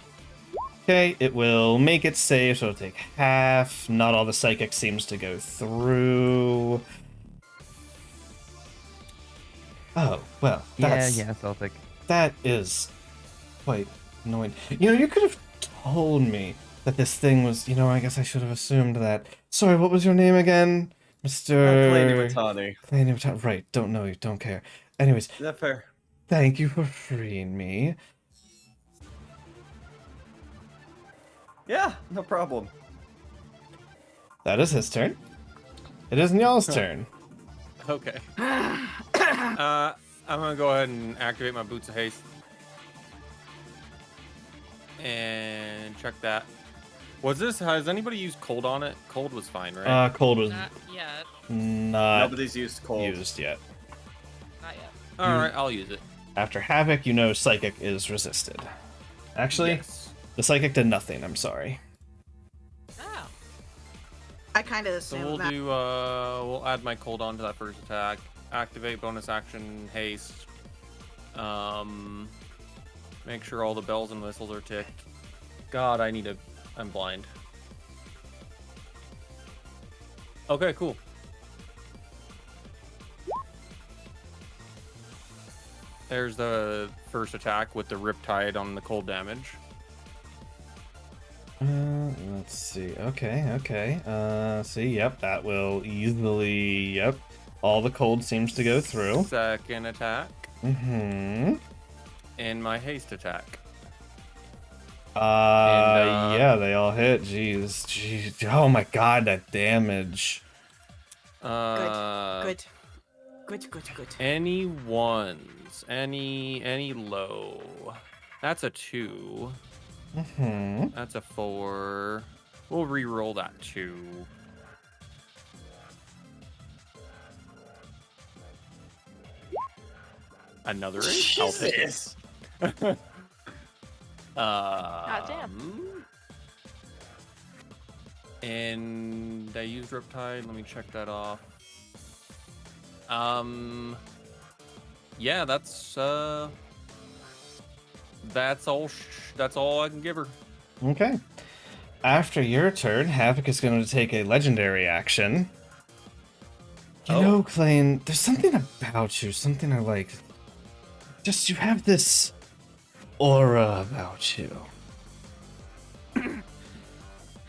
Okay, it will make it save, so it'll take half. Not all the psychic seems to go through. Oh, well, that's... Yeah, Celtic. That is quite annoying. You know, you could have told me that this thing was... You know, I guess I should have assumed that. Sorry, what was your name again? Mr... Lady Matani. Lady Matani. Right, don't know you, don't care. Anyways, Is that fair? thank you for freeing me. Yeah, no problem. That is his turn. It is y'all's turn. Okay. I'm gonna go ahead and activate my Boots of Haste. And check that. Was this, has anybody used cold on it? Cold was fine, right? Cold was Not yet. not Nobody's used cold. used yet. Not yet. Alright, I'll use it. After Havoc, you know Psychic is resisted. Actually, Yes. the Psychic did nothing, I'm sorry. Oh. I kind of So assumed we'll that. do, we'll add my cold on to that first attack. Activate bonus action, haste. Make sure all the bells and whistles are ticked. God, I'm blind. Okay, cool. There's the first attack with the Riptide on the cold damage. Let's see. Okay. See, yep, that will easily, yep. All the cold seems to go through. Second attack, Mm-hmm. and my haste attack. Yeah, they all hit. Jeez. Oh my god, that damage. Uh, Good. Good, good, good. Any ones? Any low? That's a 2. Mm-hmm. That's a 4. We'll re-roll that 2. Another 8. I'll take it. damn. And I used Riptide. Let me check that off. Yeah, that's all. That's all I can give her. Okay. After your turn, Havoc is going to take a legendary action. You know, Klain, there's something about you, something I like. Just you have this aura about you.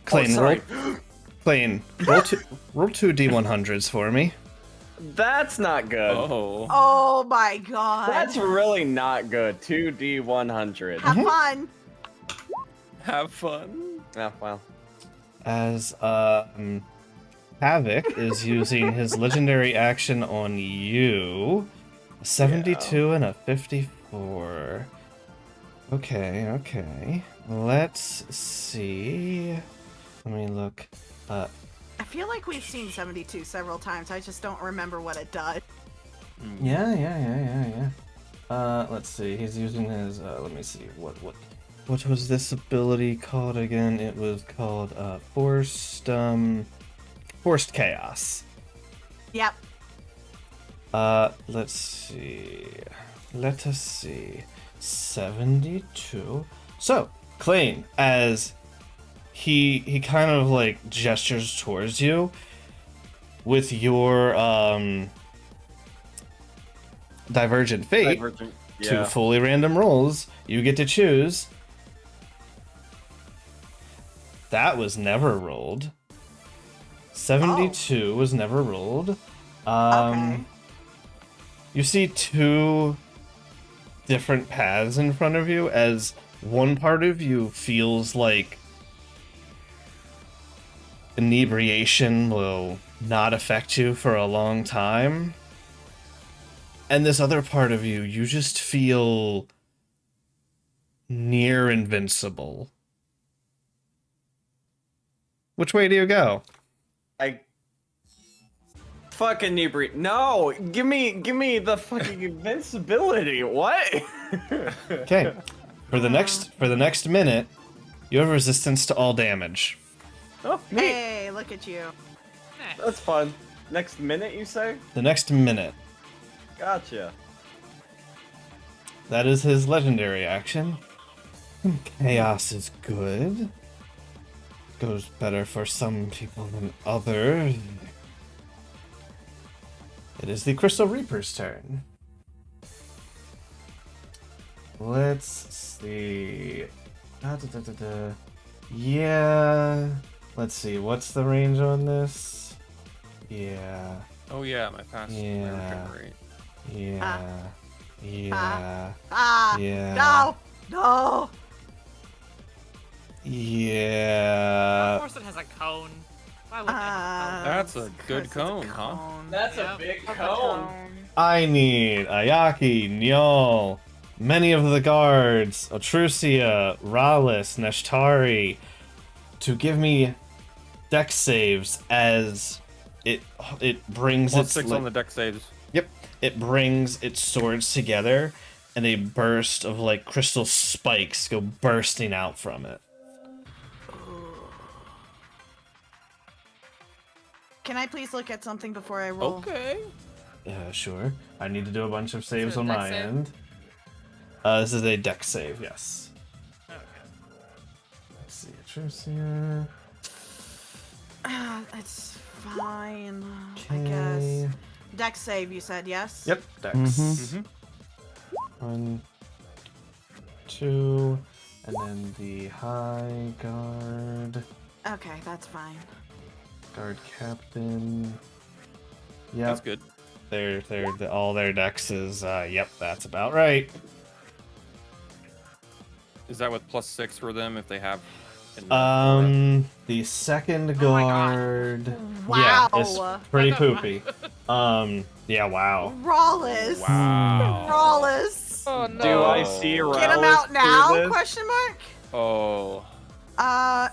Klain, roll two D100s for me. That's not good. Oh. Oh my god. That's really not good. 2D100. Have fun. Have fun. Oh, well. As Havoc is using his legendary action on you. A 72 and a 54. Okay. Let's see. Let me look. I feel like we've seen 72 several times. I just don't remember what it does. Yeah. Let's see. He's using his. Let me see. What was this ability called again? It was called forced chaos. Yep. Let's see. Let us see. 72. So, Klain, as he kind of like gestures towards you with your divergent fate. Two fully random rolls. You get to choose. That was never rolled. 72 was never rolled. Okay. You see two different paths in front of you as one part of you feels like inebriation will not affect you for a long time. And this other part of you, you just feel near invincible. Which way do you go? I fucking inebriate. No, give me the fucking invincibility. What? Okay. For the next minute, you have resistance to all damage. Oh, neat. Hey, look at you. That's fun. Next minute, you say? The next minute. Gotcha. That is his legendary action. Chaos is good. Goes better for some people than others. It is the Crystal Reaper's turn. Let's see. Yeah. Let's see. What's the range on this? Yeah. Oh yeah, my past Yeah. memory rate. Yeah. Yeah. Yeah. No. Yeah. Of course it has a cone. Why wouldn't it have a cone? That's a good cone, huh? That's Yep. a big Of a cone. I need Ayaki, Nyol, many of the guards, Otrusia, Rallis, Neshtari, to give me dex saves as it brings Plus its 6 on the deck saves. Yep, it brings its swords together, and a burst of like crystal spikes go bursting out from it. Can I please look at something before I roll? Okay. Sure. I need to do a bunch of saves it a on dex my save? end. This is a dex save, yes. Okay. Let's see, Otrusia. It's fine. I Okay. guess. Dex save, you said, yes? Yep, dex. Mhm. 1, 2, and then the high guard, Okay, that's fine. guard captain. Yep, That's good. all their dex is. Yep, that's about right. Is that with plus 6 for them if they have? enough The second Oh my God. guard. Wow. Yeah, it's pretty What the poopy. Yeah, wow. Rawless. Wow. Rawless. Oh no. Do I see Rallis Get him out through now? this? Question mark. Oh. Uh,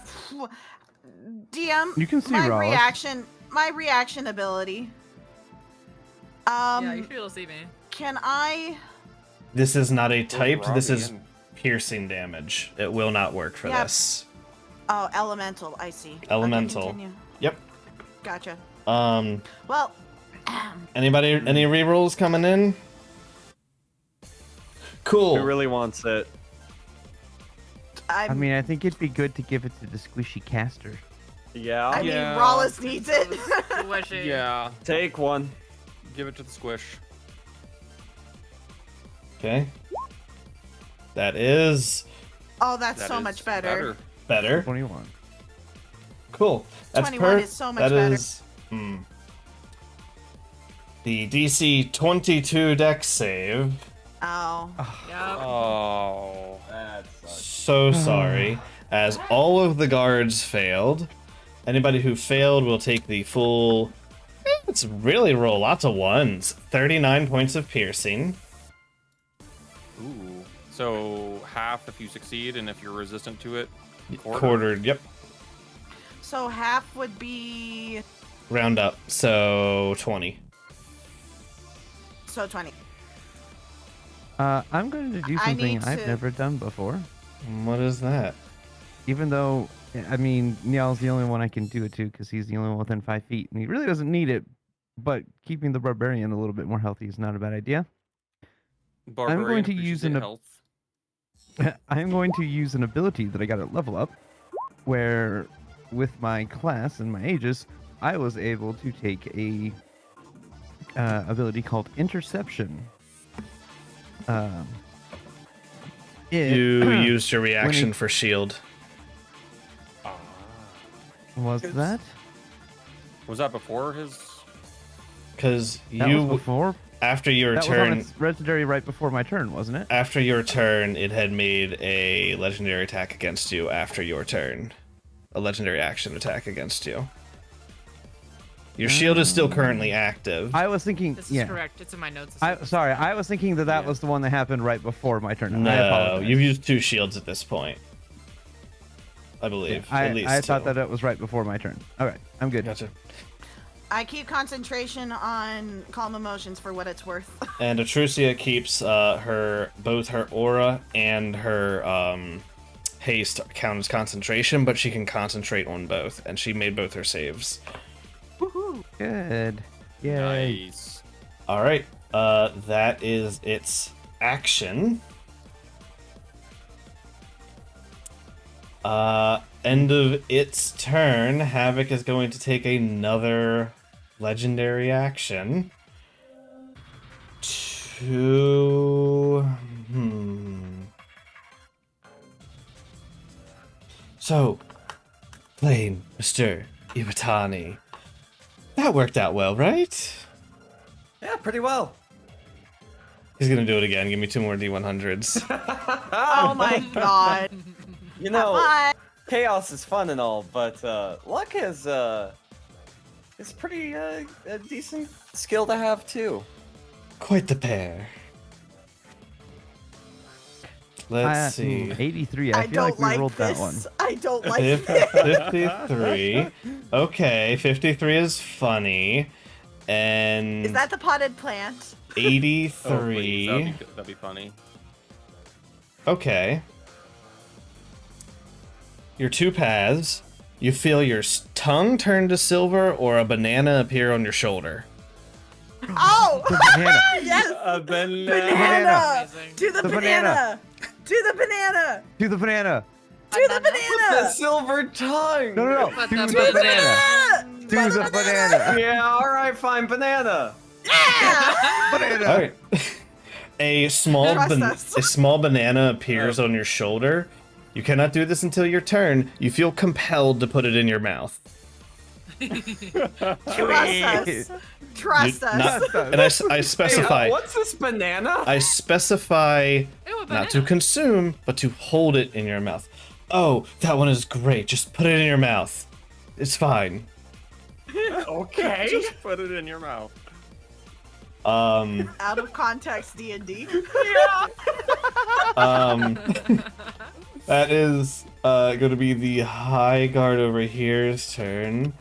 DM. You can see my Rallis. reaction. My reaction ability. Yeah, you should be able to see me. Can I? This is not a typed, this Robbie is and- piercing damage. It will not work for Yeah. this. Oh, elemental. I see. Okay, Elemental. continue. Yep. Gotcha. Well, Well, anybody, any rerolls coming in? Cool. Who really wants it? I I mean, I think it'd be good to give it to the squishy caster. Yeah, I mean, Yeah. Rawless needs it. Squishy. Yeah. take one. Give it to the squish. Okay. That is Oh, that's That so is much better. better. 21. Cool. That's 21 is so much that better. is, the DC 22 dex save. Oh. Yep. Oh. That sucks. So sorry. As all of the guards failed. Anybody who failed will take the full... Let's really roll lots of ones. 39 points of piercing. Ooh. So half if you succeed, and if you're resistant to it, Quartered, yep. So half would be Round up. So 20. so 20. I'm going to do I something need I've to- never done before. What is that? Even though, I mean, Niall's the only one I can do it to because he's the only one within 5 feet, and he really doesn't need it. But keeping the barbarian a little bit more healthy is not a bad idea. Barbarian going to increases use hit an- health. I'm going to use an ability that I got at level up, where with my class and my aegis, I was able to take a ability called Interception. You used your reaction he- for shield. Was that? Was that before his? Because That you, was before. after your That was on turn, its legendary right before my turn, wasn't it? after your turn, it had made a legendary attack against you after your turn. A legendary action attack against you. Your shield is still currently active. I was thinking. This is Yeah. correct. It's in my notes. Sorry, I was thinking that Yeah. was the one that happened right before my turn. I No, apologize. you've used 2 shields at this point. I believe. At least I thought 2. that it was right before my turn. All right, I'm good. Gotcha. I keep concentration on calm emotions for what it's worth. And Atrusia keeps both her aura and her haste count as concentration, but she can concentrate on both, and she made both her saves. Woohoo! Good. Yay. Nice. All right, that is its action. End of its turn, Havoc is going to take another legendary action to... So, Klain, Mr. Iwatani. That worked out well, right? Yeah, pretty well. He's gonna do it again. Give me 2 more D100s. Oh my god. You know, Bye. chaos is fun and all, but luck is pretty a decent skill to have too. Quite the pair. Let's see. 83. I I feel don't like we like rolled this. that one. I don't like this. 53. Okay, 53 is funny. And Is that the potted plant? 83. Oh, please, that'd be funny. Okay. Your 2 paths. You feel your tongue turn to silver or a banana appear on your shoulder. Oh! Banana. Yes! A banana. Banana! Amazing. Do the The banana! banana. Do the banana! Do the banana. Do the The banana! silver tongue. No. Put Do the the banana. Ah! Do the banana. Yeah, all right, fine, banana. Yeah! Banana. All right. A small Trust us. a small banana appears on your shoulder. You cannot do this until your turn. You feel compelled to put it in your mouth. Trust us. Trust You- us. not- and I specify. What's this banana? I specify Ew, a not to banana. consume, but to hold it in your mouth. Oh, that one is great. Just put it in your mouth. It's fine. Okay. Just put it in your mouth. Out of context D&D. That is going to be the high guard over here's turn.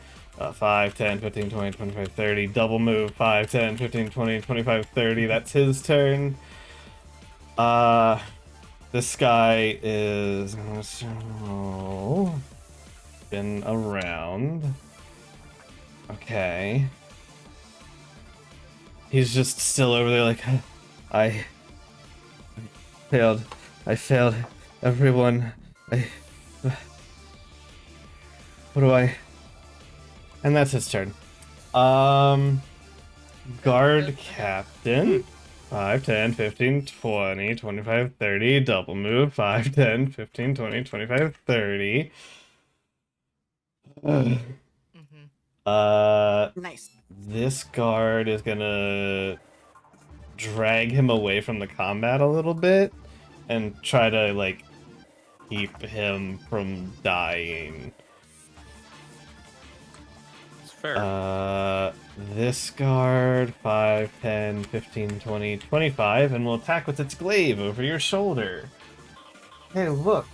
5, 10, 15, 20, 25, 30. Double move. 5, 10, 15, 20, 25, 30. That's his turn. This guy is been around. Okay. He's just still over there like, I failed. I failed everyone. What do I... And that's his turn. Guard captain. 5, 10, 15, 20, 25, 30. Double move. 5, 10, 15, 20, 25, 30. Nice. This guard is gonna drag him away from the combat a little bit and try to, like, keep him from dying. It's fair. This guard, 5, 10, 15, 20, 25, and will attack with its glaive over your shoulder. Hey, look.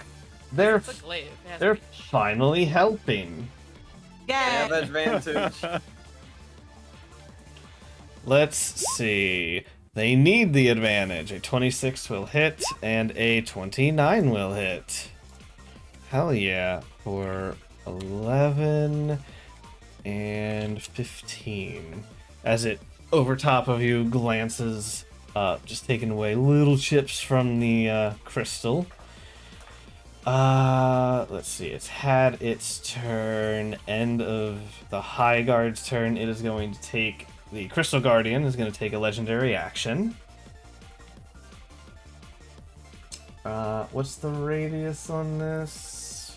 They're It's a glaive. It has they're reach. finally helping. I have Yeah. advantage. Let's see. They need the advantage. A 26 will hit, and a 29 will hit. Hell yeah. For 11 and 15. As it, over top of you, glances, just taking away little chips from the crystal. Let's see. It's had its turn. End of the High Guard's turn. It is going to take... The Crystal Guardian is going to take a legendary action. What's the radius on this?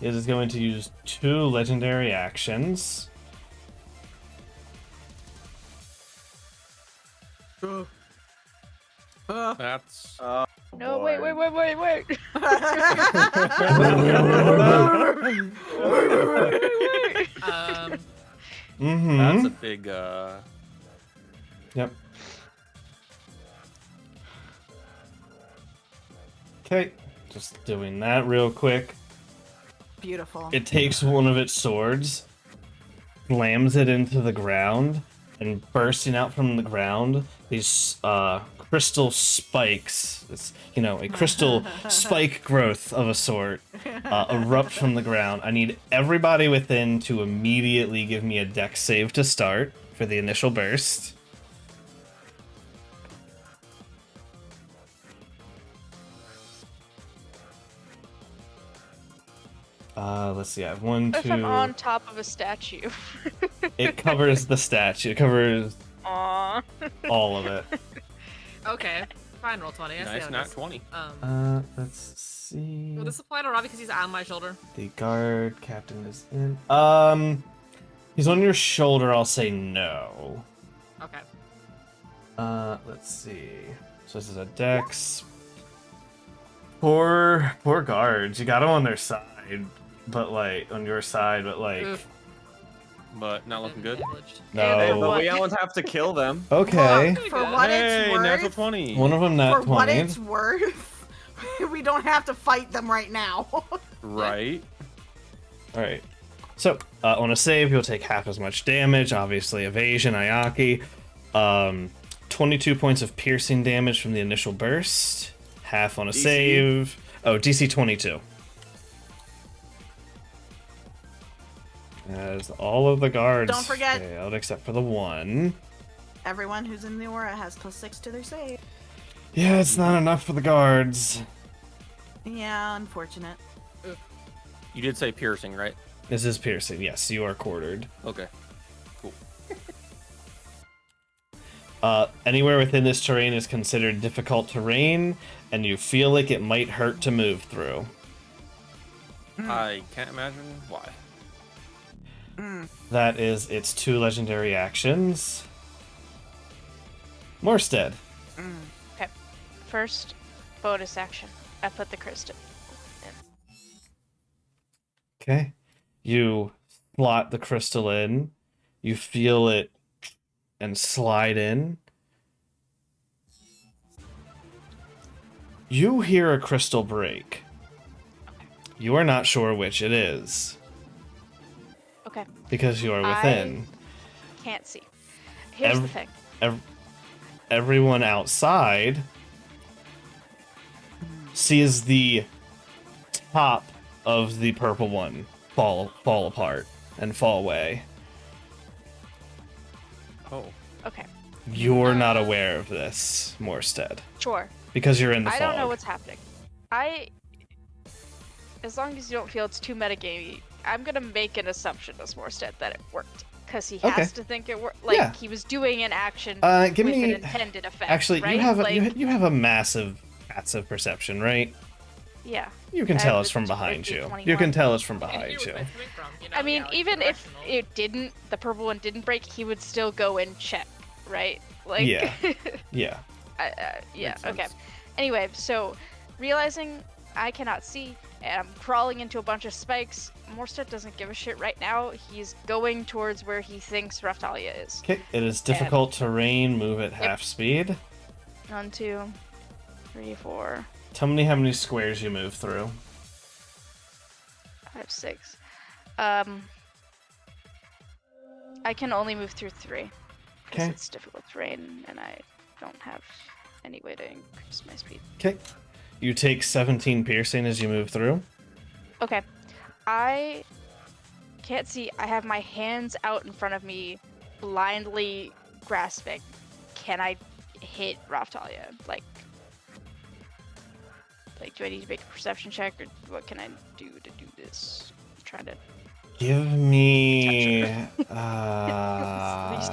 It is going to use 2 legendary actions. That's No, wait. that's a big Yep. Okay, just doing that real quick. Beautiful. It takes one of its swords, slams it into the ground, and bursting out from the ground, these crystal spikes, it's, you know, a crystal spike growth of a sort, erupt from the ground. I need everybody within to immediately give me a dex save to start for the initial burst. Let's see, I have 1, If 2... I'm on top of a statue. It covers the statue. It covers Aww. all of it. Okay, fine, roll 20. I see nice how it nat is. 20. Let's see. Will this apply to Robbie because he's on my shoulder? The guard captain is in. He's on your shoulder. I'll say no. Okay. Let's see. So this is a dex. Poor guards. You got them on their side, but like on your side, but like. Oof. But not looking good. Privileged. No. Hey, but we don't have to kill them. Okay. Look, for what it's Hey, natural worth, 20. One of them nat for 20. what it's worth, we don't have to fight them right now. Right. All right. So on a save, you'll take half as much damage. Obviously, evasion, Ayaki. 22 points of piercing damage from the initial burst. Half on a DC? save. Oh, DC 22. As all of the guards Don't forget- failed except for the one. Everyone who's in the aura has +6 to their save. Yeah, it's not enough for the guards. Yeah, unfortunate. You did say piercing, right? This is piercing. Yes, you are quartered. Okay. Cool. Anywhere within this terrain is considered difficult terrain, and you feel like it might hurt to move through. I can't imagine why. That is its 2 legendary actions. Morstead. Okay. First, bonus action. I put the crystal in. Okay. You slot the crystal in. You feel it and slide in. You hear a crystal break. You are not sure which it is Okay. because you are I within. can't see. Here's the Ev- thing. Everyone outside sees the top of the purple one fall apart and fall away. Oh. Okay. You're not aware of this, Morstead, Sure. because you're in the I fog. don't know what's happening. As long as you don't feel it's too metagamey, I'm gonna make an assumption as Morstead that it worked. Because he has Okay. to think it worked. Like, Yeah. he was doing an action Give with me an intended effect, Actually, right? you have like, you have a massive passive perception, right? yeah. You can I tell have us a from behind 20, you. You 21. can tell us from I can behind hear you. where it's coming from, you know? I mean, yeah, like, even if directional. it didn't, the purple one didn't break, he would still go and check, right? Like, Yeah. Yeah. yeah, Makes okay. sense. Anyway, so realizing I cannot see and I'm crawling into a bunch of spikes, Morstead doesn't give a shit right now. He's going towards where he thinks Raftalia is. Okay, it is difficult terrain. Move at half speed. 1, 2, 3, 4, Tell me how many squares you move through. 5, 6. I can only move through 3 because Okay. it's difficult terrain and I don't have any way to increase my speed. Okay. You take 17 piercing as you move through. Okay. I can't see. I have my hands out in front of me, blindly grasping. Can I hit Raftalia? Like, do I need to make a perception check, or what can I do to do this? I'm trying to Give me least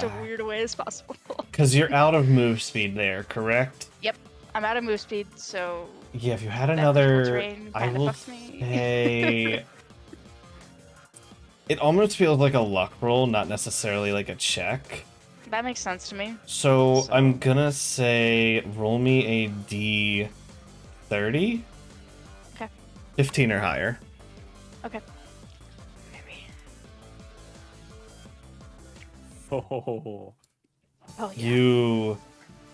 a weird way as possible. because you're out of move speed there, correct? I'm out of move speed, so Yeah, if you had that another, difficult terrain I kinda will fucks me. say it almost feels like a luck roll, not necessarily like a check. that makes sense to me. So I'm gonna say roll me a D30. Okay. 15 or higher. Okay. Maybe. Oh. Oh yeah. You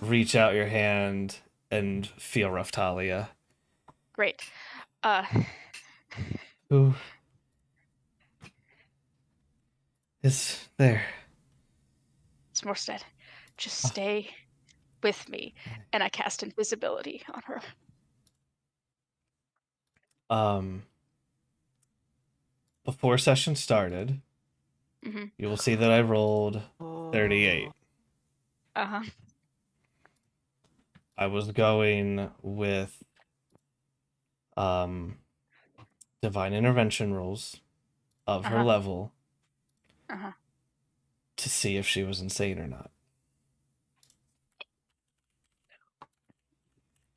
reach out your hand and feel Raftalia. Great. Who is there? It's Morstead. Just stay with me, and I cast invisibility on her. Before session started, Mhm. you will see that I rolled 38. Uh-huh. I was going with divine intervention rules of her Uh-huh. level Uh-huh. to see if she was insane or not.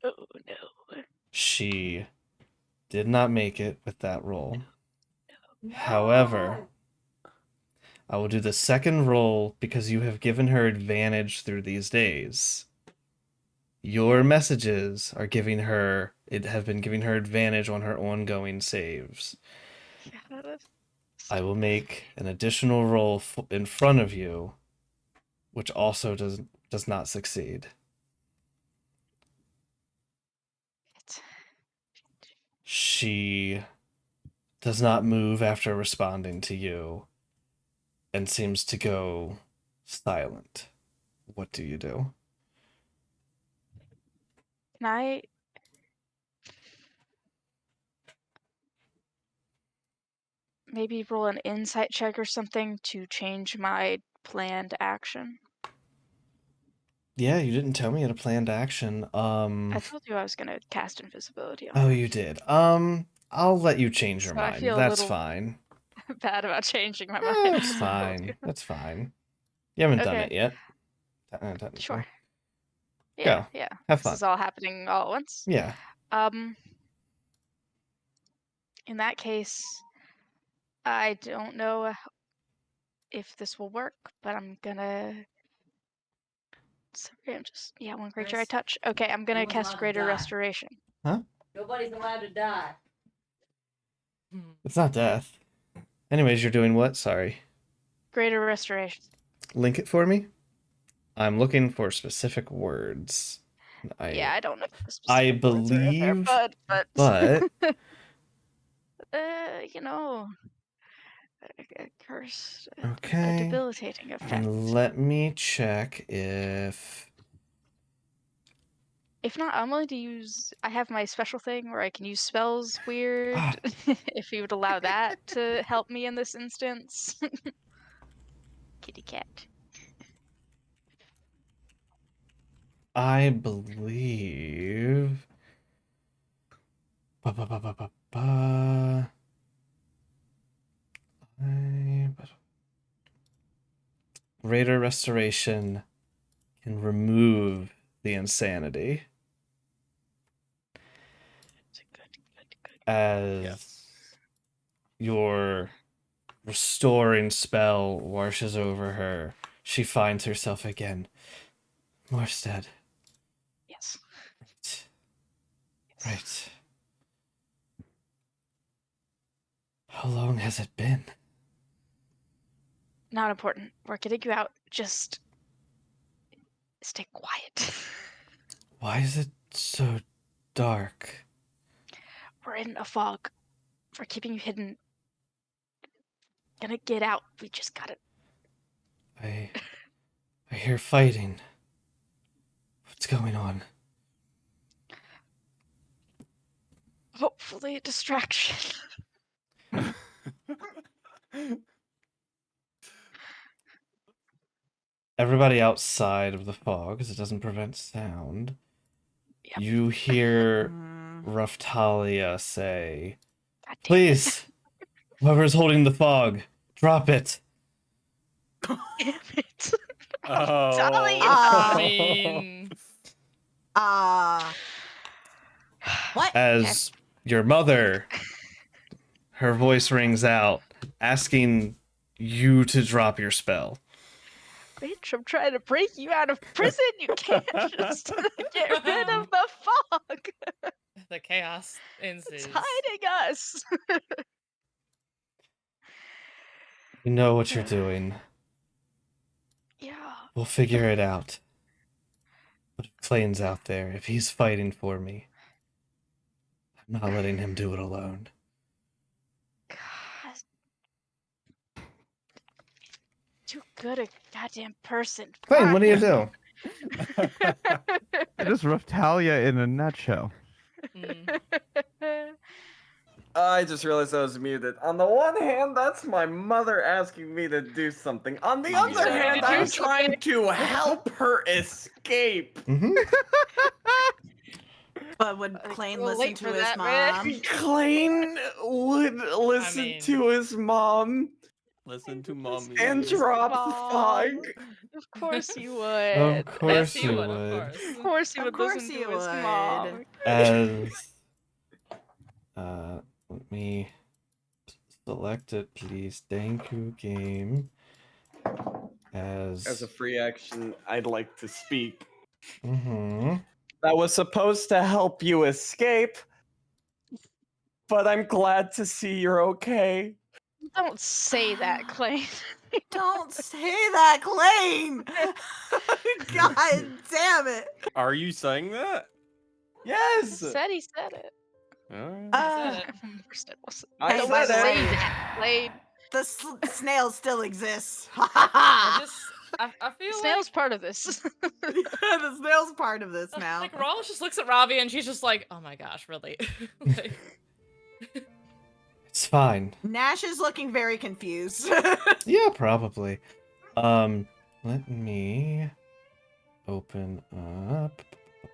Oh no. She did not make it with that roll. However, I will do the second roll because you have given her advantage through these days. Your messages are giving her, it have been giving her advantage on her ongoing saves. I will make an additional roll in front of you, which also does not succeed. She does not move after responding to you and seems to go silent. What do you do? Can I maybe roll an insight check or something to change my planned action? Yeah, you didn't tell me you had a planned action. I told you I was gonna cast invisibility on Oh, her. you did. I'll let you change your So I mind. feel a That's little fine. bad about changing my Eh, mind. That's I told fine. you. That's fine. You haven't done Okay. it yet. Technically. Sure. Go. Yeah, yeah. Have This fun. is all happening all at once. Yeah. In that case, I don't know if this will work, but I'm gonna. Sorry, I'm just one creature I Chris, touch. Okay, I'm gonna no one's cast allowed to Greater die. Restoration. Nobody's allowed to die. It's not death. Anyways, you're doing what? Sorry. Greater Restoration. link it for me? I'm looking for specific words. Yeah, I don't know. If the I specific words are in there, believe, but but you know, a curse, a okay. debilitating effect. And let me check if If not, I'm willing to use. I have my special thing where I can use spells weird. Ah. If you would allow that to help me in this instance. Kitty cat. I believe. Ba, ba, ba, ba, ba, ba. Greater Restoration can remove the insanity. As Yes. your restoring spell washes over her, she finds herself again. Morstead. Yes. Right. How long has it been? Not important. We're getting you out. Just stay quiet. Why is it so dark? We're in a fog. We're keeping you hidden. Gonna get out. We just gotta. I hear fighting. What's going on? Hopefully a distraction. Everybody outside of the fog, because it doesn't prevent sound. Yep. You hear Raftalia say, "Please, whoever's holding the fog, drop it." Damn it. Oh. I mean, What? As your mother, her voice rings out, asking you to drop your spell. Bitch, I'm trying to break you out of prison. You can't just get rid of the fog. the chaos It's ensues. hiding us. You know what you're doing. Yeah. We'll figure it out. But if Klains out there, if he's fighting for me, I'm not letting him do it alone. God. Too good a goddamn person. Klain, what do you do? Just Raftalia in a nutshell. Mm. I just realized I was muted. On the one hand, that's my mother asking me to do something. On the Mommy other telling you hand, to do I'm something. trying to help her escape. Mm-hmm. But would I think Klain we're listen late to for his that, man. mom? Klain would listen mean- to his mom Listen to mommy. and His drop the mom. fog. Of course you would. Of Yes, course he you would, would. of course. Of course he Of would course listen he to his would. mom. As let me select it, please. Thank you, game. As a free action, I'd like to speak. Mm-hmm. That was supposed to help you escape, but I'm glad to see you're okay. Don't say that, Clay. Don't say that, Klain! God damn it! Are you saying that? Yes! He said it. Alright. I said it. First it wasn't. I Don't by the said say it. that, Clay. The snail still exists. I feel Snail's part of this. The snail's part of this now. like Rollins just looks at Ravi and she's just like, "Oh my gosh, really?" Like, It's fine. Nash is looking very confused. Yeah, probably. Let me open up.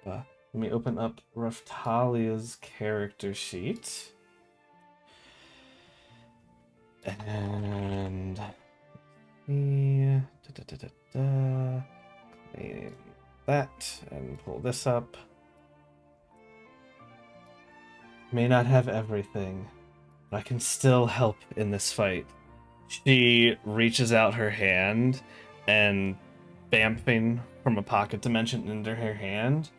Let me open up Raftalia's character sheet. And clean that and pull this up. May not have everything, but I can still help in this fight. She reaches out her hand and bamfing from a pocket dimension into her hand,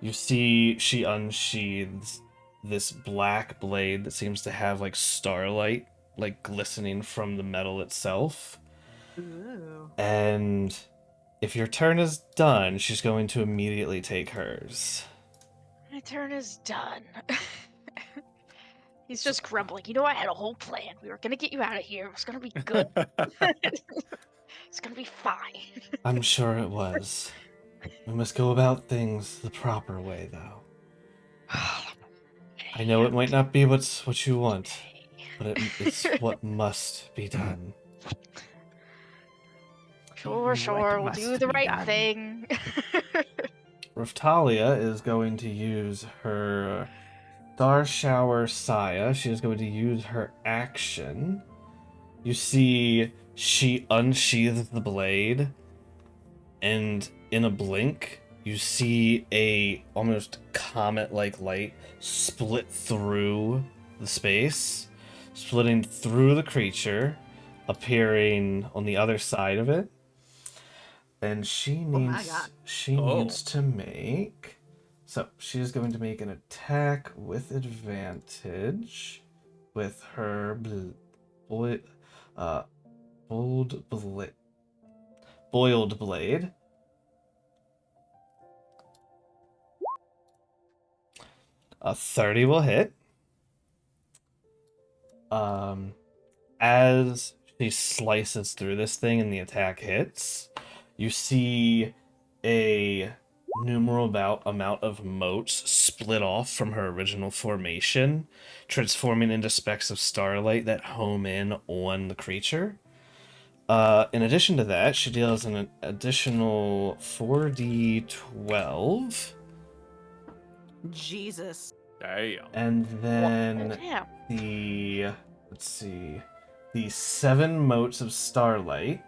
you see she unsheathes this black blade that seems to have like starlight like glistening from the metal itself. Ooh. And if your turn is done, she's going to immediately take hers. My turn is done. He's just grumbling. You know, I had a whole plan. We were gonna get you out of here. It was gonna be good. It's gonna be fine. I'm sure it was. We must go about things the proper way, though. I know it might not be what you want, but it's what must be done. Sure, we'll do the right thing. Raftalia is going to use her Star Shower Saya. She is going to use her action. You see, she unsheathes the blade, and in a blink, you see a almost comet-like light split through the space, splitting through the creature, appearing on the other side of it. And she my needs God. needs to make. So she's going to make an attack with advantage with her boiled blade. A 30 will hit. As she slices through this thing and the attack hits, you see a numerable amount of motes split off from her original formation, transforming into specks of starlight that home in on the creature. In addition to that, she deals an additional 4d12. Jesus. Damn. And then Damn. the 7 motes of starlight,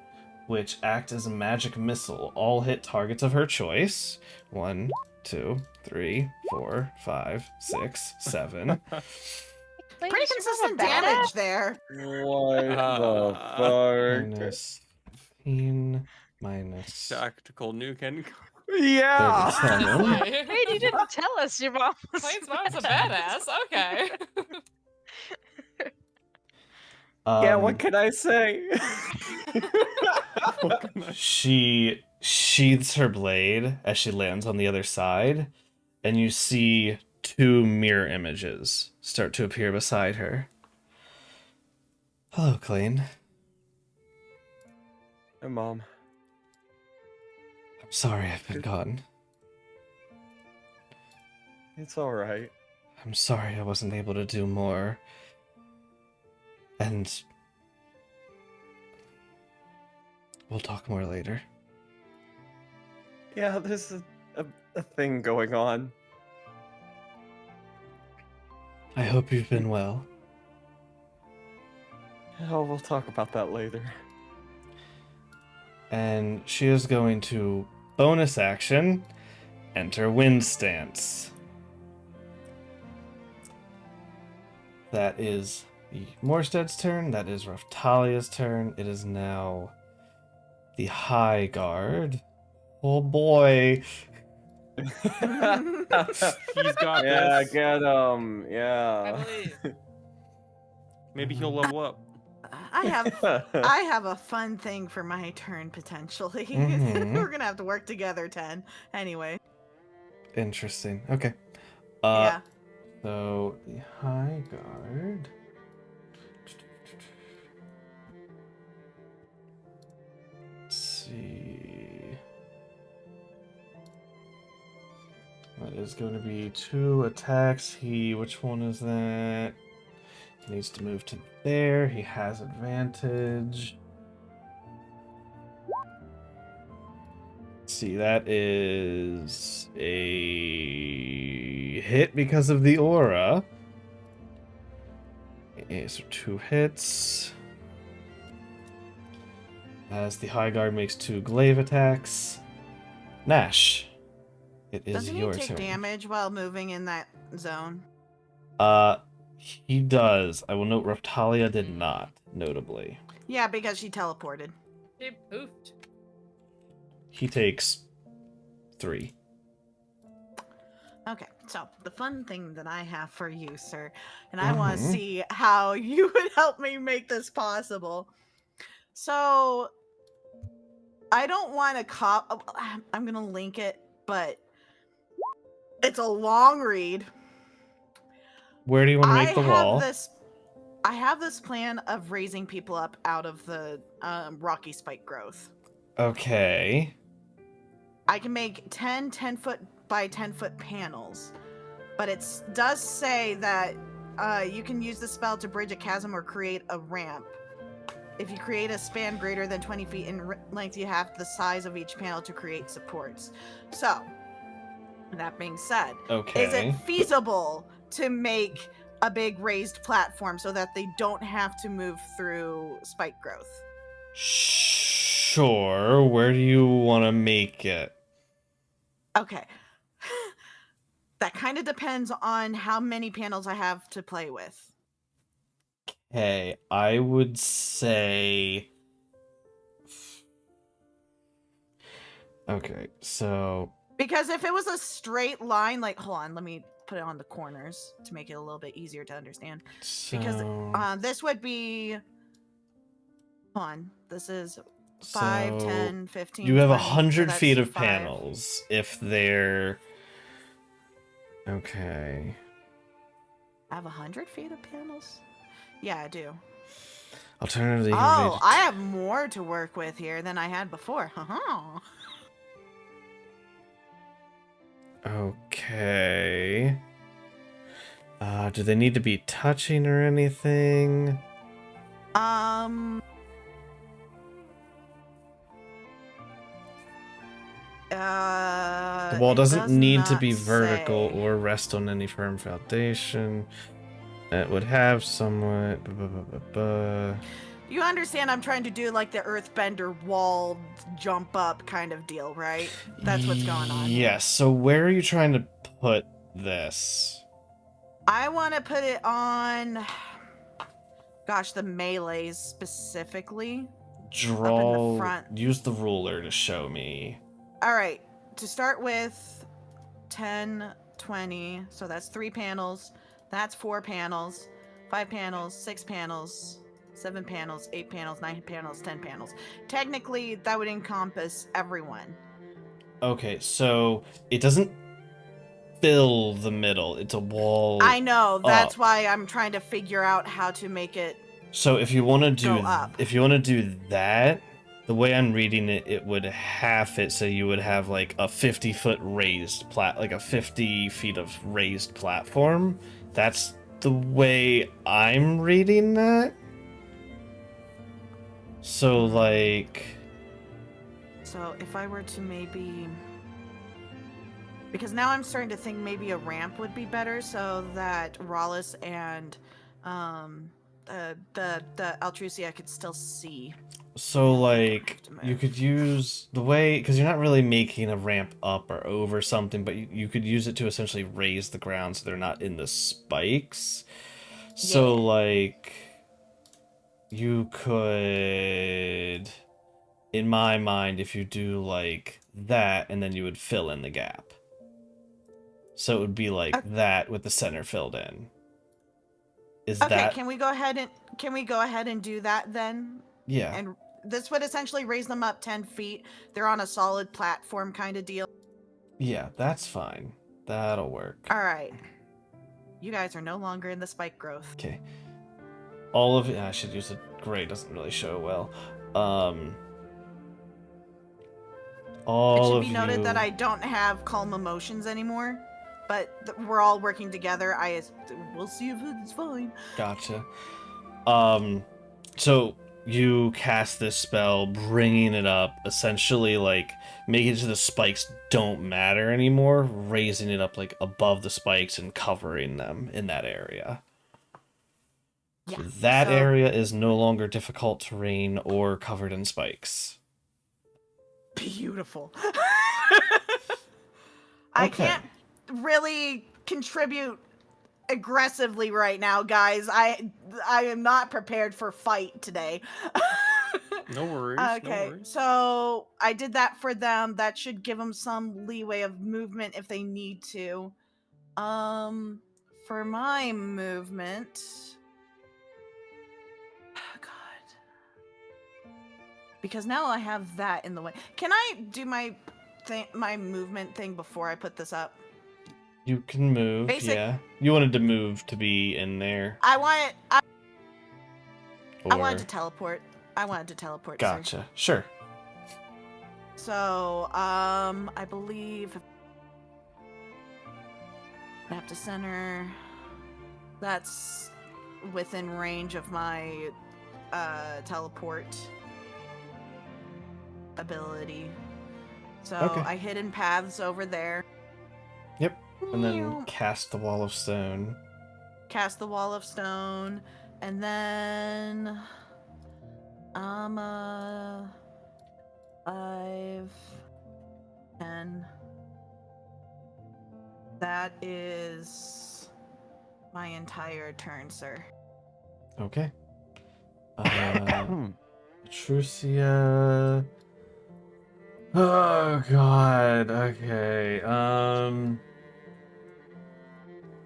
which act as a magic missile, all hit targets of her choice. 1, 2, 3, 4, 5, 6, 7. Pretty consistent damage there. What the fuck? Minus 15, minus Tactical nuke and Yeah. 37. Wait, you didn't tell us your mom was Klains' mom's a badass. Okay. Yeah, what can I say? She sheathes her blade as she lands on the other side, and you see 2 mirror images start to appear beside her. Hello, Klain. Hey, Mom. I'm sorry I've been gone. It's alright. I'm sorry I wasn't able to do more. And we'll talk more later. Yeah, there's a thing going on. I hope you've been well. Oh, we'll talk about that later. And she is going to bonus action enter wind stance. That is Morsted's turn. That is Raftalia's turn. It is now the High Guard. Oh boy. he's got Yeah, this. get I yeah. believe. Maybe he'll level up. I have a fun thing for my turn potentially. Mhm. We're gonna have to work together, 10. Anyway. Interesting. Okay. Yeah. So the High Guard. Let's see. That is going to be 2 attacks. Which one is that? He needs to move to there. He has advantage. Let's see, that is a hit because of the aura. Okay, so 2 hits. As the High Guard makes 2 glaive attacks. Nash, it is Doesn't he your take turn. damage while moving in that zone? He does. I will note Reptalia did not, notably. Yeah, because she teleported. She poofed. He takes 3. Okay, so the fun thing that I have for you, sir, and I want to Mhm. see how you would help me make this possible. So, I don't want to I'm gonna link it, but it's a long read. Where do you want to I make the have wall? this. I have this plan of raising people up out of the rocky spike growth. Okay. I can make 10 foot by 10 foot panels, but it does say that you can use the spell to bridge a chasm or create a ramp. If you create a span greater than 20 feet in length, you have the size of each panel to create supports. So, that being said, is it Okay. feasible to make a big raised platform so that they don't have to move through spike growth? Sure. Where do you want to make it? Okay. That kind of depends on how many panels I have to play with. Hey, I would say. Okay, so. Because if it was a straight line, hold on, let me put it on the corners to make it a little bit easier to understand. Because this would be, hold on, this is 5, 10, 15, you have 20, 100 so feet that's of 5. panels if they're. Okay. I have 100 feet of panels? Yeah, I do. Alternatively, Oh, I have more to work with here than I had before. Okay. Do they need to be touching or anything? The wall doesn't need to be vertical or rest on any firm foundation. It would have somewhat. You understand I'm trying to do like the earthbender wall jump up kind of deal, right? That's what's going on. Yes, so where are you trying to put this? I want to put it on, gosh, the melees specifically. Draw. Up in the front. Use the ruler to show me. All right, to start with, 10, 20, so that's 3 panels. That's 4 panels, 5 panels, 6 panels, 7 panels, 8 panels, 9 panels, 10 panels. Technically, that would encompass everyone. Okay, so it doesn't fill the middle. It's a wall. I know. That's up. why I'm trying to figure out how to make it. So if you want to do up. if you want to do that, the way I'm reading it, it would half it so you would have like a 50-foot raised like a 50 feet of raised platform. That's the way I'm reading that. So like. So if I were to maybe. Because now I'm starting to think maybe a ramp would be better so that Rollis and the Altrusia could still see. So like you could use the way, because you're not really making a ramp up or over something, but you could use it to essentially raise the ground so they're not in the spikes. So like you could, in my mind, if you do like that, and then you would fill in the gap. So it would be like that with the center filled in. Is that Can we go ahead and do that then? Yeah. And this would essentially raise them up 10 feet. They're on a solid platform kind of deal. Yeah, that's fine. That'll work. All right. You guys are no longer in the spike growth. Okay. All of it. I should use a gray. Doesn't really show well. All it should of be noted you... that I don't have calm emotions anymore, but we're all working together. We'll see if it's fine. Gotcha. So you cast this spell, bringing it up, essentially like making it so the spikes don't matter anymore, raising it up like above the spikes and covering them in that area. Yeah. So that area is no longer difficult terrain or covered in spikes. Beautiful. I can't really contribute aggressively right now, guys. I am not prepared for fight today. No worries. Okay, no worries. So I did that for them. That should give them some leeway of movement if they need to. For my movement, because now I have that in the way. Can I do my movement thing before I put this up? You can move, yeah. You wanted to move to be in there. I wanted Or... to teleport. I wanted to teleport, sir. Gotcha. Sure. So, I believe map to center. That's within range of my teleport ability. So Okay. I hidden paths over there. Yep. And then cast the wall of stone. Cast the wall of stone, and then 5, 10. That is my entire turn, sir. Okay. Trucia. Oh god. Okay.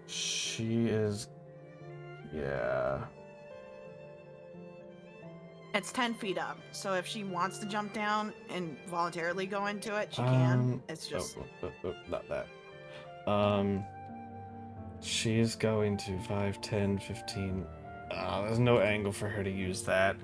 She is. Yeah. It's 10 feet up, so if she wants to jump down and voluntarily go into it, she can. It's just not that. She's going to 5, 10, 15. There's no angle for her to use that.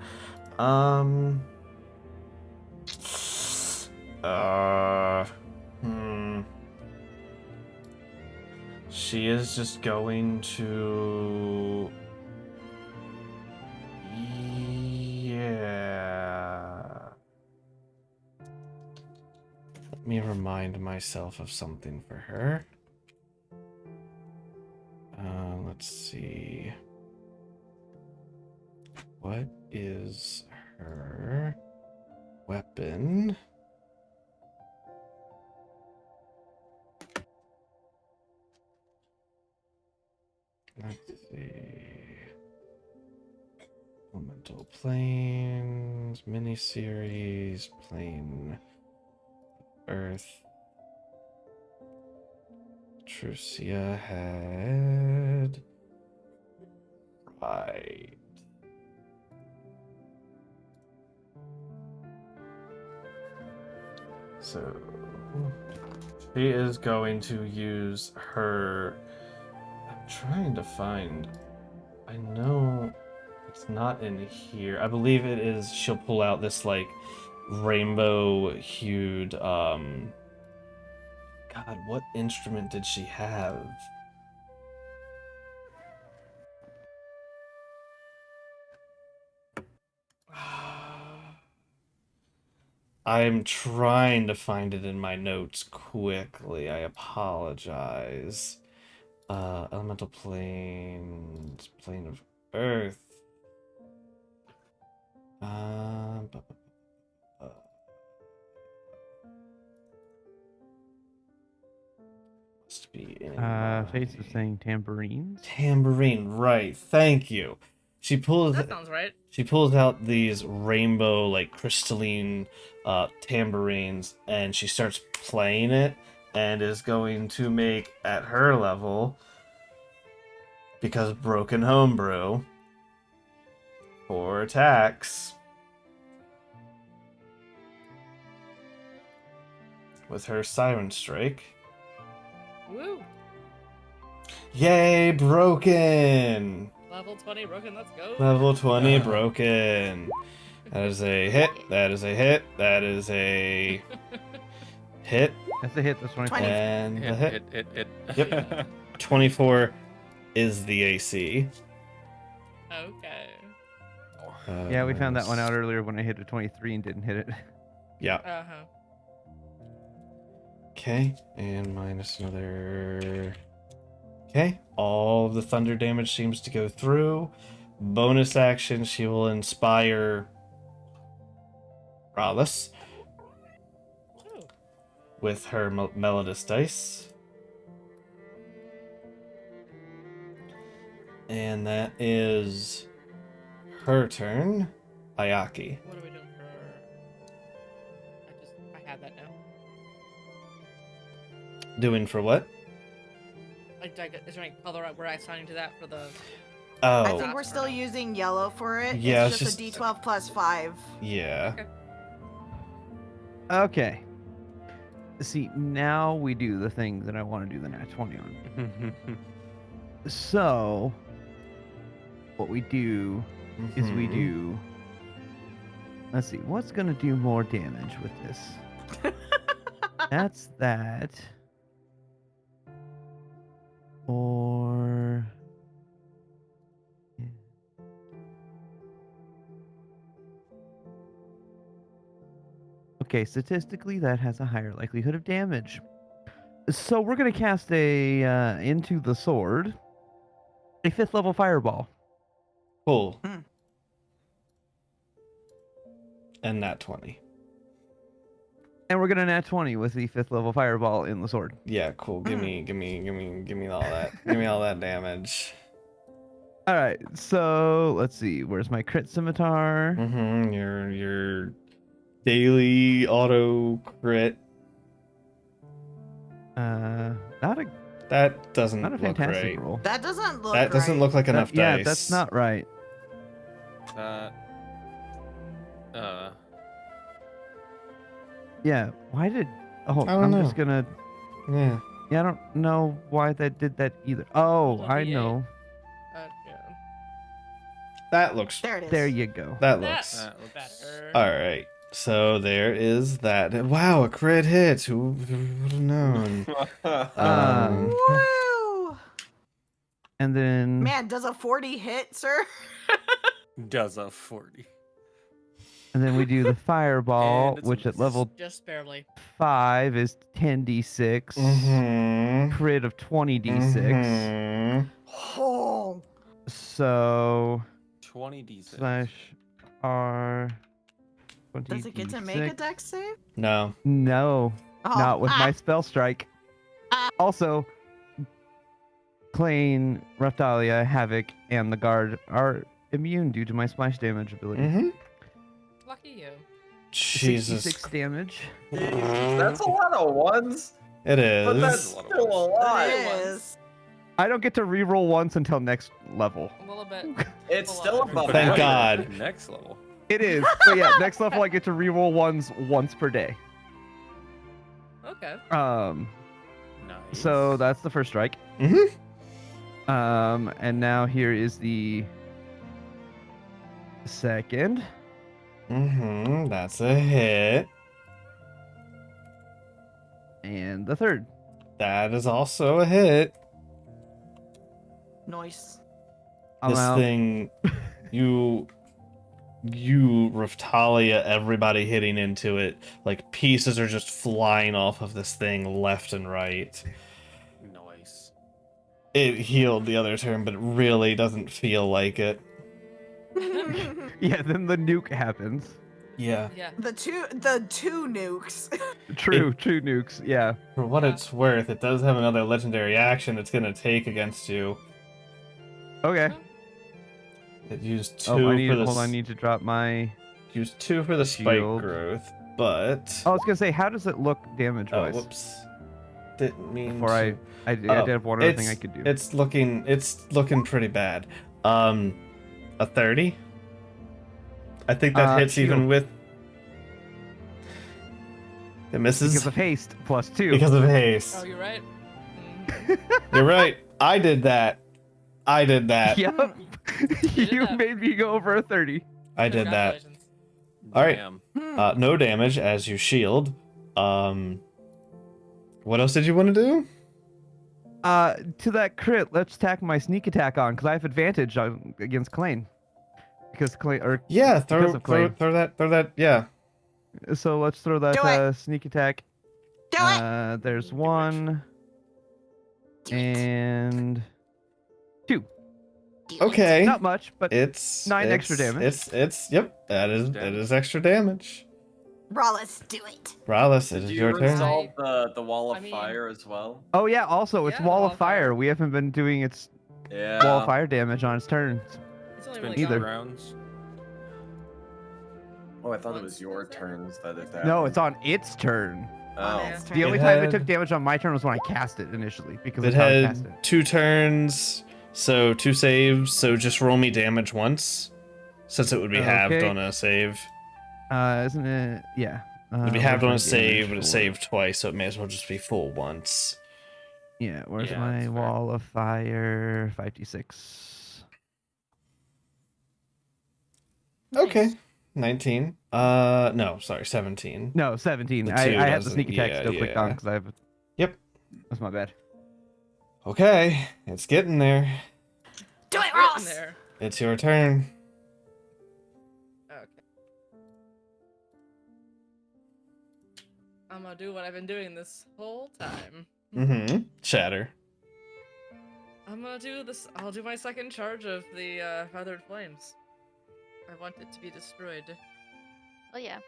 She is just going to... Yeah. Let me remind myself of something for her. Let's see. What is her weapon? Let's see. Elemental Plains, miniseries, Plane, Earth. Trucia had... Right. So... She is going to use her... I'm trying to find... I know it's not in here. I believe it is... She'll pull out this, like, rainbow-hued, God, what instrument did she have? I'm trying to find it in my notes quickly. I apologize. Elemental planes, plane of earth. Must be in Face is saying tambourines. tambourine, right? Thank you. She pulls. That sounds right. She pulls out these rainbow, like crystalline tambourines, and she starts playing it, and is going to make at her level, because broken homebrew, 4 attacks with her Siren Strike. Woo! Yay, broken! Level 20 broken, let's go. Level 20 broken. That is a hit. That is a hit. That is a hit. That's a hit. That's 24. And a hit. It. Yep. 24 is the AC. Okay. Yeah, we found that one out earlier when I hit a 23 and didn't hit it. Yeah. Uh-huh. Okay, and minus another... Okay, all of the thunder damage seems to go through. Bonus action, she will inspire Rallis Ooh. with her Melodus dice. And that is her turn. Ayaki. What are we doing for... I have that now. Doing for what? Like, is there any color where I assigning to that for the... I Oh, think we're still using yellow for it. Yeah, it's it's just a D12 plus 5. yeah. Okay. Okay. See, now we do the thing that I want to do the nat 20 on. So, what we do is we Mhm. do. Let's see, what's gonna do more damage with this? That's that. Or. Okay, statistically, that has a higher likelihood of damage. So we're gonna cast a into the sword, a 5th level fireball. Cool. Hmm. And that 20. And we're gonna nat 20 with the 5th level fireball in the sword. Yeah, cool. Give me all that. Give me all that damage. All right, so let's see. Where's my crit scimitar? Mm-hmm. Your daily auto crit. Not a That doesn't not a look fantastic right. roll. That doesn't look That doesn't right. look like enough Yeah, dice. that's not right. Yeah, why did? Oh, I don't I'm know. just gonna. Yeah. Yeah, I don't know why that did that either. Oh, Roll a I D8. know. Yeah. That looks. There it is. There you go. That That looks. looks better. All right. So there is that. Wow, a crit hit. Who would have known? Woo! And then Man, does a 40 hit, sir? Does a 40. we do the fireball, And it's which at missed. level Just barely. 5 is 10d6. Mm-hmm. Crit of 20d6. Mhm. Oh. So 20d6. slash R 20d6. Does it get to make a dex save? No. No, Oh. not with my spell strike. Also, Klain, Raptalia, Havoc, and the guard are immune due to my splash damage ability. Mm-hmm. Lucky you. Jesus. 66 damage. That's a lot of ones, It is. but that's still a lot. It is. I don't get to reroll once until next level. A little bit. It's Full still on above. Thank average. God. Next level. It is. But yeah, next level I get to reroll ones once per day. Okay. Nice. So that's the first strike. Mm-hmm. And now here is the second. Mm-hmm. That's a hit. And the third. That is also a hit. Nice. I'm This out. thing, you, Riftalia, everybody hitting into it, like pieces are just flying off of this thing left and right. Nice. It healed the other turn, but it really doesn't feel like it. Yeah, then the nuke happens. Yeah. Yeah. the two nukes. True nukes. Yeah. For what it's worth, it does have another legendary action it's gonna take against you. Okay. It used 2 Oh, I need. for the Hold on, I need to drop my. used 2 for the spike Shield. growth, but I was gonna say, how does it look damage oh, wise? whoops. Didn't mean Before to. I did have one other thing I could do. It's looking pretty bad. A 30? I think that hits shield. even with it misses Because of haste plus 2. because of haste. Oh, you're right. You're right. I did that. Yep. did You that. made me go over a 30. I did that. Congratulations. All right. Damn. No damage as you shield. What else did you want to do? To that crit, let's tack my sneak attack on because I have advantage against Klain. Because Klain, or Yeah, Because of Klain. throw that. Yeah. so let's throw that Do it. sneak attack. Do it. There's 1 and 2. Okay. Not much, but It's 9 extra damage. It's yep. That is extra damage. Rollis, do it. Rallis, it is Did your you turn. install the wall of I mean- fire as well? oh yeah. Also, it's Yeah, wall of fire. We haven't been doing its Yeah. wall of fire damage on its turns. It's only Been really either. two rounds. Oh, I thought it was Once your was it? turns that it No, it's on its turn. Oh. its The turn. only It time it had- took damage on my turn was when I cast it initially because It of how I cast had it. 2 turns, so 2 saves. So just roll me damage once, since it would be halved Okay. on a save. Isn't it? Yeah. If you where's have my one to save, damage but it for- saved twice, so it may as well just be full once. Yeah, where's Yeah, my that's fair. wall of fire? 5d6. Okay. Nice. 19. No, sorry, 17. No, 17. The I two had the doesn't- sneak attack yeah, still clicked on yeah. because I have. Yep. That's my bad. Okay, it's getting there. Do It's it, getting Ross! there. It's your turn. Okay. I'm gonna do what I've been doing this whole time. Mm-hmm. Shatter. I'm gonna do this. I'll do my second charge of the feathered flames. I want it to be destroyed. Oh yeah.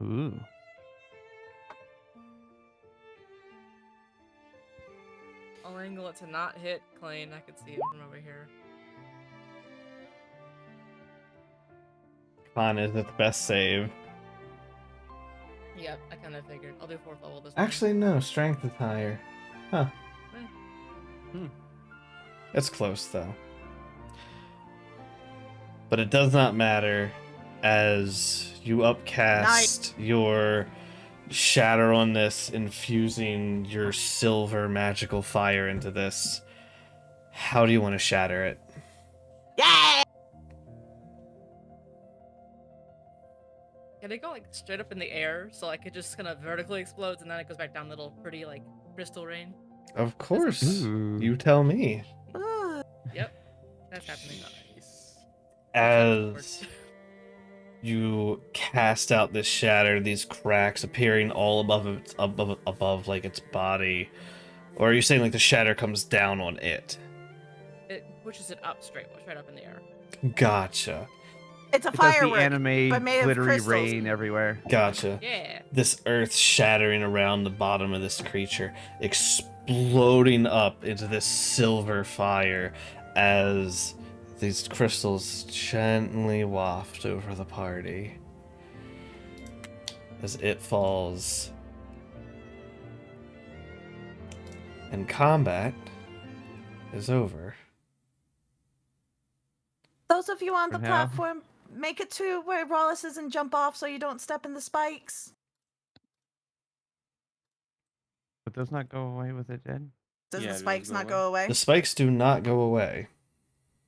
Ooh. I'll angle it to not hit Klain. I can see him from over here. Fine, is it the best save? Yep, I kind of figured. I'll do 4th level this time. Actually, no. Strength is higher. Huh. It's close, though. But it does not matter, as you upcast your shatter on this, infusing your silver magical fire into this. How do you want to shatter it? Yay! Can it go like straight up in the air so like it just kind of vertically explodes and then it goes back down little pretty like crystal rain? Of course. Ooh. You tell me. Ooh. Yep, that's happening. Nice. As you cast out this shatter, these cracks appearing all above like its body, or are you saying like the shatter comes down on it? It pushes it up straight up in the air. Gotcha. It's a It does the firework, anime but made of glittery crystals. rain everywhere. Gotcha. Yeah. This earth shattering around the bottom of this creature, exploding up into this silver fire as these crystals gently waft over the party. As it falls. And combat is over. Those of you on the For now. platform, make it to where Wallace is and jump off so you don't step in the spikes. But does not go away with it, Jen. Does Yeah, the it does spikes go not away. go away? The spikes do not go away.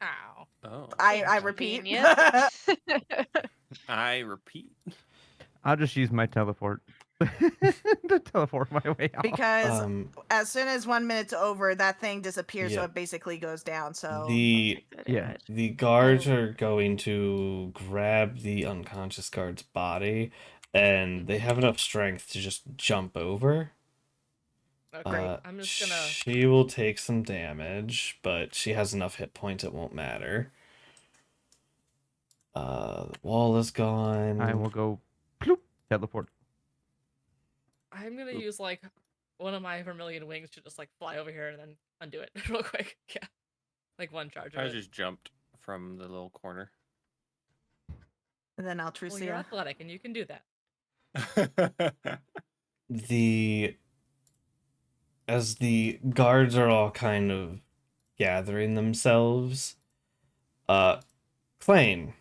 Ow. Oh. I repeat. Convenient. I repeat. I'll just use my teleport to teleport my way out. because Um, as soon as 1 minute's over, that thing disappears, so Yeah. it basically goes down. So the Yeah. the guards are going to grab the unconscious guard's body, and they have enough strength to just jump over. Okay, I'm just gonna. She will take some damage, but she has enough hit points it won't matter. The wall is gone. I will go ploop, teleport. I'm gonna use like one of my vermilion wings to just like fly over here and then undo it real quick. Yeah, like one charge. I Of it. just jumped from the little corner. and then I'll Well, you're athletic and you can do that. As the guards are all kind of gathering themselves, Klain,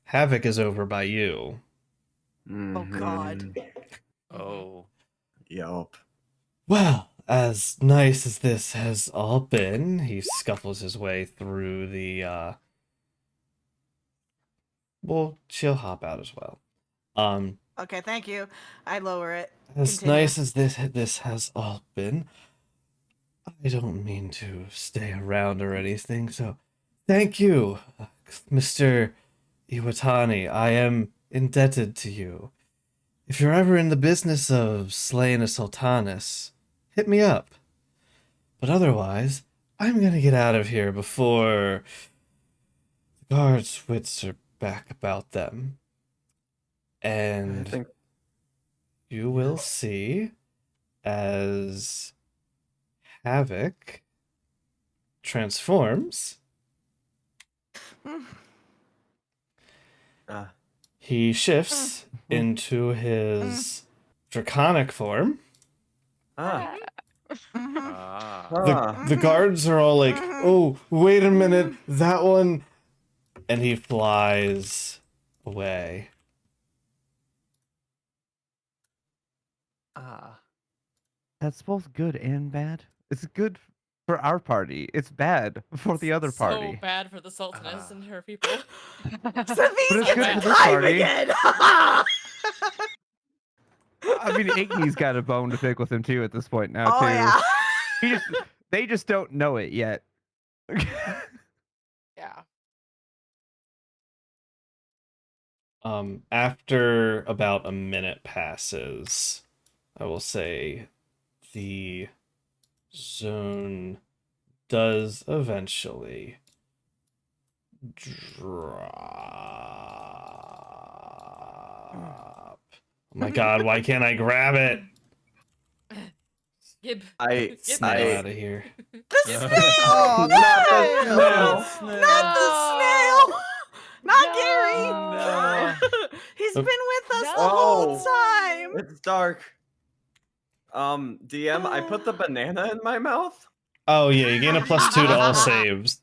Havoc is over by you. Oh God. Oh. Yup. Well, as nice as this has all been, he scuffles his way through the, well, she'll hop out as well. Okay, thank you. I lower it. As Continue. nice as this has all been, I don't mean to stay around or anything, so thank you, Mr. Iwatani. I am indebted to you. If you're ever in the business of slaying a sultanas, hit me up. But otherwise, I'm gonna get out of here before the guards' wits are back about them. And I think you will see as Havoc transforms. He shifts into his draconic form. ah. Mhm. Ah. The guards are all like, "Oh, wait a minute, that one," and he flies away. Ah. That's both good and bad. It's good for our party. It's bad for the other So party. bad for the Sultaness Ah. and her people. But Savvy's it's in good the for this time party. again. I mean, Igny's got a bone to pick with him too at this point now Oh too. yeah. They just don't know it yet. Yeah. After about a minute passes, I will say the zone does eventually drop. Oh my god, why can't I grab it? Gib. I- Snail out of here. The snail. Oh, not the No! snail. Not the snail. Not Gary. No. He's been with us the No. whole time. It's dark. DM, I put the banana in my mouth. Oh yeah, you gain a +2 to all saves.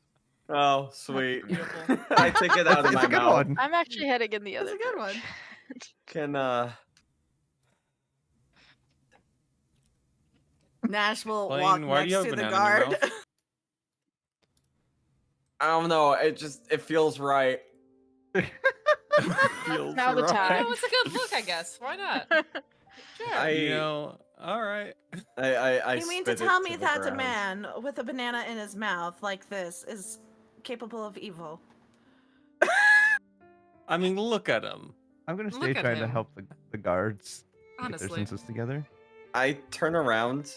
Oh, sweet. Beautiful. I take it out of It's my a good mouth. one. I'm actually heading in the That's other a good one. direction. Can Nash will Klain, walk why do you next have to the banana in your guard. mouth? I don't know. It feels right. Feels Now the right. time. Oh, it's a good look, I guess. Why not? Sure. You know, all right. I You mean to spit it tell me the that a ground. man with a banana in his mouth like this is capable of evil? I mean, look at him. I'm gonna Look stay at trying to him. help the guards get their Honestly. senses together. I turn around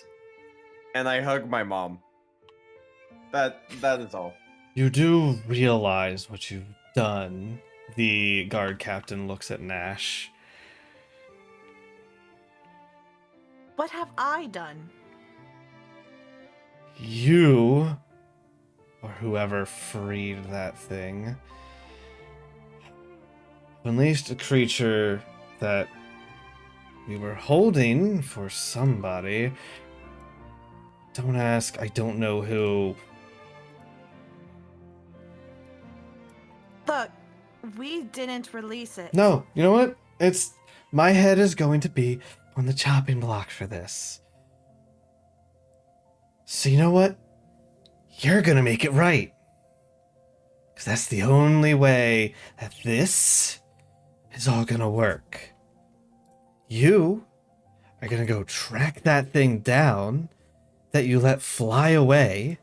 and I hug my mom. That is all. You do realize what you've done. The guard captain looks at Nash. What have I done? You, or whoever freed that thing, unleashed a creature that we were holding for somebody. Don't ask, I don't know who. Look, we didn't release it. No, you know what? It's my head is going to be on the chopping block for this. So you know what? You're gonna make it right. Because that's the only way that this is all gonna work. You are gonna go track that thing down that you let fly away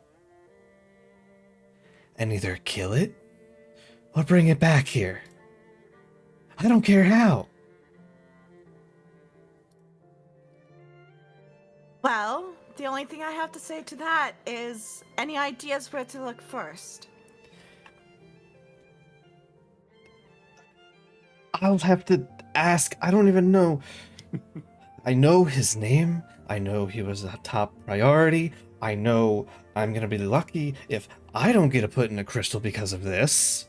and either kill it or bring it back here. I don't care how. Well, the only thing I have to say to that is any ideas where to look first? I'll have to ask. I don't even know. I know his name. I know he was a top priority. I know I'm gonna be lucky if I don't get a put in a crystal because of this.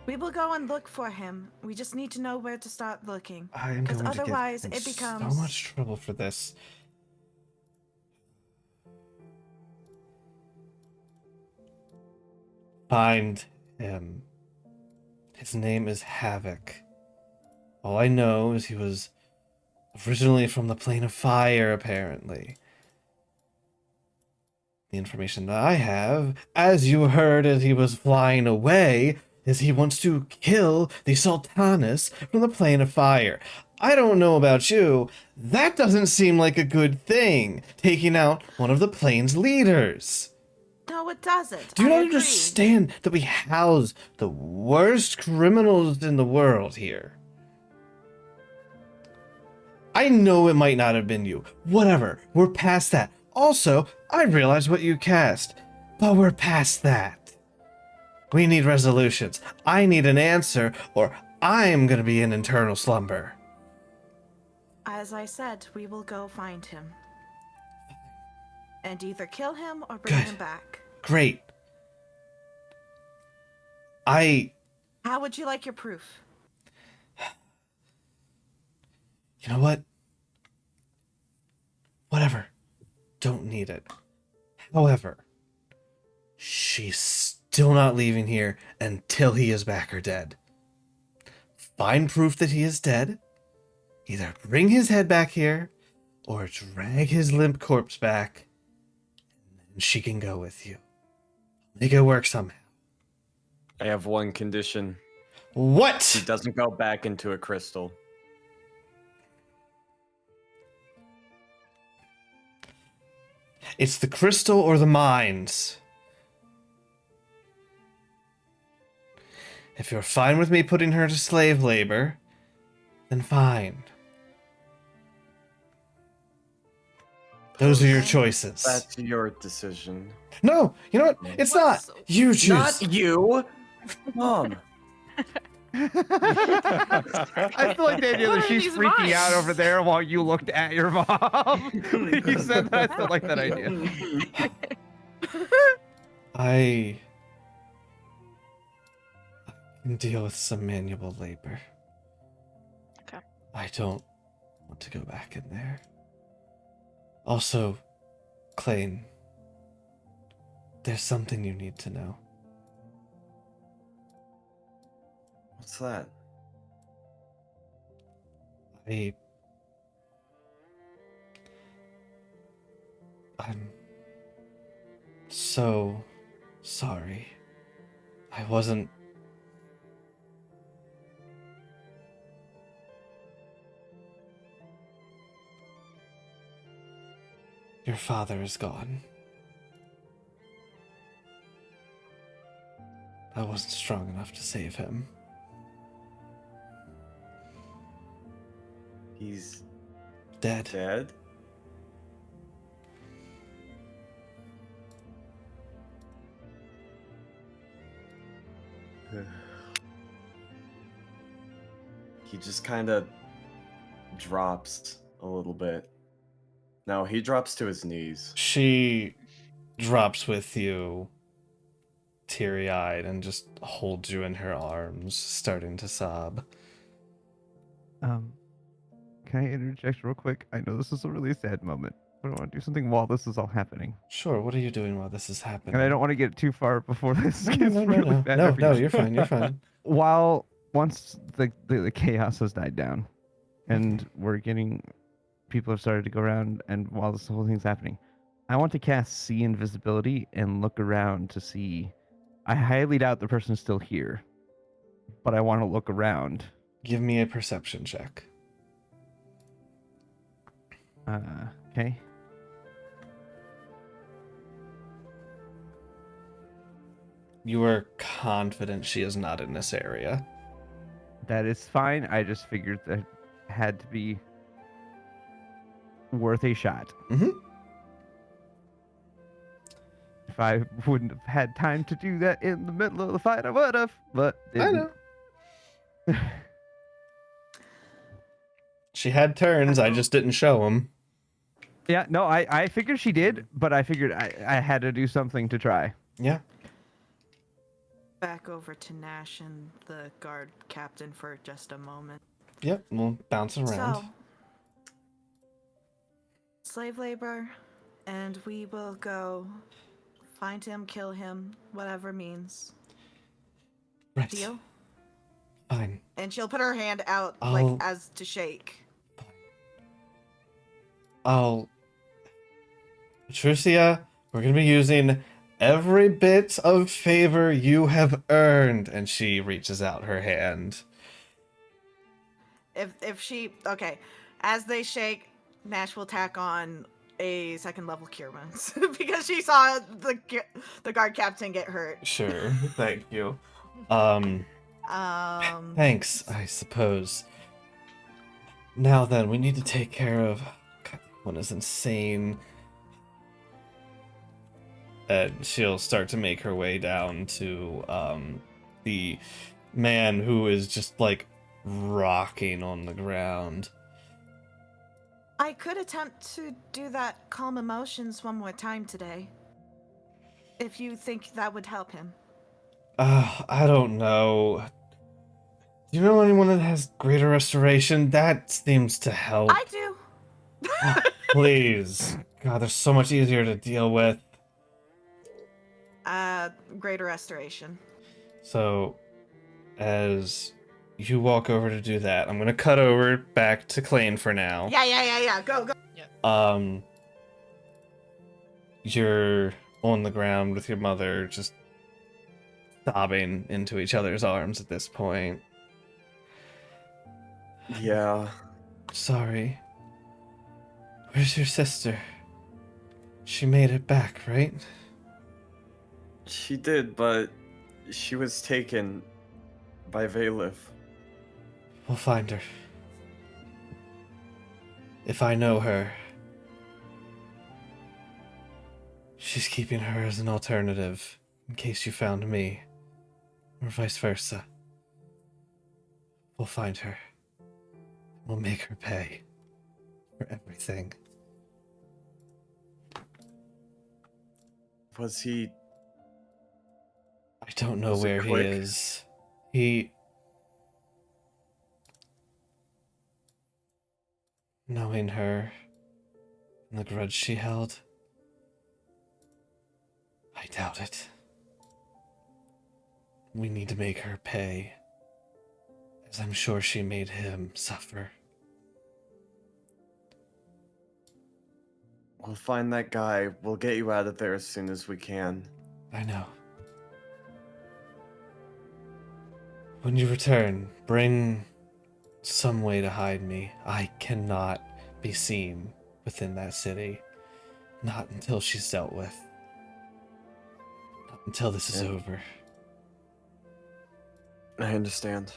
We will go and look for him. We just need to know where to start looking. I am 'Cause going to otherwise get in it becomes- so much trouble for this. Find him. His name is Havoc. All I know is he was originally from the plane of fire, apparently. The information that I have, as you heard as he was flying away, is he wants to kill the Sultanas from the plane of fire. I don't know about you, that doesn't seem like a good thing, taking out one of the plane's leaders. No, it doesn't. Do you I not agree. understand that we house the worst criminals in the world here? I know it might not have been you. Whatever, we're past that. Also, I realize what you cast, but we're past that. We need resolutions. I need an answer, or I'm gonna be in eternal slumber. As I said, we will go find him. And either kill him or bring Good. him back. Great. How would you like your proof? You know what? Whatever. Don't need it. However, She's still not leaving here until he is back or dead. Find proof that he is dead. Either bring his head back here, or drag his limp corpse back, and she can go with you. Make it work somehow. I have one condition. What? He doesn't go back into a crystal. It's the crystal or the mines. If you're fine with me putting her to slave labor, then fine. Those are your choices. That's your decision. No, you know what? It's not. What's- You choose. Not you, Mom. I feel like the idea What that are she's these freaking out vibes? over there while you looked at your mom. You said that. I still like that idea. I can deal with some manual labor. Okay. I don't want to go back in there. Also, Klain, there's something you need to know. What's that? I'm so sorry. I wasn't. Your father is gone. I wasn't strong enough to save him. He's Dead. dead? He just kind of drops a little bit. No, he drops to his knees. She drops with you, teary-eyed, and just holds you in her arms, starting to sob. Can I interject real quick? I know this is a really sad moment, but I want to do something while this is all happening. Sure, what are you doing while this is happening? And I don't want to get too far before this No, gets no, no, really no, bad. no, for no, you. you're fine, you're fine. Once the chaos has died down, and we're getting people have started to go around, and while this whole thing's happening, I want to cast see invisibility and look around to see. I highly doubt the person's still here, but I want to look around. Give me a perception check. Okay. You are confident she is not in this area. That is fine. I just figured that had to be worth a shot. Mm-hmm. If I wouldn't have had time to do that in the middle of the fight, I would have, but I didn't. know. She had turns, I just didn't show them. Yeah, no, I figured she did, but I figured I had to do something to try. Yeah. Back over to Nash and the guard captain for just a moment. Yep, we'll bounce around. So, slave labor, and we will go find him, kill him, whatever means. Right. Deal? Fine. And she'll put her hand out I'll- like as to shake. Patricia, we're gonna be using every bit of favor you have earned. And she reaches out her hand. If she okay, as they shake, Nash will tack on a second level cure wounds because she saw the guard captain get hurt. Sure, thank you. Thanks, I suppose. Now then, we need to take care of... God, one is insane. And she'll start to make her way down to the man who is just like rocking on the ground. I could attempt to do that calm emotions one more time today. If you think that would help him. I don't know. Do you know anyone that has greater restoration? That seems to help. I do. Please. God, they're so much easier to deal with. Greater restoration. So, as you walk over to do that, I'm gonna cut over back to Klain for now. Yeah. Go. You're on the ground with your mother, just sobbing into each other's arms at this point. Yeah. Sorry. Where's your sister? She made it back, right? She did, but she was taken by Valif. We'll find her. If I know her, she's keeping her as an alternative in case you found me, or vice versa. We'll find her. We'll make her pay for everything. Was he? I don't know Was it where he quick? is. He... Knowing her and the grudge she held, I doubt it. We need to make her pay, as I'm sure she made him suffer. We'll find that guy. We'll get you out of there as soon as we can. I know. When you return, bring some way to hide me. I cannot be seen within that city. Not until she's dealt with. Not until this is Yeah. over. I understand.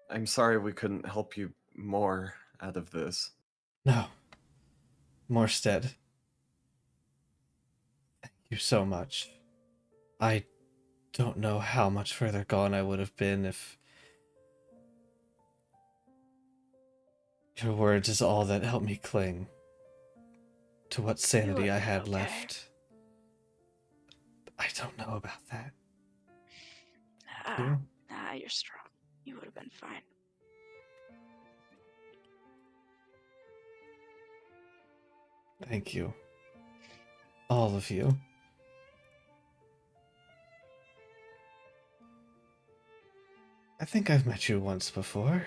I'm sorry we couldn't help you more out of this. No. Morstead. Thank you so much. I don't know how much further gone I would have been if your words is all that helped me cling to what sanity I had okay. left. I don't know about that. Nah, you're strong. You would have been fine. Thank you. All of you. I think I've met you once before.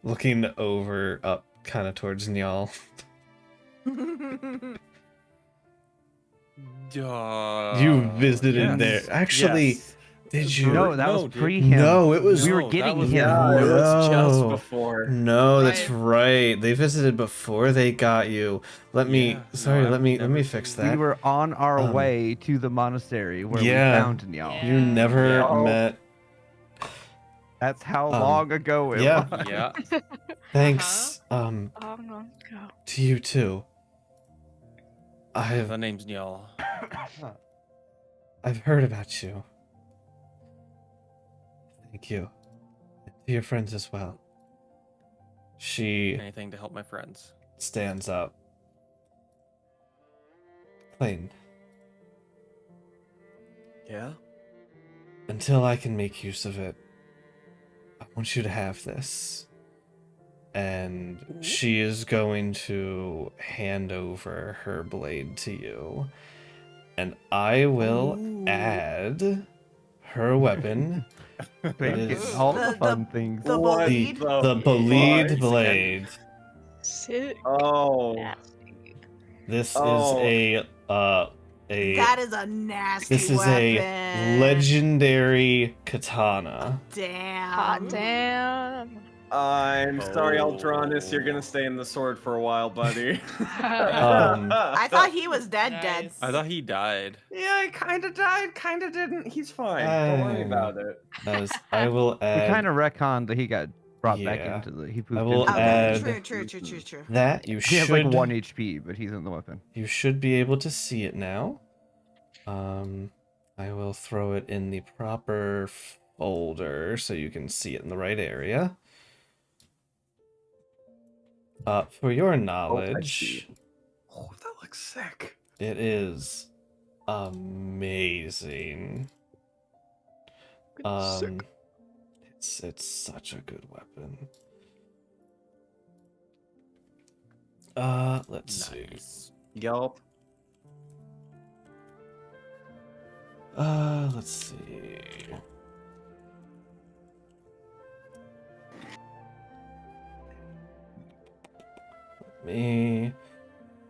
Looking over up kind of towards Nyal. You visited there. Actually, Yes. did you? No, that was No, dude. pre him. No, it was. We were No, getting that was- him. Yeah, it was just No. before. No, that's Right. right. They visited before they got you. Let me. Yeah, no, Sorry. I've let me never fix seen- that. We were on our Um, way to the monastery where yeah. we found Nyal. You never Yeah. met. That's how Um, long ago it yeah. was. Yeah. Thanks. Long ago. To you too. The name's Nyal. I've heard about you. Thank you. To your friends as well. She Anything to help my friends. stands up. Klain, Yeah? until I can make use of it, I want you to have this. And she is going to hand over her blade to you. And I will add her weapon. They It get is all the The- fun things. the What bleed? the Bolide fuck? blade. Sick. Oh. Nasty. This Oh. is a That is a nasty this is weapon. a legendary katana. Damn. Hot damn. I'm sorry, Oh. Aldronis. You're gonna stay in the sword for a while, buddy. I thought he was dead. Nice. I thought he died. Yeah, he kind of died, kind of didn't. He's fine. Don't worry about it. As I will We add kind of retconned that he got brought back yeah. into the. He pooped I will into the add- weapon. True. that. You He has should like 1 HP, but he's in the weapon. you should be able to see it now. I will throw it in the proper folder so you can see it in the right area. For your Oh, I knowledge, see. Oh, that looks sick. it is amazing. It's such a good weapon. Let's see. Nice. Yup. Let's see. Me.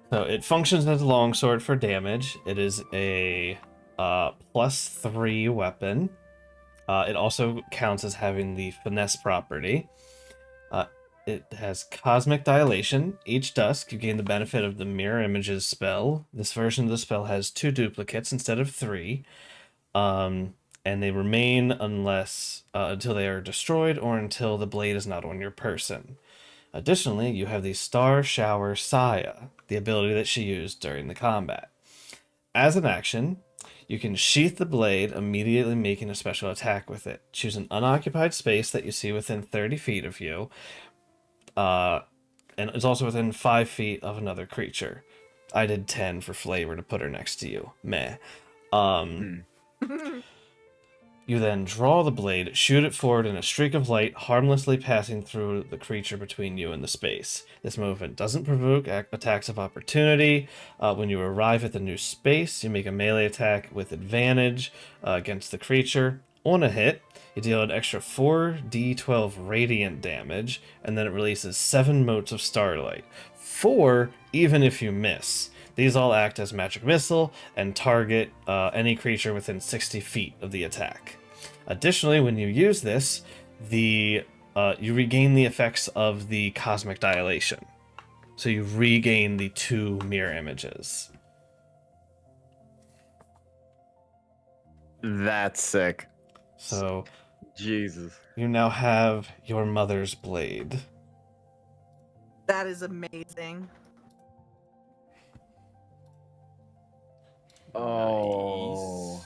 So it functions as a longsword for damage. It is a +3 weapon. It also counts as having the finesse property. It has cosmic dilation. Each dusk, you gain the benefit of the mirror images spell. This version of the spell has 2 duplicates instead of 3. And they remain unless until they are destroyed or until the blade is not on your person. Additionally, you have the Star Shower Saya, the ability that she used during the combat. As an action, you can sheath the blade, immediately making a special attack with it. Choose an unoccupied space that you see within 30 feet of you, and it's also within 5 feet of another creature. I did 10 for flavor to put her next to you. Meh. You then draw the blade, shoot it forward in a streak of light, harmlessly passing through the creature between you and the space. This movement doesn't provoke attacks of opportunity. When you arrive at the new space, you make a melee attack with advantage against the creature. On a hit, you deal an extra 4d12 radiant damage, and then it releases 7 motes of starlight. 4 even if you miss. These all act as magic missile and target any creature within 60 feet of the attack. Additionally, when you use this, you regain the effects of the cosmic dilation. So you regain the 2 mirror images. That's sick. So Jesus. you now have your mother's blade. That is amazing. Oh.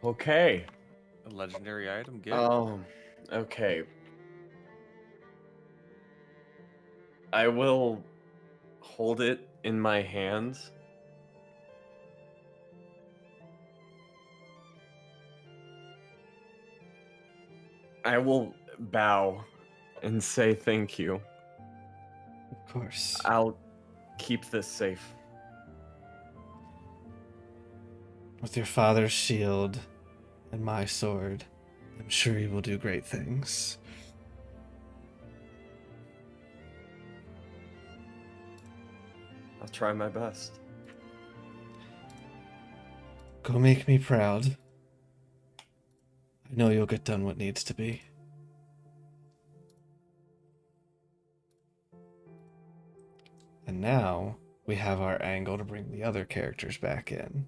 Okay. A legendary item, good. Okay. I will hold it in my hands. I will bow and say thank you. Of course. I'll keep this safe. With your father's shield and my sword, I'm sure you will do great things. I'll try my best. Go make me proud. I know you'll get done what needs to be. And now we have our angle to bring the other characters back in.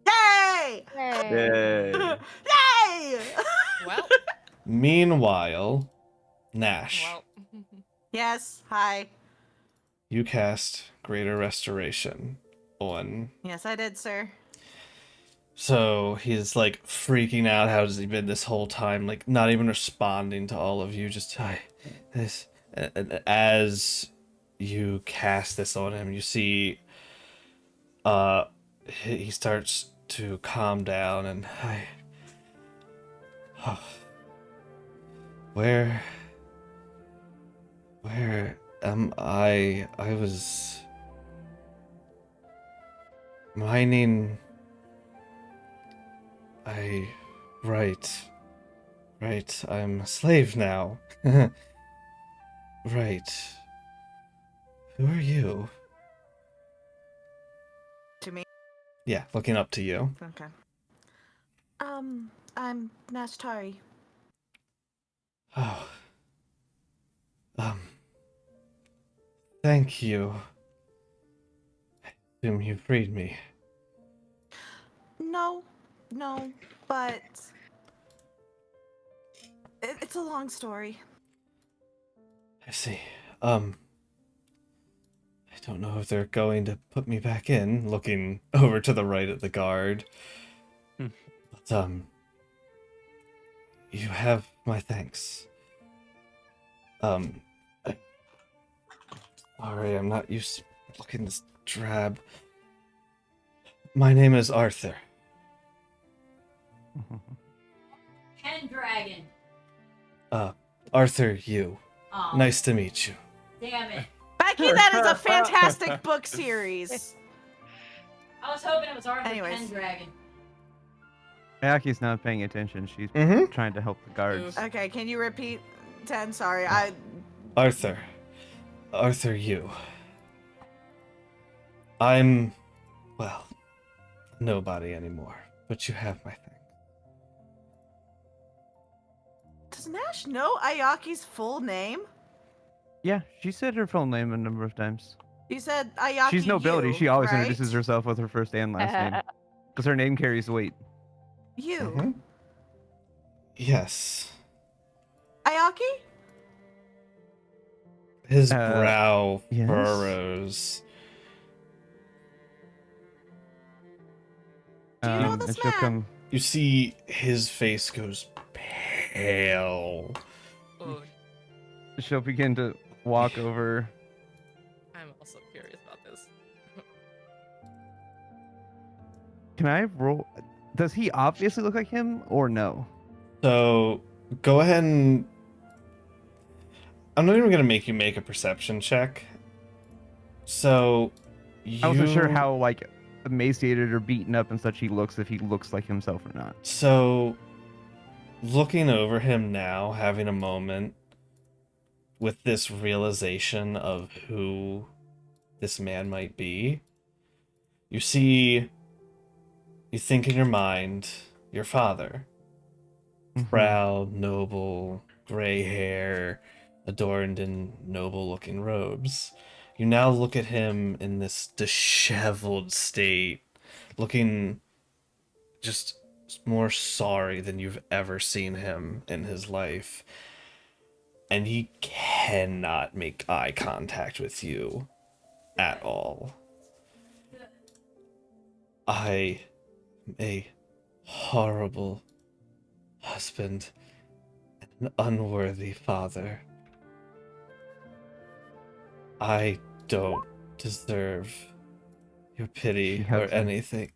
Yay! Yay. Yay. Yay! Well, Meanwhile, Nash, well. Yes, hi. you cast Greater Restoration on. Yes, I did, sir. So he's like freaking out. How has he been this whole time? Like not even responding to all of you. Just hi, this. And as you cast this on him, you see, he starts to calm down and where am I? I was mining. Right, I'm a slave now. Right. Who are you? To me. Yeah, looking up to you. Okay. I'm Nashtari. Oh. Thank you. I assume you freed me. No, but it's a long story. I see. I don't know if they're going to put me back in, looking over to the right at the guard. But, you have my thanks. Sorry, I'm not used to looking this drab. My name is Arthur. Pendragon. Arthur, you. Oh, Nice to meet you. damn it. Ayaki, that is a fantastic book series. I was hoping it was Arthur Anyways. Pendragon. Ayaki's not paying attention. She's Mm-hmm. trying to help the guards. Okay, can you repeat 10? Sorry, Arthur, you. I'm, well, nobody anymore, but you have my thing. Does Nash know Ayaki's full name? Yeah, she said her full name a number of times. You said Ayaki. She's nobility. you, She always right? introduces herself with her first and last name. Because her name carries weight. You. Mhm. Yes. Ayaki? His brow yes? furrows. Do you know this and she'll man? come. You see his face goes pale. Oh, She'll begin to walk over. I'm also curious about this. Can I roll? Does he obviously look like him or no? So go ahead and I'm not even gonna make you make a perception check. So I wasn't sure you- how like emaciated or beaten up and such he looks, if he looks like himself or not. So looking over him now, having a moment with this realization of who this man might be, you see, you think in your mind, your father. Mhm. Proud, noble, gray hair, adorned in noble-looking robes. You now look at him in this disheveled state, looking just more sorry than you've ever seen him in his life. And he cannot make eye contact with you at all. I am a horrible husband and an unworthy father. I don't deserve your pity She or hugs him. anything.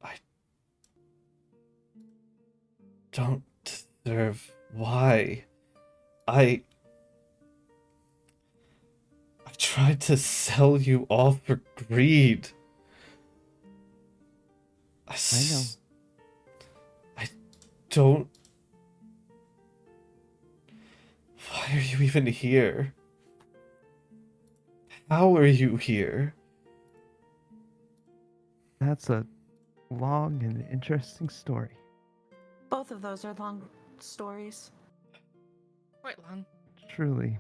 I don't deserve. Why? I tried to sell you all for greed. I know. I don't. Why are you even here? How are you here? That's a long and interesting story. Both of those are long stories. Quite long. Truly.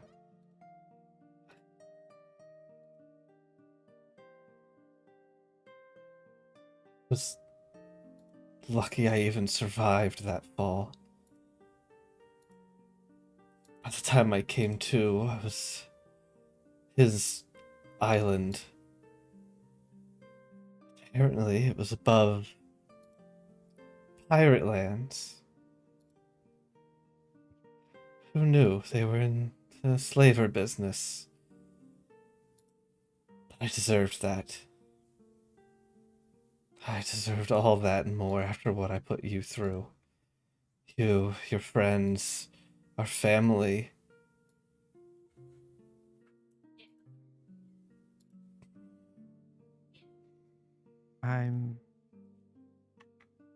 Was lucky I even survived that fall. By the time I came to, I was his island. Apparently, it was above pirate lands. Who knew they were in the slaver business? But I deserved that. I deserved all that and more after what I put you through. You, your friends, our family. I'm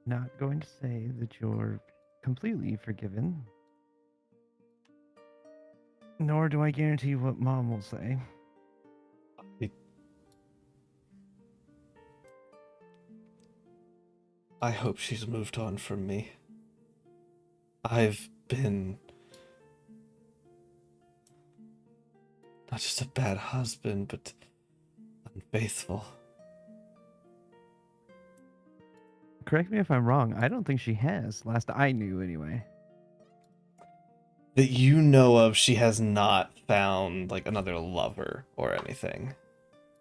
not going to say that you're completely forgiven. Nor do I guarantee what Mom will say. I hope she's moved on from me. I've been not just a bad husband, but unfaithful. Correct me if I'm wrong. I don't think she has. Last I knew, anyway. That you know of, she has not found like another lover or anything.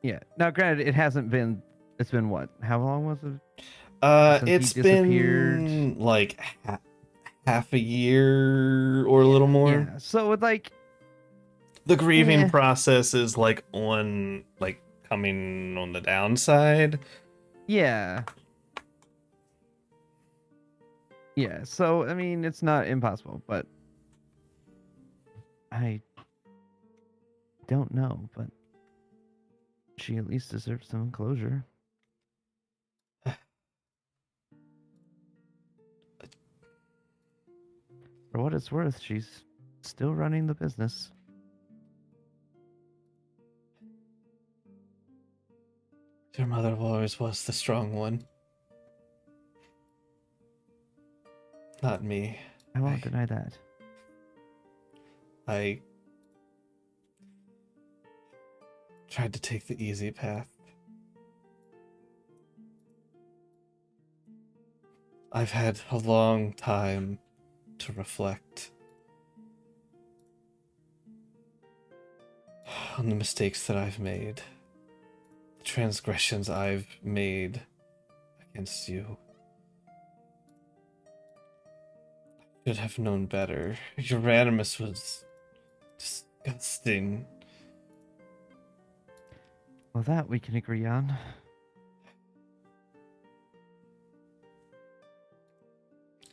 Yeah. Now, granted, it hasn't been. It's been what? How long was it? Since he It's disappeared? been like half a year or a little more. Yeah. So with like, The grieving Yeah. process is like coming on the downside. yeah. Yeah, so I mean, it's not impossible, but I don't know, but she at least deserves some closure. For what it's worth, she's still running the business. Your mother always was the strong one. Not me. I won't deny that. I tried to take the easy path. I've had a long time to reflect on the mistakes that I've made, the transgressions I've made against you. I should have known better. Your animus was disgusting. Well, that we can agree on.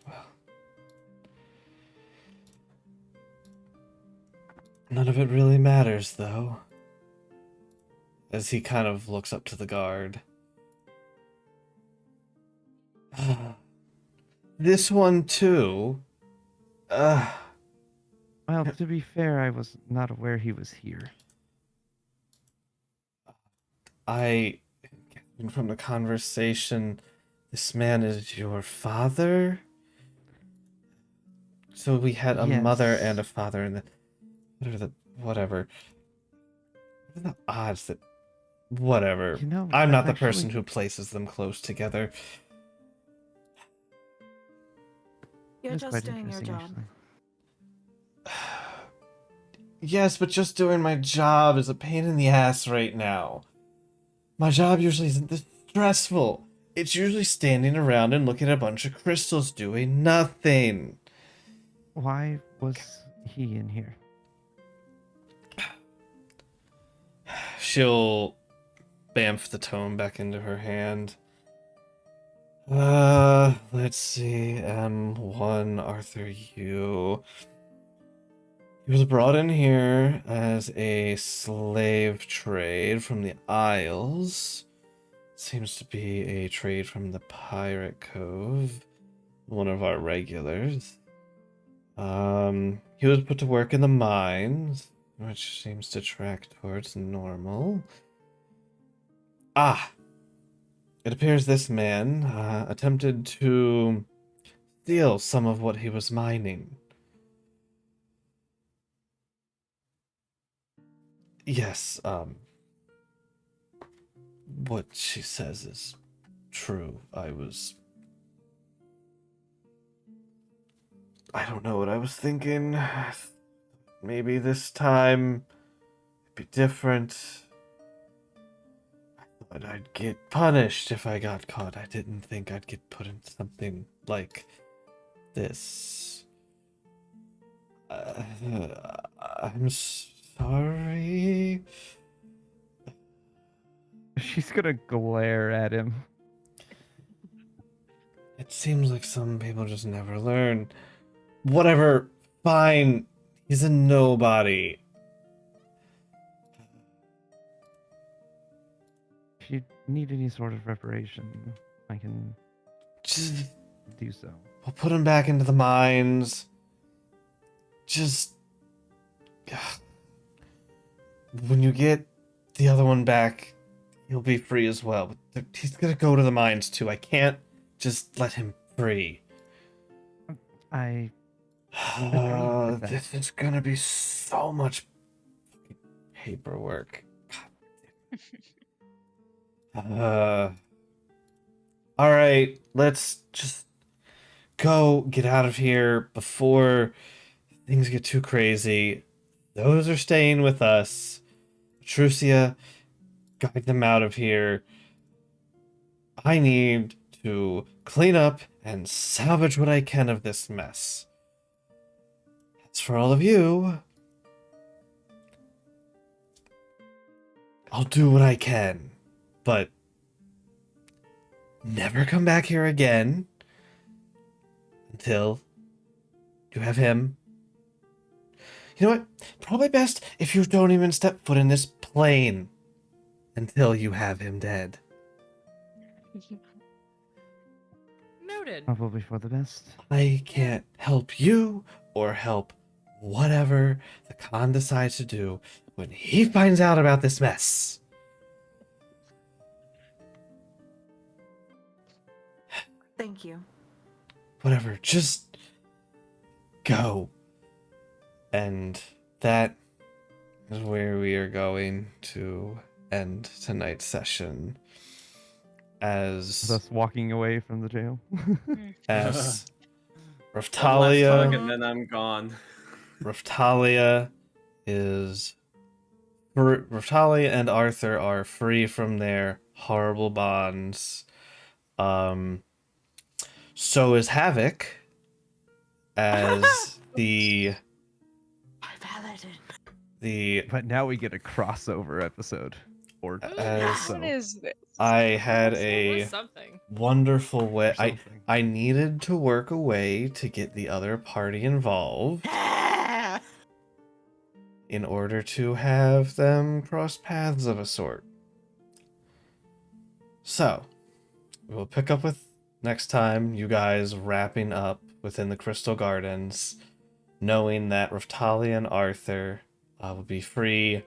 Well, none of it really matters, though. As he kind of looks up to the guard. This one, too. Well, to be fair, I was not aware he was here. From the conversation, this man is your father? So we had a mother Yes. and a father, and whatever. What are the odds that, whatever. You know, I'm not I've the person actually- who places them close together. You're It's just quite doing your interesting, job. actually. Yes, but just doing my job is a pain in the ass right now. My job usually isn't this stressful. It's usually standing around and looking at a bunch of crystals doing nothing. Why was he in here? She'll bamf the tome back into her hand. Let's see. M1 Arthur U. He was brought in here as a slave trade from the Isles. Seems to be a trade from the Pirate Cove. One of our regulars. He was put to work in the mines, which seems to track towards normal. Ah! It appears this man attempted to steal some of what he was mining. Yes, what she says is true. I don't know what I was thinking. Maybe this time it'd be different. I thought I'd get punished if I got caught. I didn't think I'd get put in something like this. I'm sorry. She's gonna glare at him. It seems like some people just never learn. Whatever, fine. He's a nobody. If you need any sort of reparation, I can Just, do so. we'll put him back into the mines. Just... When you get the other one back, he'll be free as well. But he's gonna go to the mines too. I can't just let him free. I agree with that. This is gonna be so much paperwork. All right, let's just go get out of here before things get too crazy. Those are staying with us. Trucia, guide them out of here. I need to clean up and salvage what I can of this mess. As for all of you, I'll do what I can, but never come back here again until you have him. You know what? Probably best if you don't even step foot in this plane until you have him dead. Noted. Probably for the best. I can't help you or help whatever the Khan decides to do when he finds out about this mess. Thank you. Whatever, just go. And that is where we are going to end tonight's session. As Us walking away from the jail. as One last Raftalia, hug and then I'm gone. Raftalia and Arthur are free from their horrible bonds. So is Havoc, as the But now we get a crossover episode. Or as so. What is this? I had Or a something. wonderful way. something. I needed to work a way to get the other party involved in order to have them cross paths of a sort. So, we'll pick up with next time, you guys wrapping up within the Crystal Gardens, knowing that Raftalia and Arthur will be free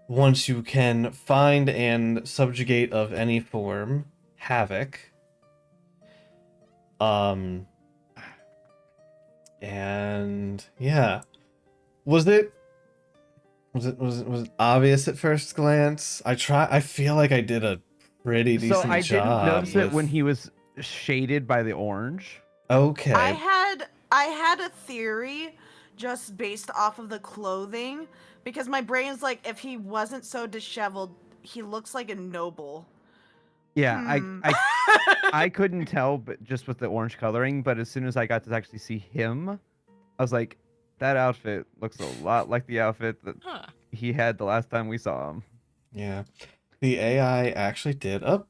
once you can find and subjugate of any form Havoc. And yeah, was it obvious at first glance? I feel like I did a pretty decent So I job. didn't notice it when with- he was shaded by the orange. Okay. I had a theory just based off of the clothing because my brain's like, if he wasn't so disheveled, he looks like a noble. Yeah, Hmm. I couldn't tell, but just with the orange coloring. But as soon as I got to actually see him, I was like, that outfit looks a lot like the outfit that Huh. he had the last time we saw him. Yeah. The AI actually did a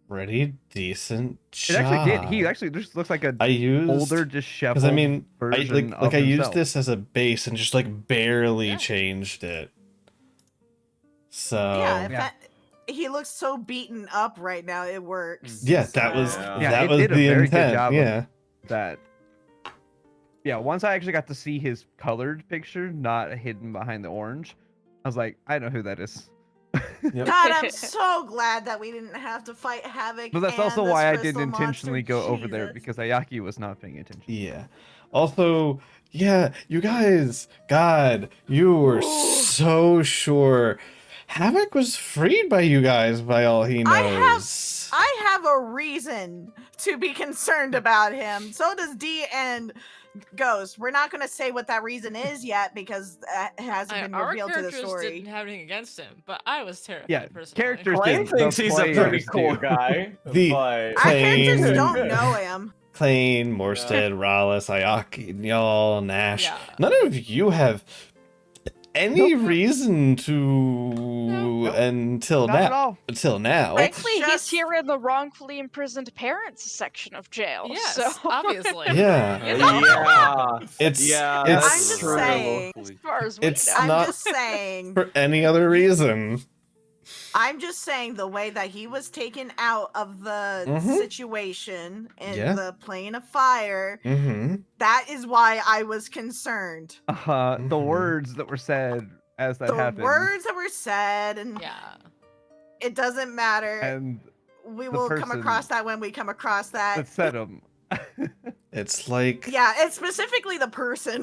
pretty decent It job. actually did. He actually just looks like a I used older, disheveled because I mean, version of I used himself. this as a base and just like barely Yeah. changed it. So Yeah, Yeah. he looks so beaten up right now. It works. yeah, that was Yeah. Yeah, that it was did a the very good intent. job of- Yeah. that. Yeah, once I actually got to see his colored picture, not hidden behind the orange, I was like, I know who that is. Yep. God, I'm so glad that we didn't have to fight Havoc. But that's and also this why I crystal didn't intentionally monster. go over there, Jesus. because Ayaki was not paying attention. Yeah. Also, yeah, you guys, God, you were so sure. Havoc was freed by you guys, by all he knows. I have a reason to be concerned about him. So does D and Ghost. We're not going to say what that reason is yet because it hasn't been Our revealed to the characters story. didn't have anything against him, but I was terrified. Yeah, personally. characters Klain didn't. thinks The he's a pretty players cool do. guy, The- but Our characters Klain. don't know him. Klain, Morstead, Rallis, Ayaki, y'all, Nash. Yeah. None of you have any reason to Nope. until Not at now. all. Until now. Frankly, he's just- here in the wrongfully imprisoned parents section of jail. Yes, So obviously. Yeah. You know? yeah, It's yeah, it's I'm just true. saying. as far as we It's know. I'm not- just saying. for any other reason. I'm just saying the way that he was taken out of the Mhm. situation in Yeah. the plane of fire, Mm-hmm. that is why I was concerned. The Mhm. words that were said as that The happened. words that were said, and Yeah. it doesn't matter. And We the will come person across that when we come across that. that said them. It's like Yeah, it's specifically the person.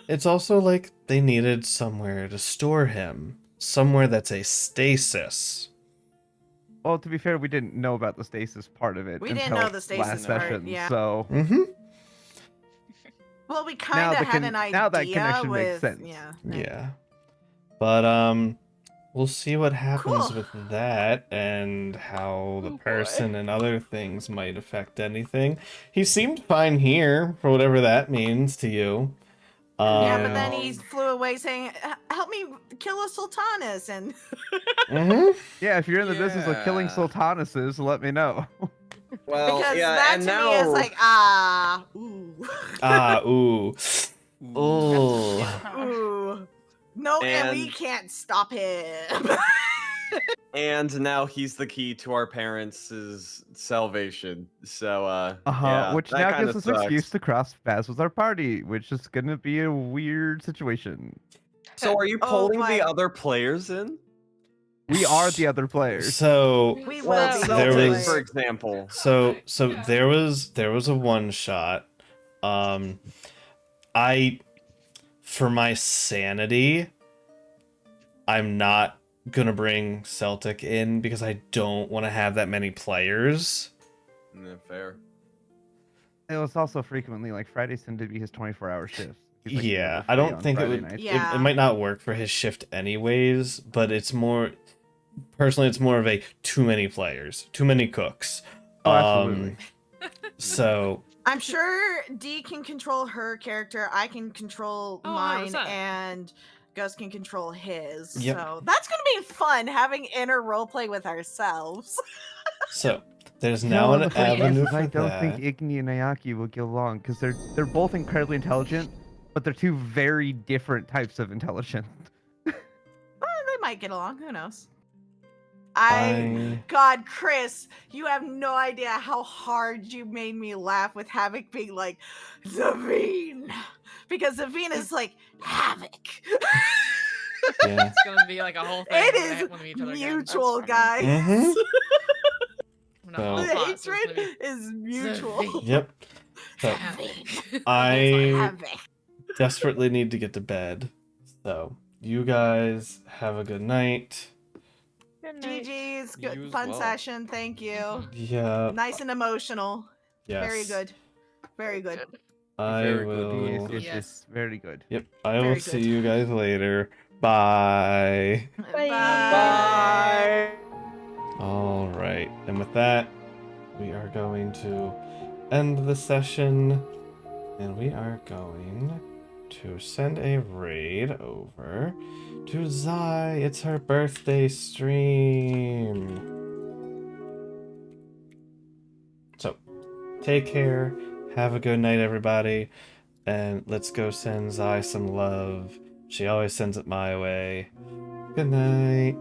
it's also like they needed somewhere to store him. Somewhere that's a stasis. Well, to be fair, we didn't know about the stasis part of it We didn't until know the stasis last part, session. yeah. So Mm-hmm. Well, we Now kind of the had con- an idea now that connection with, makes sense. Yeah. Yeah. But we'll see what happens Cool. with that and how the Oh, boy. person and other things might affect anything. He seemed fine here, for whatever that means to you. Yeah, but then Um, he flew away saying, "Help me kill a sultaness," and Mhm. yeah, if you're in the business of killing Yeah. sultanesses, let me know. Well, because yeah, that and to now me is like, ooh. Ooh. Ooh. Ooh. No, and we And- can't stop him. And now he's the key to our parents' salvation. So, yeah, Which that now kinda gives us an excuse sucks. to cross paths with our party, which is gonna be a weird situation. So are you Oh, pulling the boy. other players in? We are the other players. So We will Well, be there Celtic, was- for example. so there was a one shot. I for my sanity, I'm not gonna bring Celtic in because I don't want to have that many players. Yeah, fair. It was also frequently like Fridays tend to be his 24-hour shifts. He's, like, Yeah, never I free don't on think it Friday would. nights. Yeah. It might not work for his shift anyways, but it's more. Personally, it's more of a too many players, too many cooks. Oh, absolutely. So I'm sure Dee can control her character. I can control Oh, mine, 100%. and Gus can control his. Yep. So that's gonna be fun having inner roleplay with ourselves. So there's You now know, an the funny thing avenue is for I don't that. think Igni and Ayaki will get along because they're both incredibly intelligent, but they're two very different types of intelligence. Well, they might get along. Who knows? God, Chris, you have no idea how hard you made me laugh with Havoc being like, Zavine. Because Zavine is like, Havoc. Yeah. It's gonna be like a whole thing. It when they- is when we meet each other again. mutual, That's guys. Mhm. When So- all The thoughts, it's hatred gonna be is mutual. Zavine. Yep. So Havoc. I Havoc. desperately need to get to bed. So you guys have a good night. Good night. GG's, You good as fun well. session. Thank you. Yeah. Nice and emotional. Yes. Very good. Very good. I Very good. will. Yes, Yes. very good. Yep. I Very will good. see you guys later. Bye. Bye. Bye. All right. And with that, we are going to end the session, and we are going to send a raid over to Zai. It's her birthday stream. So, take care. Have a good night, everybody. And let's go send Zai some love. She always sends it my way. Good night.